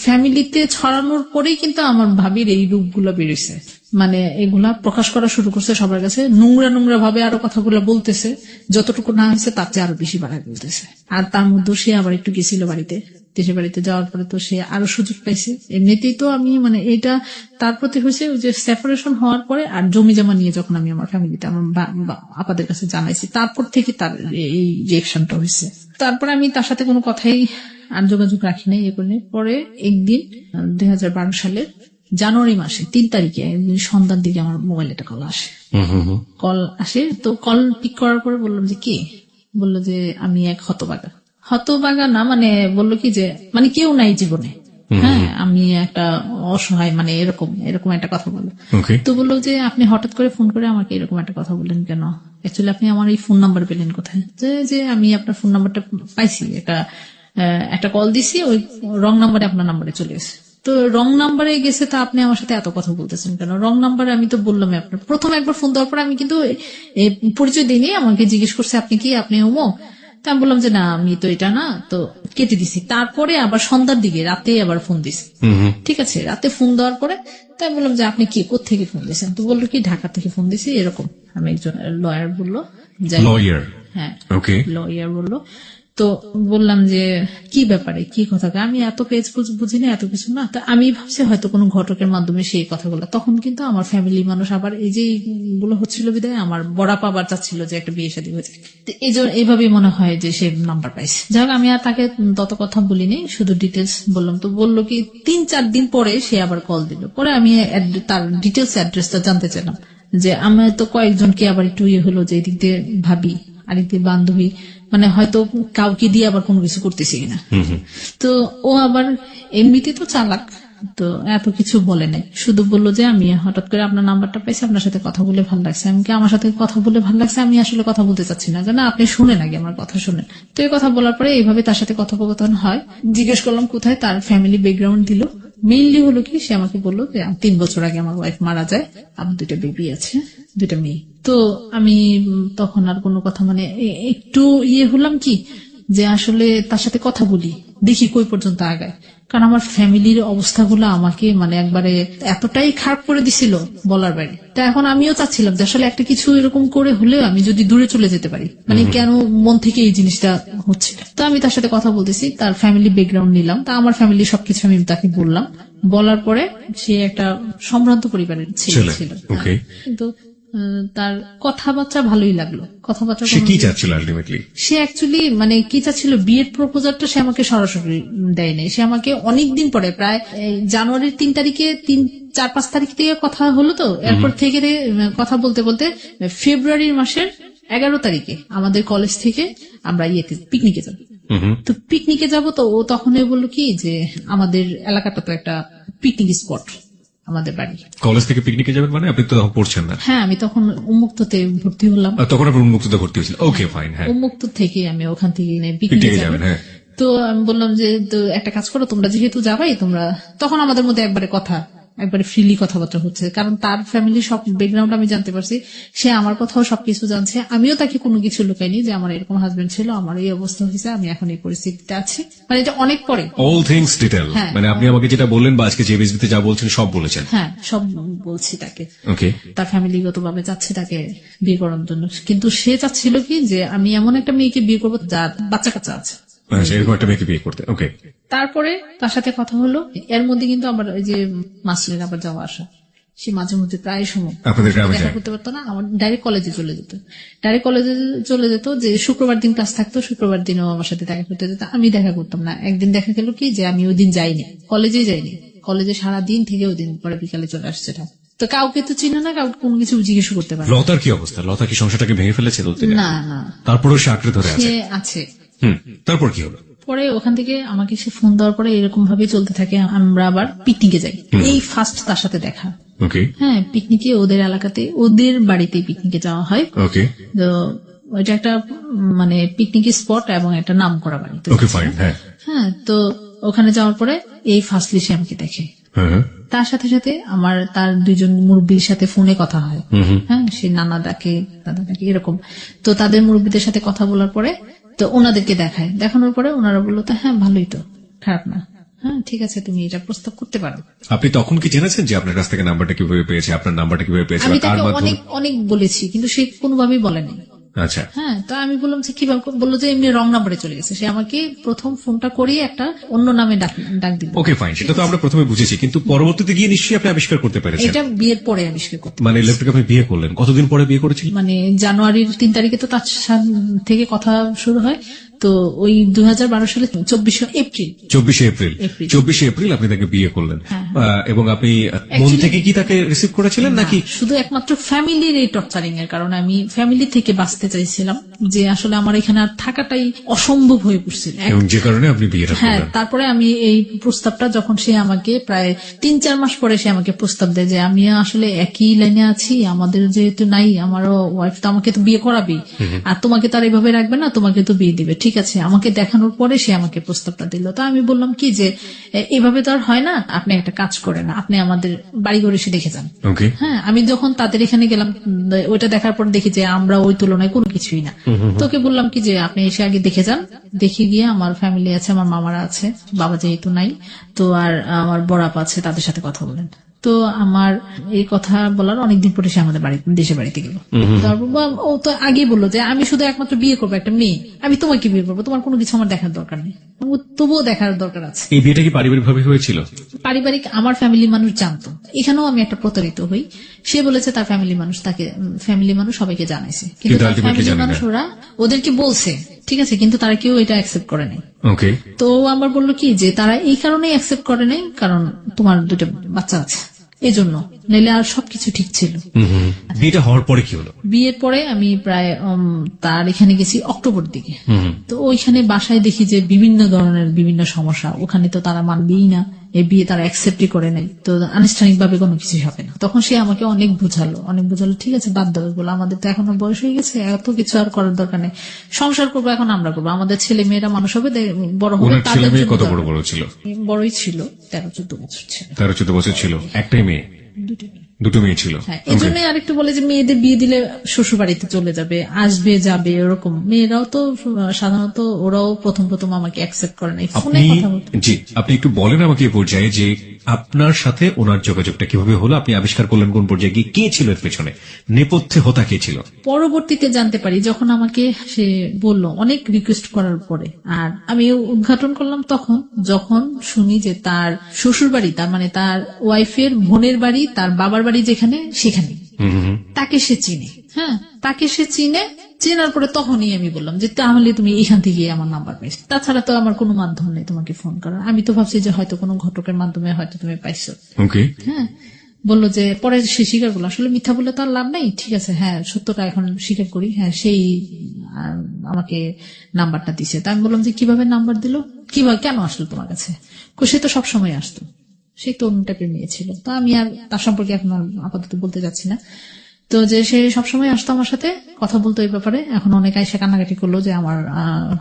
ফ্যামিলিতে ছড়ানোর পরেই কিন্তু আমার ভাবির এই রূপগুলো বেরিয়েছে, মানে এগুলা প্রকাশ করা শুরু করছে সবার কাছে, নোংরা নোংরা ভাবে আরো কথাগুলো বলতেছে, যতটুকু না হয়েছে তার চেয়ে আরো বেশি বাড়ায় বলতেছে। আর তার মধ্যে সে আবার একটু গেছিল বাড়িতে, দেশের বাড়িতে যাওয়ার পরে তো সে আরো সুযোগ পাইছে। এমনিতেই তো আমি মানে এটা তার প্রতি হয়েছে ওই যে সেপারেশন হওয়ার পরে, আর জমি জমা নিয়ে যখন আমি আমার ফ্যামিলিতে আমার আপাদের কাছে জানাইছি, তারপর থেকে তার এই রিয়েকশনটা হয়েছে। তারপরে আমি তার সাথে কোনো কথাই আর যোগাযোগ রাখি নাই, এ করে পরে একদিন 2012 সালের জানুয়ারি মাসে 3 তারিখে সন্ধ্যার দিকে আমার মোবাইলে একটা কল আসে। তো কল পিক করার পরে বললাম যে কে, বললো যে আমি এক হতবাগা না, মানে বললো কি যে মানে কেউ নাই জীবনে, হ্যাঁ আমি একটা অসহায়, মানে এরকম একটা কথা বললো। তো বললো যে আপনি হঠাৎ করে ফোন করে আমাকে এরকম একটা কথা বললেন কেন, অ্যাকচুয়ালি আপনি আমার এই ফোন নাম্বার পেলেন কোথায়? যে আমি আপনার ফোন নাম্বারটা পাইছি, একটা কল দিছি, ওই রং নাম্বারে আপনার নাম্বারে চলে গেছে। তো রং নাম্বারে গেছে, তা আপনি আমার সাথে এত কথা বলতেছেন কেন? রং নাম্বারে আমি তো বললাম আপনার প্রথম একবার ফোন দেওয়ার পর আমি কিন্তু পরিচয় দিইনি, আমাকে জিজ্ঞেস করছে আপনি কি, আপনি অমুক। তা আমি বললাম যে না আমি তো এটা না, তো কেটে দিছি। তারপরে আবার সন্ধ্যার দিকে রাতে আবার ফোন দিছি, ঠিক আছে, রাতে ফোন দেওয়ার পরে তাই বললাম যে আপনি কি কোত্থেকে ফোন দিয়েছেন? তো বললো কি ঢাকা থেকে ফোন দিছি এরকম। আমি একজন লয়ার বললো, হ্যাঁ লয়ার বললো। তো বললাম যে কি ব্যাপারে, কি কথা? আমি এত পেজ বুঝি না, এত কিছু না। তো আমি ভাবছি হয়তো কোনো ঘটকের মাধ্যমে সেই কথাগুলো, তখন কিন্তু আমার ফ্যামিলি মানুষ আবার এই যে গুলো হচ্ছিল বিদায় আমার বড়াপা আবার চাচ্ছিল যে একটা বিয়ে শাদী হয়েছে, এইভাবেই মনে হয় যে সে নাম্বার পাইছে। যাই হোক আমি আর তাকে তত কথা বলিনি, শুধু ডিটেলস বললাম। তো বললো কি 3-4 দিন পরে সে আবার কল দিল, পরে আমি তার ডিটেলস অ্যাড্রেসটা জানতে চাইলাম, যে আমার তো কয়েকজনকে আবার একটু হলো যে এদিক দিয়ে ভাবি আরেক দিয়ে বান্ধবী, মানে হয়তো কাউকে দিয়ে আবার কোনো কিছু করতেছি কিনা। তো ও আবার এমনিতে তো চালাক, তো এত কিছু বলে নাই, শুধু বললো যে আমি হঠাৎ করে আপনার নাম্বারটা পাইছি, আপনার সাথে কথা বলে ভালো লাগছে। আমি কি আমার সাথে কথা বলে ভালো লাগছে, আমি আসলে কথা বলতে চাচ্ছি না, না আপনি শুনেন আগে আমার কথা শুনেন। তো এই কথা বলার পরে এইভাবে তার সাথে কথোপকথন হয়। জিজ্ঞেস করলাম কোথায়, তার ফ্যামিলি ব্যাকগ্রাউন্ড দিল। মেইনলি হলো কি সে আমাকে বললো যে 3 বছর আগে আমার ওয়াইফ মারা যায়, আমার 2টা বেবি আছে, 2টা মেয়ে। তো আমি তখন আর কোনো কথা মানে একটু হলাম কি যে আসলে তার সাথে কথা বলি, দেখি কই পর্যন্ত আগায়, কারণ আমার ফ্যামিলির অবস্থাগুলো আমাকে মানে একবারে এতটাই খারাপ করে দিছিল বলার বাইরে। তা এখন আমিও চাচ্ছিলাম যে আসলে একটা কিছু এরকম করে হলেও আমি যদি দূরে চলে যেতে পারি, মানে কেন মন থেকে এই জিনিসটা হচ্ছে। তো আমি তার সাথে কথা বলতেছি, তার ফ্যামিলি ব্যাকগ্রাউন্ড নিলাম, তা আমার ফ্যামিলি সবকিছু আমি তাকে বললাম। বলার পরে সে একটা সম্ভ্রান্ত পরিবারের ছেলে ছিল, কিন্তু তার কথাবার্তা ভালোই লাগলো। কথাবার্তা সে কি চাচ্ছিল আলটিমেটলি? সে অ্যাকচুয়ালি মানে কি চাচ্ছিল, বিয়ের প্রপোজালটা সে আমাকে সরাসরি দেয় নাই, সে আমাকে অনেকদিন পরে প্রায় জানুয়ারির 3 তারিখে 4-5 তারিখ থেকে কথা হলো, তো এরপর থেকে কথা বলতে বলতে ফেব্রুয়ারির মাসের 11 তারিখে আমাদের কলেজ থেকে আমরা পিকনিকে যাব। তো পিকনিকে যাব, তো ও তখন বললো কি যে আমাদের এলাকাটা তো একটা পিকনিক স্পট, আমাদের বাড়ি। কলেজ থেকে পিকনিকে যাবেন মানে আপনি তো তখন পড়ছেন না? হ্যাঁ আমি তখন উন্মুক্ততে ভর্তি হলাম। তখন আপনি উন্মুক্ততে ভর্তি হয়েছিল? Okay fine. হ্যাঁ উন্মুক্ত থেকে আমি ওখান থেকে পিকনিকে যাবেন। হ্যাঁ তো আমি বললাম যে তো একটা কাজ করো, তোমরা যেহেতু যাবাই, তোমরা তখন আমাদের মধ্যে একবারে ফ্রিলি কথাবার্তা হচ্ছে, কারণ তার ফ্যামিলি সব ব্যাকগ্রাউন্ড আমি জানতে পারছি, সে আমার কথাও সবকিছু জানছে, আমিও তাকে কোনো কিছু লুকাইনি যে আমার এরকম হাজবেন্ড ছিল, আমার এই অবস্থা হয়েছে, আমি এখন এই পরিস্থিতিতে আছি, মানে এটা অনেক পরে অল থিংস ডিটেইল। মানে আপনি আমাকে যেটা বললেন বা আজকে যে বিজবিতে যা বলছেন সব বলেছেন? হ্যাঁ সব বলছি তাকে। ওকে। তার ফ্যামিলিগত ভাবে চাচ্ছে তাকে বিয়ে করার জন্য, কিন্তু সে চাচ্ছিল কি যে আমি এমন একটা মেয়েকে বিয়ে করবো যার বাচ্চা কাচ্চা আছে, এরকম একটা মেয়েকে বিয়ে করতে। ওকে। তারপরে তার সাথে কথা হলো, এর মধ্যে কিন্তু আবার ওই যে মাসুলের আবার যাওয়া আসা, সে মাঝে মধ্যে প্রায় সময় দেখা করতে পারতো না, আমার ডাইরেক্ট কলেজে চলে যেত, যে শুক্রবার দিন ক্লাস থাকতো, শুক্রবার দিনও আমার সাথে দেখা করতে যেত, আমি দেখা করতাম না। একদিন দেখা গেল কি যে আমি ওই দিন যাইনি, কলেজে সারা দিন থেকে ওই দিন পরে বিকালে চলে আসছে। তো কাউকে তো চিনে না, কাউকে কোনো কিছু জিজ্ঞেস করতে পারে। লতার কি অবস্থা? লতা কি সংসারটাকে ভেঙে ফেলেছে? না না, তারপরেও সে আঁকড়ে ধরে আছে। তারপর কি হলো? পরে ওখান থেকে আমাকে সে ফোন দেওয়ার পরে এরকম ভাবে চলতে থাকে, আমরা আবার পিকনিকে যাই। এই ফার্স্ট তার সাথে দেখা। হ্যাঁ পিকনিকে ওদের এলাকাতে, ওদের বাড়িতে পিকনিকে যাওয়া হয়। তো ওইটা একটা মানে পিকনিক স্পট এবং একটা নাম করা বাড়ি। Okay fine. হ্যাঁ, তো ওখানে যাওয়ার পরে এই ফার্স্টলি সে আমাকে দেখে। তার সাথে সাথে আমার তার দুইজন মুরব্বীর সাথে ফোনে কথা হয়। হ্যাঁ, সে নানা ডাকে, দাদা ডাকে, এরকম। তো তাদের মুরব্বীদের সাথে কথা বলার পরে তো ওনাদেরকে দেখায়, দেখানোর পরে ওনারা বললো তো হ্যাঁ ভালোই, তো খারাপ না, হ্যাঁ ঠিক আছে, তুমি এটা প্রস্তাব করতে পারো। আপনি তখন কি জেনেছেন যে আপনার কাছ থেকে নাম্বারটা কিভাবে পেয়েছে, আপনার নাম্বারটা কিভাবে পেয়েছে? আমি তাকে অনেক অনেক বলেছি, কিন্তু সে কোনোভাবেই বলেনি। আচ্ছা। হ্যাঁ, তো আমি বললাম যে কিভাবে, বললো যে এমনি রং নাম্বারে চলে গেছে। সে আমাকে প্রথম ফোনটা করিয়ে একটা অন্য নামে ডাক দিল। ওকে ফাইন, সেটা তো আমরা প্রথমে বুঝেছি, কিন্তু পরবর্তীতে গিয়ে নিশ্চয়ই আপনি আবিষ্কার করতে পেরেছেন। এটা বিয়ের পরে আবিষ্কার করতে। মানে লোকটাকে আপনি বিয়ে করলেন কতদিন পরে বিয়ে করেছিলেন? মানে জানুয়ারির 3 তারিখে তো তার থেকে কথা শুরু হয়, তো ওই 2012 সালে 24শে এপ্রিল আপনি তাকে বিয়ে করলেন। এবং আপনি মন থেকে কি তাকে রিসিভ করেছিলেন নাকি শুধু একমাত্র ফ্যামিলির এই টর্চারিং এর কারণে? আমি ফ্যামিলি থেকে বাঁচতে চাইছিলাম, যে আসলে আমার এখানে আর থাকাটাই অসম্ভব হয়ে পড়ছিল, এবং যে কারণে আপনি বিয়েটা করলেন। হ্যাঁ, তারপরে আমি এই প্রস্তাবটা যখন সে আমাকে প্রায় 3-4 মাস পরে সে আমাকে প্রস্তাব দেয় যে আমি আসলে একই লাইনে আছি, আমাদের যেহেতু নাই, আমারও ওয়াইফ তো আমাকে তো বিয়ে করাবি, আর তোমাকে তার এইভাবে রাখবে না, তোমাকে তো বিয়ে দিবে, ঠিক আছে। আমাকে দেখানোর পরে সে আমাকে প্রস্তাবটা দিল। তো আমি বললাম কি যে এভাবে তো আর হয় না, আপনি একটা কাজ করেন, আপনি আমাদের বাড়িঘর এসে দেখে যান। হ্যাঁ, আমি যখন তাদের এখানে গেলাম, ওইটা দেখার পর দেখি যে আমরা ওই তুলনায় কোনো কিছুই না। তোকে বললাম কি যে আপনি এসে আগে দেখে যান, দেখে গিয়ে আমার ফ্যামিলি আছে, আমার মামারা আছে, বাবা যেহেতু নাই, তো আর আমার বড়াপ আছে, তাদের সাথে কথা বলেন। তো আমার এই কথা বলার অনেকদিন পরে সে আমাদের দেশে বাড়িতে গেল। ও তো আগেই বললো যে আমি শুধু একমাত্র বিয়ে করবো একটা মেয়ে, আমি তোমাকে বিয়ে করবো, তোমার কোনো কিছু আমার দেখার দরকার নেই। তবুও দেখার দরকার আছে। এই বিয়েটা কি পারিবারিক ভাবে হয়েছিল? পারিবারিক, আমার ফ্যামিলি মানুষ জানতো। এখানেও আমি একটা প্রতারিত হই। সে বলেছে তার ফ্যামিলি মানুষ তাকে, ফ্যামিলি মানুষ সবাইকে জানাইছে, কিন্তু তার ফ্যামিলি মানুষ ওরা ওদেরকে বলছে, ঠিক আছে, কিন্তু তারা কেউ এটা অ্যাকসেপ্ট করে নাই। তো আমার বললো কি যে তারা এই কারণেই অ্যাকসেপ্ট করে নাই, কারণ তোমার 2টা বাচ্চা আছে, এই জন্য, নাইলে আর সবকিছু ঠিক ছিল। বিয়েটা হওয়ার পরে কি হলো? বিয়ের পরে আমি প্রায় তার এখানে গেছি অক্টোবর দিকে। তো ওইখানে বাসায় দেখি যে বিভিন্ন ধরনের বিভিন্ন সমস্যা, ওখানে তো তারা মানবেই না, এই বিয়ে তারা অ্যাকসেপ্টই করে নাই, তো আনুষ্ঠানিক ভাবে কোনো কিছু হবে না। তখন সে আমাকে অনেক বুঝালো, ঠিক আছে বাদ দেবে, বলো আমাদের তো এখনো বয়স হয়ে গেছে, এত কিছু আর করার দরকার নেই, সংসার করবো এখন আমরা করবো, আমাদের ছেলে মেয়েরা মানুষ হবে, বড় হবে। তাদের মেয়ে কত বড় বড় ছিল? বড়ই ছিল, 13-14 বছর ছিল। 13-14 বছর ছিল। একটাই মেয়ে? দুটো মেয়ে ছিল। হ্যাঁ, এই জন্যই আরেকটু বলে যে মেয়েদের বিয়ে দিলে শ্বশুর বাড়িতে চলে যাবে, আসবে যাবে, ওরকম। মেয়েরাও তো সাধারণত ওরাও প্রথম আমাকে অ্যাকসেপ্ট করে না। জি, আপনি একটু বলেন আমাকে এই পর্যায়ে যে আপনার সাথে ওনার যোগাযোগটা কিভাবে হলো, আপনি আবিষ্কার করলেন কোন পর্যায়ে গিয়ে, কে ছিল এর পেছনে, নেপথ্যে হোতা কে ছিল? পরবর্তীতে জানতে পারি, যখন আমাকে সে বলল অনেক রিকোয়েস্ট করার পরে, আর আমি উদ্ঘাটন করলাম তখন যখন শুনি যে তার শ্বশুর বাড়ি, তার মানে তার ওয়াইফের বোনের বাড়ি, তার বাবার বাড়ি যেখানে, সেখানে তাকে সে চিনে। হ্যাঁ, তাকে সে চিনে, চেনার পরে তখনই আমি বললাম যে তাহলে তুমি এখান থেকে আমার নাম্বার পাইছো, তাছাড়া তো আমার কোনো মাধ্যম নেই তোমাকে ফোন করার। আমি তো ভাবছি যে হয়তো কোনো ঘটকের মাধ্যমে হয়তো তুমি পাইছো। হ্যাঁ, বললো যে পরে সে স্বীকার করলো, আসলে মিথ্যা বললে তো আর লাভ নেই, ঠিক আছে, হ্যাঁ সত্যটা এখন স্বীকার করি, হ্যাঁ সেই আমাকে নাম্বারটা দিছে। তা আমি বললাম যে কিভাবে নাম্বার দিল, কিভাবে, কেন আসলো তোমার কাছে? সে তো সবসময় আসতো, সেই তো অন্য টাইপের মেয়ে ছিল। তো আমি আর তার সম্পর্কে এখন আপাতত বলতে যাচ্ছি না। তো যে সে সবসময় আসতো আমার সাথে কথা বলতো এই ব্যাপারে। এখন অনেক আইসা কান্নাকাটি করলো যে আমার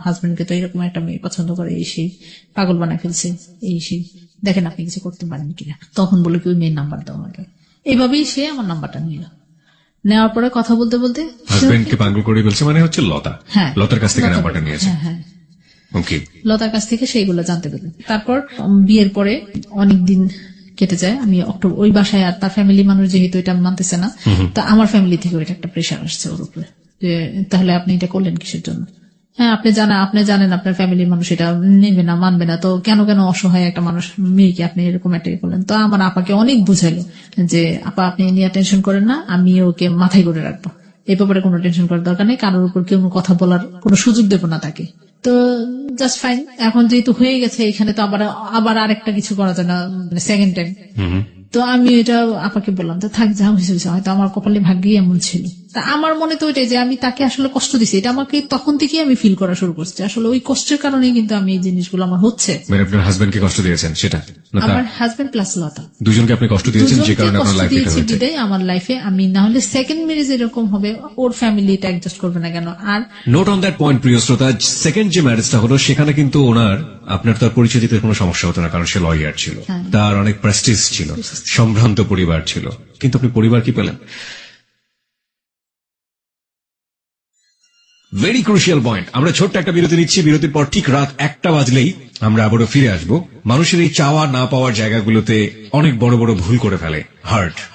হাজবেন্ডকে তো এরকম একটা মেয়ে পছন্দ করে, এই সেই পাগল বানায় ফেলছে, এই সেই, দেখেন আপনি কিছু করতে পারেন কিনা। তখন বলে কি ওই মেয়ের নাম্বার দাও আমাকে। এইভাবেই সে আমার নাম্বারটা নিল। নেওয়ার পরে কথা বলতে বলতে হাজবেন্ডকে পাগল করে ফেলছে, মানে হচ্ছে লতা। হ্যাঁ, লতার কাছ থেকে নাম্বারটা নিয়েছে। হ্যাঁ, লতার কাছ থেকে সেইগুলো জানতে পেরেছি। তারপর বিয়ের পরে অনেকদিন কেটে যায়, আমি অক্টোবর ওই বাসায়, আর তার ফ্যামিলি মানুষ যেহেতু এটা মানতেছে না, তা আমার ফ্যামিলি থেকে ওইটা একটা প্রেশার আসছে ওর উপরে, যে তাহলে আপনি এটা করলেন কিসের জন্য? হ্যাঁ, আপনি জানেন আপনার ফ্যামিলির মানুষ এটা নেবে না, মানবে না, তো কেন অসহায় একটা মানুষ মেয়েকে আপনি এরকম একটা করলেন? তো আমার আপাকে অনেক বুঝাইলো যে আপা আপনি নিয়ে টেনশন করেন না, আমি ওকে মাথায় করে রাখবো, এই ব্যাপারে কোনো টেনশন করার দরকার নেই, কারোর উপর কেউ কথা বলার কোনো সুযোগ দেবো না তাকে। তো জাস্ট ফাইন। এখন যেহেতু হয়ে গেছে, এখানে তো আবার আরেকটা কিছু করা যায় না, মানে সেকেন্ড টাইম। তো আমি এটা আপাকে বললাম, তো থাক, যা হয়েছে হয়তো আমার কপালে ভাগ্যই এমন ছিল। তা আমার মনে তো ওইটাই যে আমি তাকে আসলে কষ্ট দিচ্ছি, এটা আমাকে তখন থেকেই আমি ফিল করা শুরু করছি। আসলে ওই কষ্টের কারণেই কিন্তু আমি এই জিনিসগুলো আমার হচ্ছে। মানে আপনার হাজবেন্ডকে কষ্ট দিয়েছেন সেটা না? আমার হাজবেন্ড প্লাস লতা দুজনকে আপনি কষ্ট দিয়েছেন, যে কারণে আপনার লাইফে এটা হয়েছে। বিদায় আমার লাইফে আমি না হলে সেকেন্ড ম্যারেজ এরকম হবে, ওর ফ্যামিলি এটা অ্যাডজাস্ট করবে না কেন? আর নোট অন দ্যাট পয়েন্ট, প্রিয় শ্রোতা, সেকেন্ড যে ম্যারেজটা হলো সেখানে কিন্তু ওনার আপনার তার পরিচয় দিতে কোনো সমস্যা হতো না, কারণ সে লয়ার ছিল, তার অনেক প্রেস্টিজ ছিল, সম্ভ্রান্ত পরিবার ছিল, কিন্তু আপনি পরিবার কি পেলেন? Very crucial point. আমরা ছোট্ট একটা বিরতি নিচ্ছি, বিরতির পর ঠিক রাত 1টা বাজলেই আমরা আবারও ফিরে আসব। মানুষের এই চাওয়া না পাওয়ার জায়গাগুলোতে অনেক বড় বড় ভুল করে ফেলে।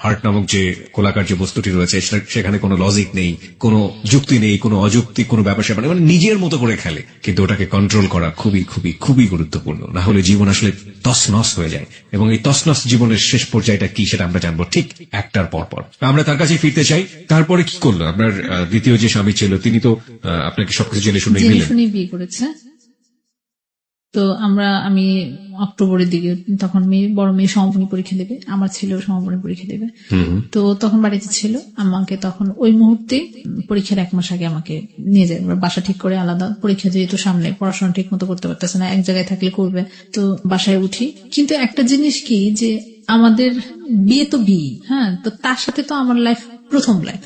হার্ট নামক যে কোলাকার যে বস্তুটি রয়েছে সেখানে কোনো লজিক নেই, কোনো যুক্তি নেই, কোনো অযৌক্তিক কোনো ব্যাপার স্যাপার, মানে নিজের মতো করে খেলে। কিন্তু ওটাকে কন্ট্রোল করা খুবই খুবই খুবই গুরুত্বপূর্ণ, না হলে জীবন আসলে তছনছ হয়ে যায়। এবং এই তছনছ জীবনের শেষ পর্যায়টা কি সেটা আমরা জানবো ঠিক 1টার পর পর। আমরা তার কাছে ফিরতে চাই। তারপরে কি করলো আপনার দ্বিতীয় যে স্বামী ছিল? তিনি তো আপনাকে সবকিছু জেনে শুনে বিয়ে করেছে। তো আমি অক্টোবরের দিকে, তখন বড় মেয়ে সমাপনী পরীক্ষা দেবে, আমার ছেলেও সমাপনী পরীক্ষা দেবে। তো তখন বাড়িতে ছিল, আমাকে তখন ওই মুহূর্তে পরীক্ষার 1 মাস আগে আমাকে নিয়ে যায়। বাসা ঠিক করে আলাদা, পরীক্ষা যেহেতু সামনে, পড়াশোনা ঠিক মতো করতে পারতেছে না, এক জায়গায় থাকলে করবে, তো বাসায় উঠি। কিন্তু একটা জিনিস কি, যে আমাদের বিয়ে তো বিয়ে, হ্যাঁ, তো তার সাথে তো আমার লাইফ প্রথম লাইফ,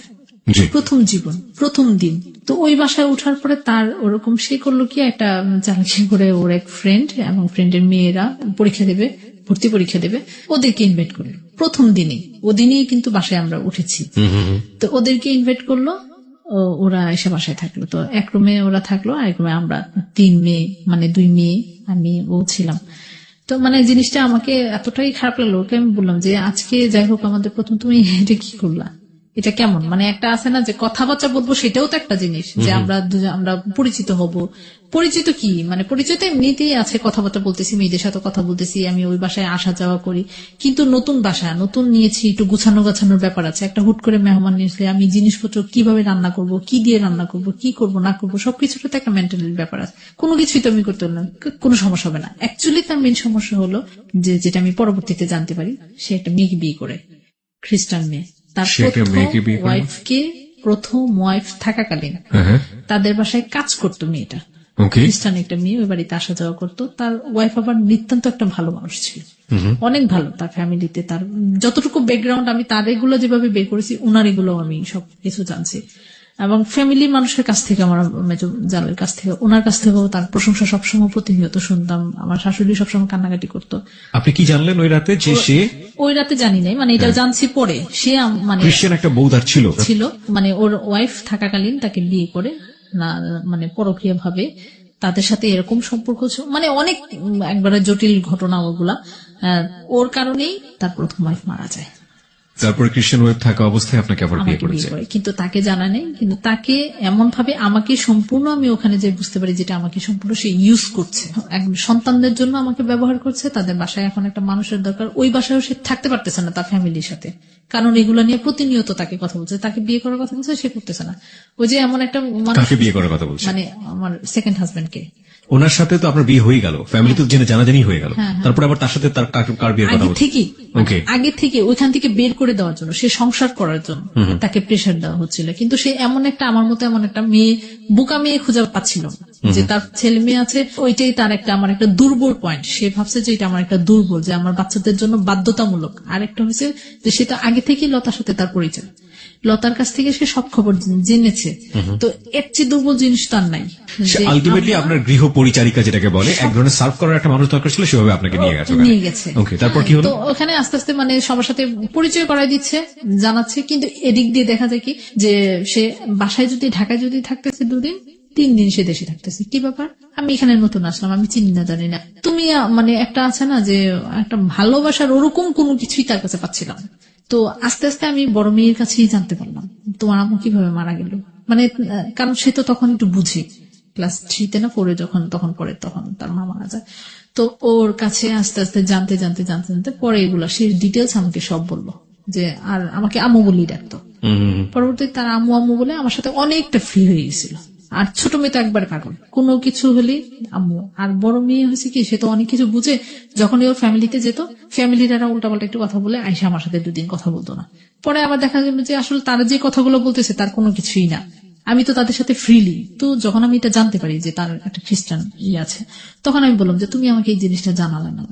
প্রথম জীবন, প্রথম দিন। তো ওই বাসায় ওঠার পরে তার ওরকম সে করলো কি, একটা চালাকি করে ওর এক ফ্রেন্ড এবং ফ্রেন্ডের মেয়েরা পরীক্ষা দেবে, ভর্তি পরীক্ষা দেবে, ওদেরকে ইনভাইট করলো প্রথম দিনই। ওদিনই কিন্তু বাসায় আমরা উঠেছি। তো ওদেরকে ইনভাইট করলো, ওরা এসে বাসায় থাকলো। তো এক রুমে ওরা থাকলো, আর এক রুমে আমরা 3 মেয়ে, মানে 2 মেয়ে আমি ও ছিলাম। তো মানে জিনিসটা আমাকে এতটাই খারাপ লাগলো। ওকে আমি বললাম যে আজকে যাই হোক আমাদের প্রথম, তুমি এটা কি করলা, এটা কেমন? মানে একটা আছে না যে কথাবার্তা বলবো, সেটাও তো একটা জিনিস, যে আমরা পরিচিত হব। পরিচিত কি, মানে পরিচয় তো এমনিতেই আছে, কথাবার্তা বলতেছি, মেয়েদের সাথে কথা বলতেছি, আমি ওই বাসায় আসা যাওয়া করি। কিন্তু নতুন বাসা, নতুন নিয়েছি, একটু গুছানোর ব্যাপার আছে। একটা হুট করে মেহমান নিয়েছে, আমি জিনিসপত্র কিভাবে রান্না করব, কি দিয়ে রান্না করব, কি করব না করব, সবকিছুর তো একটা মেন্টাল ব্যাপার আছে। কোনো কিছুই তো আমি করতে পারলাম, কোনো সমস্যা হবে না। অ্যাকচুয়ালি তার মেন সমস্যা হলো যে, যেটা আমি পরবর্তীতে জানতে পারি, সে একটা মেয়েকে বিয়ে করে, খ্রিস্টান মেয়ে। তার প্রথম ওয়াইফ থাকাকালীন তাদের বাসায় কাজ করতো মেয়েটা, খ্রিস্টান একটা মেয়ে, ওই বাড়িতে আসা যাওয়া করতো। তার ওয়াইফ আবার নিতান্ত একটা ভালো মানুষ ছিল, অনেক ভালো। তার ফ্যামিলিতে তার যতটুকু ব্যাকগ্রাউন্ড, আমি তার এগুলো যেভাবে বের করেছি, ওনার এগুলো আমি সব কিছু জানছি। এবং ফ্যামিলি মানুষের কাছ থেকে, আমার জালের কাছ থেকে, ওনার কাছ থেকেও তার প্রশংসা সবসময় প্রতিনিয়ত শুনতাম। আমার শাশুড়ি সবসময় কান্নাকাটি করতো। আপনি কি জানলেন ওই রাতে? যে সে ওই রাতে জানি নাই, মানে এটা জানছি পরে। সে মানে খ্রিস্টান একটা বউদার ছিল, মানে ওর ওয়াইফ থাকাকালীন তাকে বিয়ে করে, না মানে পরকীয়া ভাবে তাদের সাথে এরকম সম্পর্ক, মানে অনেক একবারে জটিল ঘটনা ওগুলা। ওর কারণেই তার প্রথম ওয়াইফ মারা যায়। তারপরে খ্রিস্টান ওয়াইফ থাকা অবস্থায় আপনাকে আবার বিয়ে করেছে, কিন্তু তাকে জানা নেই। কিন্তু তাকে এমন ভাবে আমাকে সম্পূর্ণ, আমি ওখানে যে বুঝতে পারি যেটা আমাকে সম্পূর্ণ সে ইউজ করছে, সন্তানদের জন্য আমাকে ব্যবহার করছে। তাদের বাসায় এখন একটা মানুষের দরকার, ওই বাসায় সে থাকতে পারতেছে না তার ফ্যামিলির সাথে, কারণ এগুলো নিয়ে প্রতিনিয়ত তাকে কথা বলছে, তাকে বিয়ে করার কথা বলছে, সে করতেছে না। ওই যে এমন একটা তাকে বিয়ে করার কথা বলছে, মানে আমার সেকেন্ড হাজবেন্ডকে। ওনার সাথে তো আপনার বিয়ে হয়ে গেল, ফ্যামিলি তো জেনে জানাজানি হয়ে গেল, তারপর আবার তার সাথে তার কার বিয়ের কথা বলছে? আগে থেকে ওইখান থেকে বের করে দেওয়ার জন্য, সে সংসার করার জন্য তাকে প্রেশার দেওয়া হচ্ছিল। কিন্তু সে এমন একটা, আমার মতো এমন একটা মেয়ে, বোকা মেয়ে খুঁজে পাচ্ছিল না, যে তার ছেলে মেয়ে আছে, ওইটাই তার একটা, আমার একটা দুর্বল পয়েন্ট। সে ভাবছে যে এটা আমার একটা দুর্বল, যে আমার বাচ্চাদের জন্য বাধ্যতামূলক। আরেকটা হচ্ছে যে সেটা আগে থেকেই লতার সাথে তার পরিচয়, লতার কাছ থেকে সে সব খবর জেনেছে। তো এর চেয়ে দুর্বল জিনিস তার নাই। আলটিমেটলি আপনার গৃহ পরিচারিকা যেটাকে বলে, এক ধরনের সার্ভ করার একটা মানুষ দরকার ছিল, সেভাবে আপনাকে নিয়ে গেছে। ওকে, তারপর কি হলো? তো ওখানে আস্তে আস্তে মানে সবার সাথে পরিচয় করাই দিচ্ছে, জানাচ্ছে। কিন্তু এদিক দিয়ে দেখা যায় কি, যে সে বাসায় যদি, ঢাকায় যদি থাকতেছে 2 দিন, 3 দিন সে দেশে থাকতেছে। কি ব্যাপার, আমি এখানে নতুন আসলাম, আমি চিনি না জানি না। তুমি মানে একটা আছে না যে একটা ভালোবাসার ওরকম কোনো কিছুই তার কাছে পাচ্ছিলাম। তো আস্তে আস্তে আমি বড় মেয়ের কাছেই জানতে পারলাম তোমার আম্মু কিভাবে মারা গেল। মানে কারণ সে তো তখন একটু বুঝি, ক্লাস 3-তে না 4-এ তখন পরে, তখন তার মা মারা যায়। তো ওর কাছে আস্তে আস্তে জানতে পরে এগুলা সে ডিটেলস আমাকে সব বললো, যে আর আমাকে আম্মু বলেই ডাকতো। পরবর্তীতে তার আম্মু বলে আমার সাথে অনেকটা ফ্রি হয়ে গেছিল, আর ছোট মেয়ে তো একবার পাগল, কোনো কিছু হলে আম্মু। আর বড় মেয়ে হয়েছে কি, সে তো অনেক কিছু বুঝে, যখন ওর ফ্যামিলিতে যেত, ফ্যামিলিরা উল্টাপাল্টা একটু কথা বলে আইসা আমার সাথে দুদিন কথা বলতো না। পরে আবার দেখা গেল যে আসলে তারা যে কথাগুলো বলতেছে তার কোনো কিছুই না, আমি তো তাদের সাথে ফ্রিলি। তো যখন আমি এটা জানতে পারি যে তার একটা খ্রিস্টান আছে, তখন আমি বললাম যে তুমি আমাকে এই জিনিসটা জানালে না,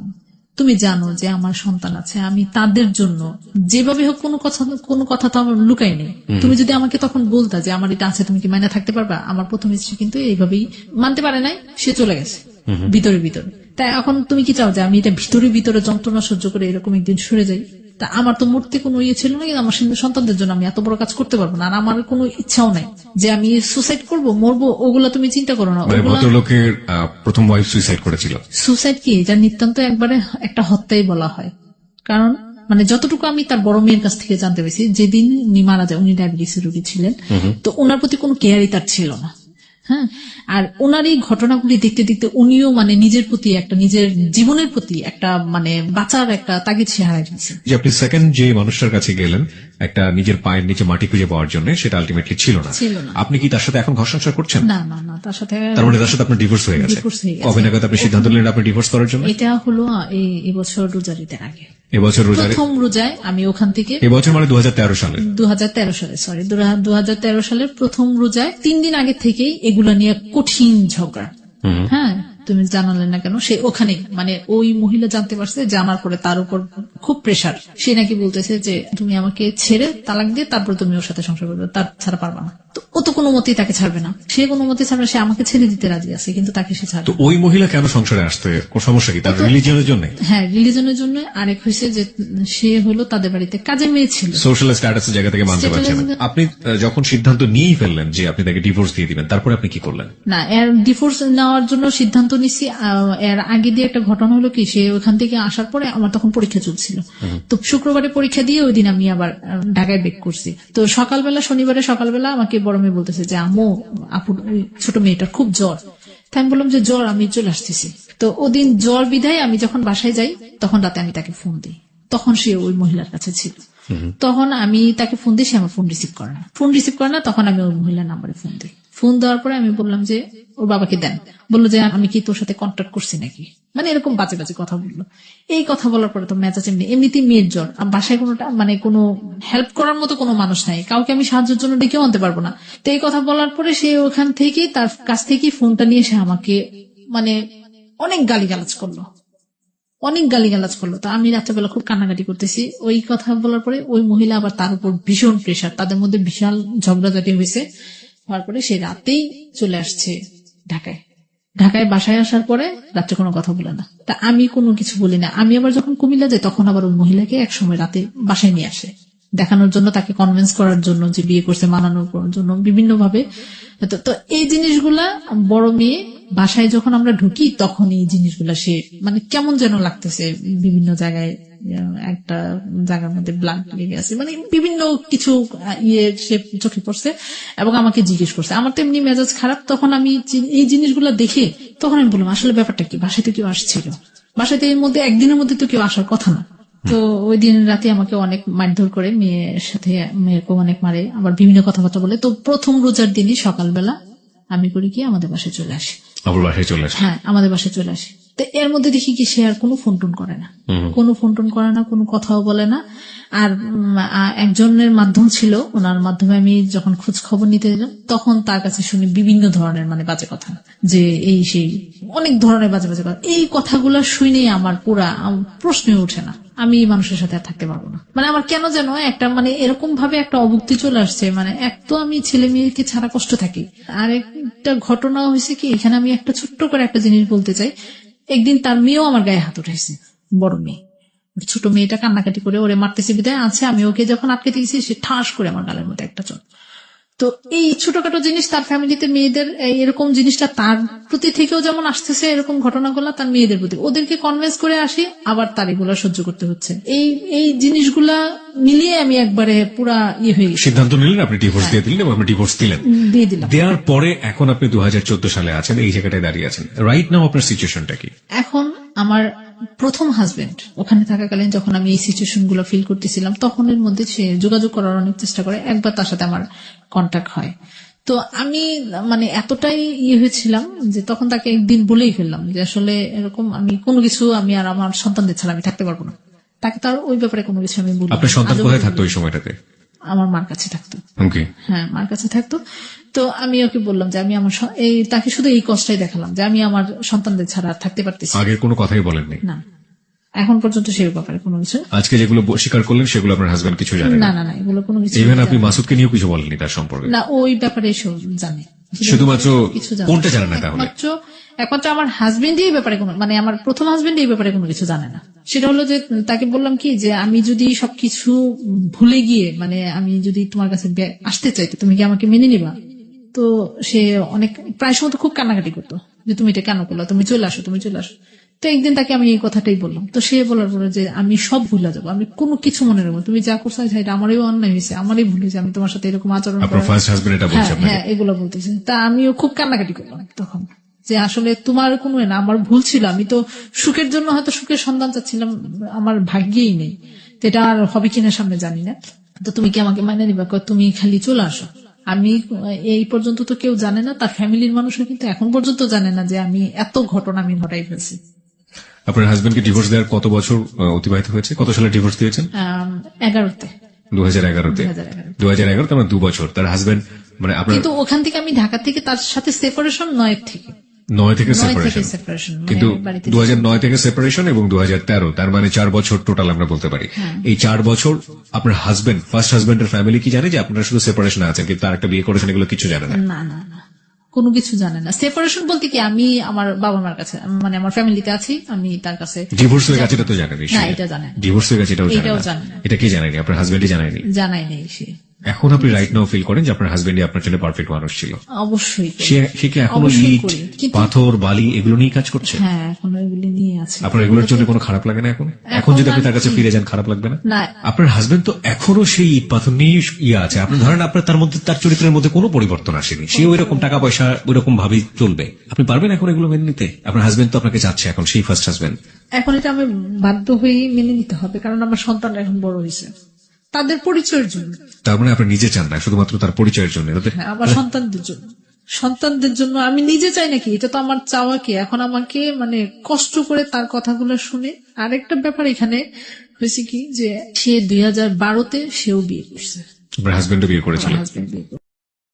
তুমি জানো যে আমার সন্তান আছে, আমি তাদের জন্য যেভাবে হোক কোনো কথা তো আমার লুকাই নেই। তুমি যদি আমাকে তখন বলতা যে আমার এটা আছে, তুমি কি মাইনে থাকতে পারবা? আমার প্রথম স্ত্রী কিন্তু এইভাবেই মানতে পারে নাই, সে চলে গেছে ভিতরে ভিতরে। তাই এখন তুমি কি চাও যে আমি এটা ভিতরে ভিতরে যন্ত্রণা সহ্য করে এরকম একদিন সরে যাই? তা আমার তো মরতে কোনো ইয়ে ছিল না, কিন্তু আমার সন্তানদের জন্য আমি এত বড় কাজ করতে পারবো না। আর আমার কোনো ইচ্ছাও নাই যে আমি সুসাইড করবো, মরবো, ওগুলা তুমি চিন্তা করো না। ভদ্রলোকের প্রথম ওয়াইফ সুইসাইড করেছিল। সুসাইড কি, এটা নিতান্ত একবারে একটা হত্যাই বলা হয়। কারণ মানে যতটুকু আমি তার বড় মেয়ের কাছ থেকে জানতে পেরেছি, যেদিন উনি মারা যায়, উনি ডায়াবেটিসের রোগী ছিলেন, তো ওনার প্রতি কোনো কেয়ারই তার ছিল না। হ্যাঁ, আর ওনার এই ঘটনাগুলি দেখতে দেখতে উনিও মানে নিজের প্রতি একটা, নিজের জীবনের প্রতি একটা মানে বাঁচার একটা তাগিদ সে হারাই গেছে। যে আপনি সেকেন্ড যে মানুষটার কাছে গেলেন একটা নিজের পায়ের নিচে মাটি খুঁজে পাওয়ার জন্য, সেটা আলটিমেটলি ছিল না। আপনি কি তার সাথে এখন ঘর সংসার করছেন? না না না, তার সাথে, তার মানে তার সাথে আপনার ডিভোর্স হয়ে গেছে। কবে নাগাদ আপনি সিদ্ধান্ত নিলেন আপনি ডিভোর্স করার জন্য? এটা হলো এই বছর রোজার ঈদের আগে। এবছর প্রথম রোজায় আমি ওখান থেকে, এবছর মানে 2013 সালে, 2013 সালের প্রথম রোজায় 3 দিন আগে থেকেই এগুলা নিয়ে কঠিন ঝগড়া। হ্যাঁ, তুমি জানালে না কেন? সে ওখানে মানে ওই মহিলা জানতে পারছে, জানার পরে তার উপর খুব প্রেশার। সে নাকি বলতেছে যে তুমি আমাকে ছেড়ে তালাক দিয়ে তারপর তুমি ওর সাথে সংসার করবে, তার ছাড়া পারবা না। তো ও তো কোনো মতেই তাকে ছাড়বে না, সে কোনো মতেই ছাড়বে না, সে আমাকে ছেড়ে দিতে রাজি আছে, কিন্তু তাকে সে ছাড়বে। তো ওই মহিলা কেন সংসারে আসতে, কোন সমস্যা কি? তার রিলিজিয়নের জন্য? হ্যাঁ, রিলিজনের জন্য। আরেক হয়েছে যে সে হলো তাদের বাড়িতে কাজের মেয়ে ছিল, সোশ্যাল স্ট্যাটাসের জায়গা থেকে মানতে পারছে না। আপনি যখন সিদ্ধান্ত নিয়েই ফেললেন যে আপনি তাকে ডিভোর্স দিয়ে দিবেন, তারপরে আপনি কি করলেন? না, এর ডিভোর্স নেওয়ার জন্য সিদ্ধান্ত নিছি। এর আগে দিয়ে একটা ঘটনা হলো কি, সে ওখান থেকে আসার পরে আমার তখন পরীক্ষা চলছিল, তো শুক্রবারে পরীক্ষা দিয়ে ওই দিন আমি আবার ঢাকায় বেক করছি। তো সকালবেলা, শনিবারে সকালবেলা আমাকে বড় মেয়ে বলতেছে যে আম্মু, আপুর ছোট মেয়েটার খুব জ্বর। তাই আমি বললাম যে জ্বর, আমি চলে আসতেছি। তো ওদিন জ্বর বিধায় আমি যখন বাসায় যাই, তখন রাতে আমি তাকে ফোন দিই, তখন সে ওই মহিলার কাছে ছিল। তখন আমি তাকে ফোন দিই, সে আমার ফোন রিসিভ করে না। তখন আমি ওই মহিলার নাম্বারে ফোন দিই। ফোন দেওয়ার পরে আমি বললাম যে ওর বাবাকে দেন। বললো যে আমি কি তোর সাথে কন্ট্যাক্ট করছি নাকি, মানে এরকম বাজে বাজে কথা বললো। এই কথা বলার পরে তো মেজাজ এমনিতেই মেয়ের জ্বর, বাসায় কোনোটা মানে কোনো হেল্প করার মতো কোনো মানুষ নাই, কাউকে আমি সাহায্যের জন্য ডেকেও আনতে পারবো না। তো এই কথা বলার পরে সে ওখান থেকে তার কাছ থেকে ফোনটা নিয়ে সে আমাকে মানে অনেক গালিগালাজ করলো। তো আমি রাত্রেবেলা খুব কান্নাকাটি করতেছি। ওই কথা বলার পরে ওই মহিলা আবার তার উপর ভীষণ প্রেশার, তাদের মধ্যে বিশাল ঝগড়াঝাটি হয়েছে। হওয়ার পরে সে রাতেই চলে আসছে ঢাকায়। বাসায় আসার পরে রাত্রে কোনো কথা বলে না, তা আমি কোনো কিছু বলি না। আমি আবার যখন কুমিল্লা যাই, তখন আবার ওই মহিলাকে একসময় রাতে বাসায় নিয়ে আসে, দেখানোর জন্য, তাকে কনভিন্স করার জন্য যে বিয়ে করছে, মানানোর জন্য বিভিন্ন ভাবে। তো এই জিনিসগুলা বড় মেয়ে বাসায় যখন আমরা ঢুকি, তখন এই জিনিসগুলা সে মানে কেমন যেন লাগতেছে, বিভিন্ন জায়গায় একটা জায়গার মধ্যে ব্লাড লেগে আছে, মানে বিভিন্ন কিছু সে চোখে পড়ছে এবং আমাকে জিজ্ঞেস করছে। আমার তো এমনি মেজাজ খারাপ। তখন আমি এই জিনিসগুলা দেখে তখন আমি বললাম আসলে ব্যাপারটা কি, বাসায় তো কেউ আসছিল, বাসায় তো এর মধ্যে একদিনের মধ্যে তো কেউ আসার কথা না। তো ওই দিন রাতে আমাকে অনেক মারধর করে, মেয়ের সাথে মেয়েকে অনেক মারে, আবার বিভিন্ন কথাবার্তা বলে। তো প্রথম রোজার দিনই সকালবেলা আমি করি কি, আমাদের বাসায় চলে আসি। হ্যাঁ, আমাদের বাসায় চলে আসি। তো এর মধ্যে দেখি কি, সে আর কোনো ফোন টোন করে না, কোনো কথাও বলে না। আর একজনের মাধ্যম ছিল, ওনার মাধ্যমে আমি যখন খোঁজ খবর নিতে গেলাম, তখন তার কাছে শুনি বিভিন্ন ধরনের মানে বাজে কথা, যে এই সেই অনেক ধরনের বাজে বাজে কথা। এই কথাগুলো শুনে আমার পুরা প্রশ্নই ওঠে না, আমি এই মানুষের সাথে আর থাকতে পারবো না। মানে আমার কেন যেন একটা মানে এরকম ভাবে একটা অভুক্তি চলে আসছে। মানে এক তো আমি ছেলে মেয়েকে ছাড়া কষ্ট থাকি, আর একটা ঘটনা হয়েছে কি, এখানে আমি একটা ছোট্ট করে একটা জিনিস বলতে চাই। একদিন তার মেয়েও আমার গায়ে হাত উঠাইছে, বড় মেয়ে। ছোট মেয়েটা কান্নাকাটি করে ওরে মারতেছে বিদায় আছে, আমি ওকে যখন আটকে দিয়েছি, সে ঠাস করে আমার গালের মধ্যে একটা চল। তো এই ছোটখাটো জিনিস তার ফ্যামিলিতে মেয়েদের এরকম জিনিসটা তার প্রতি থেকেও যেমন আসতেছে, এরকম ঘটনাগুলো তার মেয়েদের প্রতি, ওদেরকে কনভিন্স করে আসি, আবার তার এগুলো সহ্য করতে হচ্ছে। এই জিনিসগুলা মিলিয়ে আমি একবারে পুরা হয়ে গেছি। সিদ্ধান্ত নিলেন আপনি ডিভোর্স দিয়ে দিলেন এবং আপনি ডিভোর্স দিলেন। দিয়ে দিলাম। দেওয়ার পরে এখন আপনি 2014 সালে আছেন, এই জায়গাটায় দাঁড়িয়ে আছেন। রাইট নাও আপনার সিচুয়েশনটা কি? এখন আমার প্রথম হাজবেন্ড ওখানে থাকাকালীন যখন আমি এই সিচুয়েশন গুলো ফিল করতেছিলাম, তখন এর মধ্যে সে যোগাযোগ করার অনেক চেষ্টা করে। একবার তার সাথে আমার কন্ট্যাক্ট হয়, তো আমি মানে এতটাই হয়েছিলাম যে তখন তাকে একদিন বলেই ফেললাম যে আসলে এরকম আমি কোনো কিছু আমি আর আমার সন্তানদের ছাড়া আমি থাকতে পারবো না। তাকে তার ওই ব্যাপারে কোনো কিছু আমি বলি। আপনার সন্তান কোথায় থাকতো ওই সময়টাতে? আমার মার কাছে থাকতো। ওকে। হ্যাঁ, মার কাছে থাকতো। তো আমি ওকে বললাম যে আমি আমার তাকে শুধু এই কষ্টটাই দেখালাম যে আমি আমার সন্তানদের ছাড়া আর থাকতে পারতেছি আগে কোনো কথাই বলেননি? না, এখন পর্যন্ত সেই ব্যাপারে কোনো কিছু। আজকে যেগুলো স্বীকার করলেন সেগুলো আপনার হাজবেন্ড কিছু জানেন না? না না, এগুলো কোনো কিছু। ইভেন আপনি মাসুদকে নিয়েও কিছু বলেননি তার সম্পর্কে? না, ওই ব্যাপারে সব জানে। শুধুমাত্র কোনটা জানে না তাহলে? একমাত্র আমার হাজবেন্ড এই ব্যাপারে কোনো, মানে আমার প্রথম হাজবেন্ড এই ব্যাপারে কোনো কিছু জানে না। সেটা হলো যে তাকে বললাম কি যে আমি যদি সবকিছু ভুলে গিয়ে মানে আমি যদি তোমার কাছে আসতে চাই তো তুমি কি আমাকে মেনে নিবা? তো সে অনেক প্রায় সময় তো খুব কান্নাকাটি করতো যে তুমি এটা কেন করলো, তুমি চলে আসো, তুমি চলে আসো। তো একদিন তাকে আমি এই কথাটাই বললাম। তো সে বলার পরে যে আমি সব ভুলে যাবো, আমি কোনো কিছু মনে রাখবো, তুমি যা করছো এটা আমারই অন্যায় হয়েছে, আমারই ভুল হয়েছে, আমি তোমার সাথে এরকম আচরণ হ্যাঁ এগুলো বলতেছে। তা আমিও খুব কান্নাকাটি করলাম তখন যে আসলে তোমার কোনো না, আমার ভুল ছিল, আমি তো সুখের জন্য হয়তো সুখের সন্ধান চাচ্ছিলাম, আমার ভাগ্যেই নেই, তো এটা আর হবে কিনা সামনে জানি না। তো তুমি কি আমাকে মানে নিবা? তুমি খালি চলে আসো। আমি এই পর্যন্ত তো কেউ জানে না, তার ফ্যামিলির মানুষও কিন্তু এখন পর্যন্ত জানে না যে আমি এত ঘটনা আমি ঘটাই ফেলছি। আপনার হাজবেন্ডকে ডিভোর্স দেওয়ার কত বছর অতিবাহিত হয়েছে? কত সালে ডিভোর্স দিয়েছেন? 11তে। 2011-তে। 2011 তার 2 বছর। তার হাজবেন্ড মানে আপনার, কিন্তু ওখান থেকে আমি ঢাকা থেকে তার সাথে সেপারেশন 9 থেকে। 9 থেকে সেপারেশন, কিন্তু 2009 থেকে সেপারেশন এবং 2013, তার মানে 4 বছর টোটাল আমরা বলতে পারি। এই 4 বছর আপনার হাজবেন্ড, ফার্স্ট হাজবেন্ডের ফ্যামিলি কি জানে যে আপনারা শুধু সেপারেশন আছেন কিন্তু তার একটা বিয়ে করেছেন, এগুলো কিছু জানে না? না না না, কোনো কিছু জানে না। সেপারেশন বলতে কি আমি আমার বাবা মার কাছে মানে আমার ফ্যামিলিতে আছি, আমি তার কাছে। ডিভোর্স হয়ে গেছে এটা তো জানেন? না, এটা জানেন। ডিভোর্স হয়ে গেছে এটাও জানেন? এটা কি জানেনি? আপনার হাজবেন্ডই জানায়নি? জানাই নেই সে। এখন আপনি রাইট নাও ফিল করেন যে আপনার হাজবেন্ডই আপনার জন্য পারফেক্ট মানুষ ছিল? অবশ্যই। সে কি এখনো ইট, পাথর, বালি এগুলো নিয়ে কাজ করছে? হ্যাঁ, এখন এগুলো নিয়ে আছে। আপনার এগুলোর জন্য কোনো খারাপ লাগে না এখন? এখন যদি আপনি তার কাছে ফিরে যান খারাপ লাগবে না? না, আপনার হাজবেন্ড তো এখনো সেই ইট পাথর নিয়ে আছে। আপনি ধরেন আপনার তার মধ্যে, তার চরিত্রের মধ্যে কোনো পরিবর্তন আসেনি, সে ওই রকম টাকা পয়সা ওই রকম ভাবেই চলবে। আপনি পারবেন এখন এগুলো মেনে নিতে? আপনার হাজবেন্ড তো আপনাকে চাচ্ছে এখন, সেই ফার্স্ট হাজবেন্ড। এখন এটা আমি বাধ্য হয়ে মেনে নিতে হবে, কারণ আমার সন্তান এখন বড় হয়েছে, তাদের পরিচয়ের জন্য। তার মানে আপনি নিজে চান না, শুধুমাত্র তার পরিচয়ের জন্য? আমার সন্তানদের জন্য আমি নিজে চাই নাকি? এটা তো আমার চাওয়া কি? এখন আমাকে মানে কষ্ট করে তার কথাগুলো শুনে। আরেকটা ব্যাপার এখানে হয়েছে কি যে সে 2012-তে সেও বিয়ে করছে। আপনার হাজবেন্ডও বিয়ে করেছিল? হাজবেন্ড বিয়ে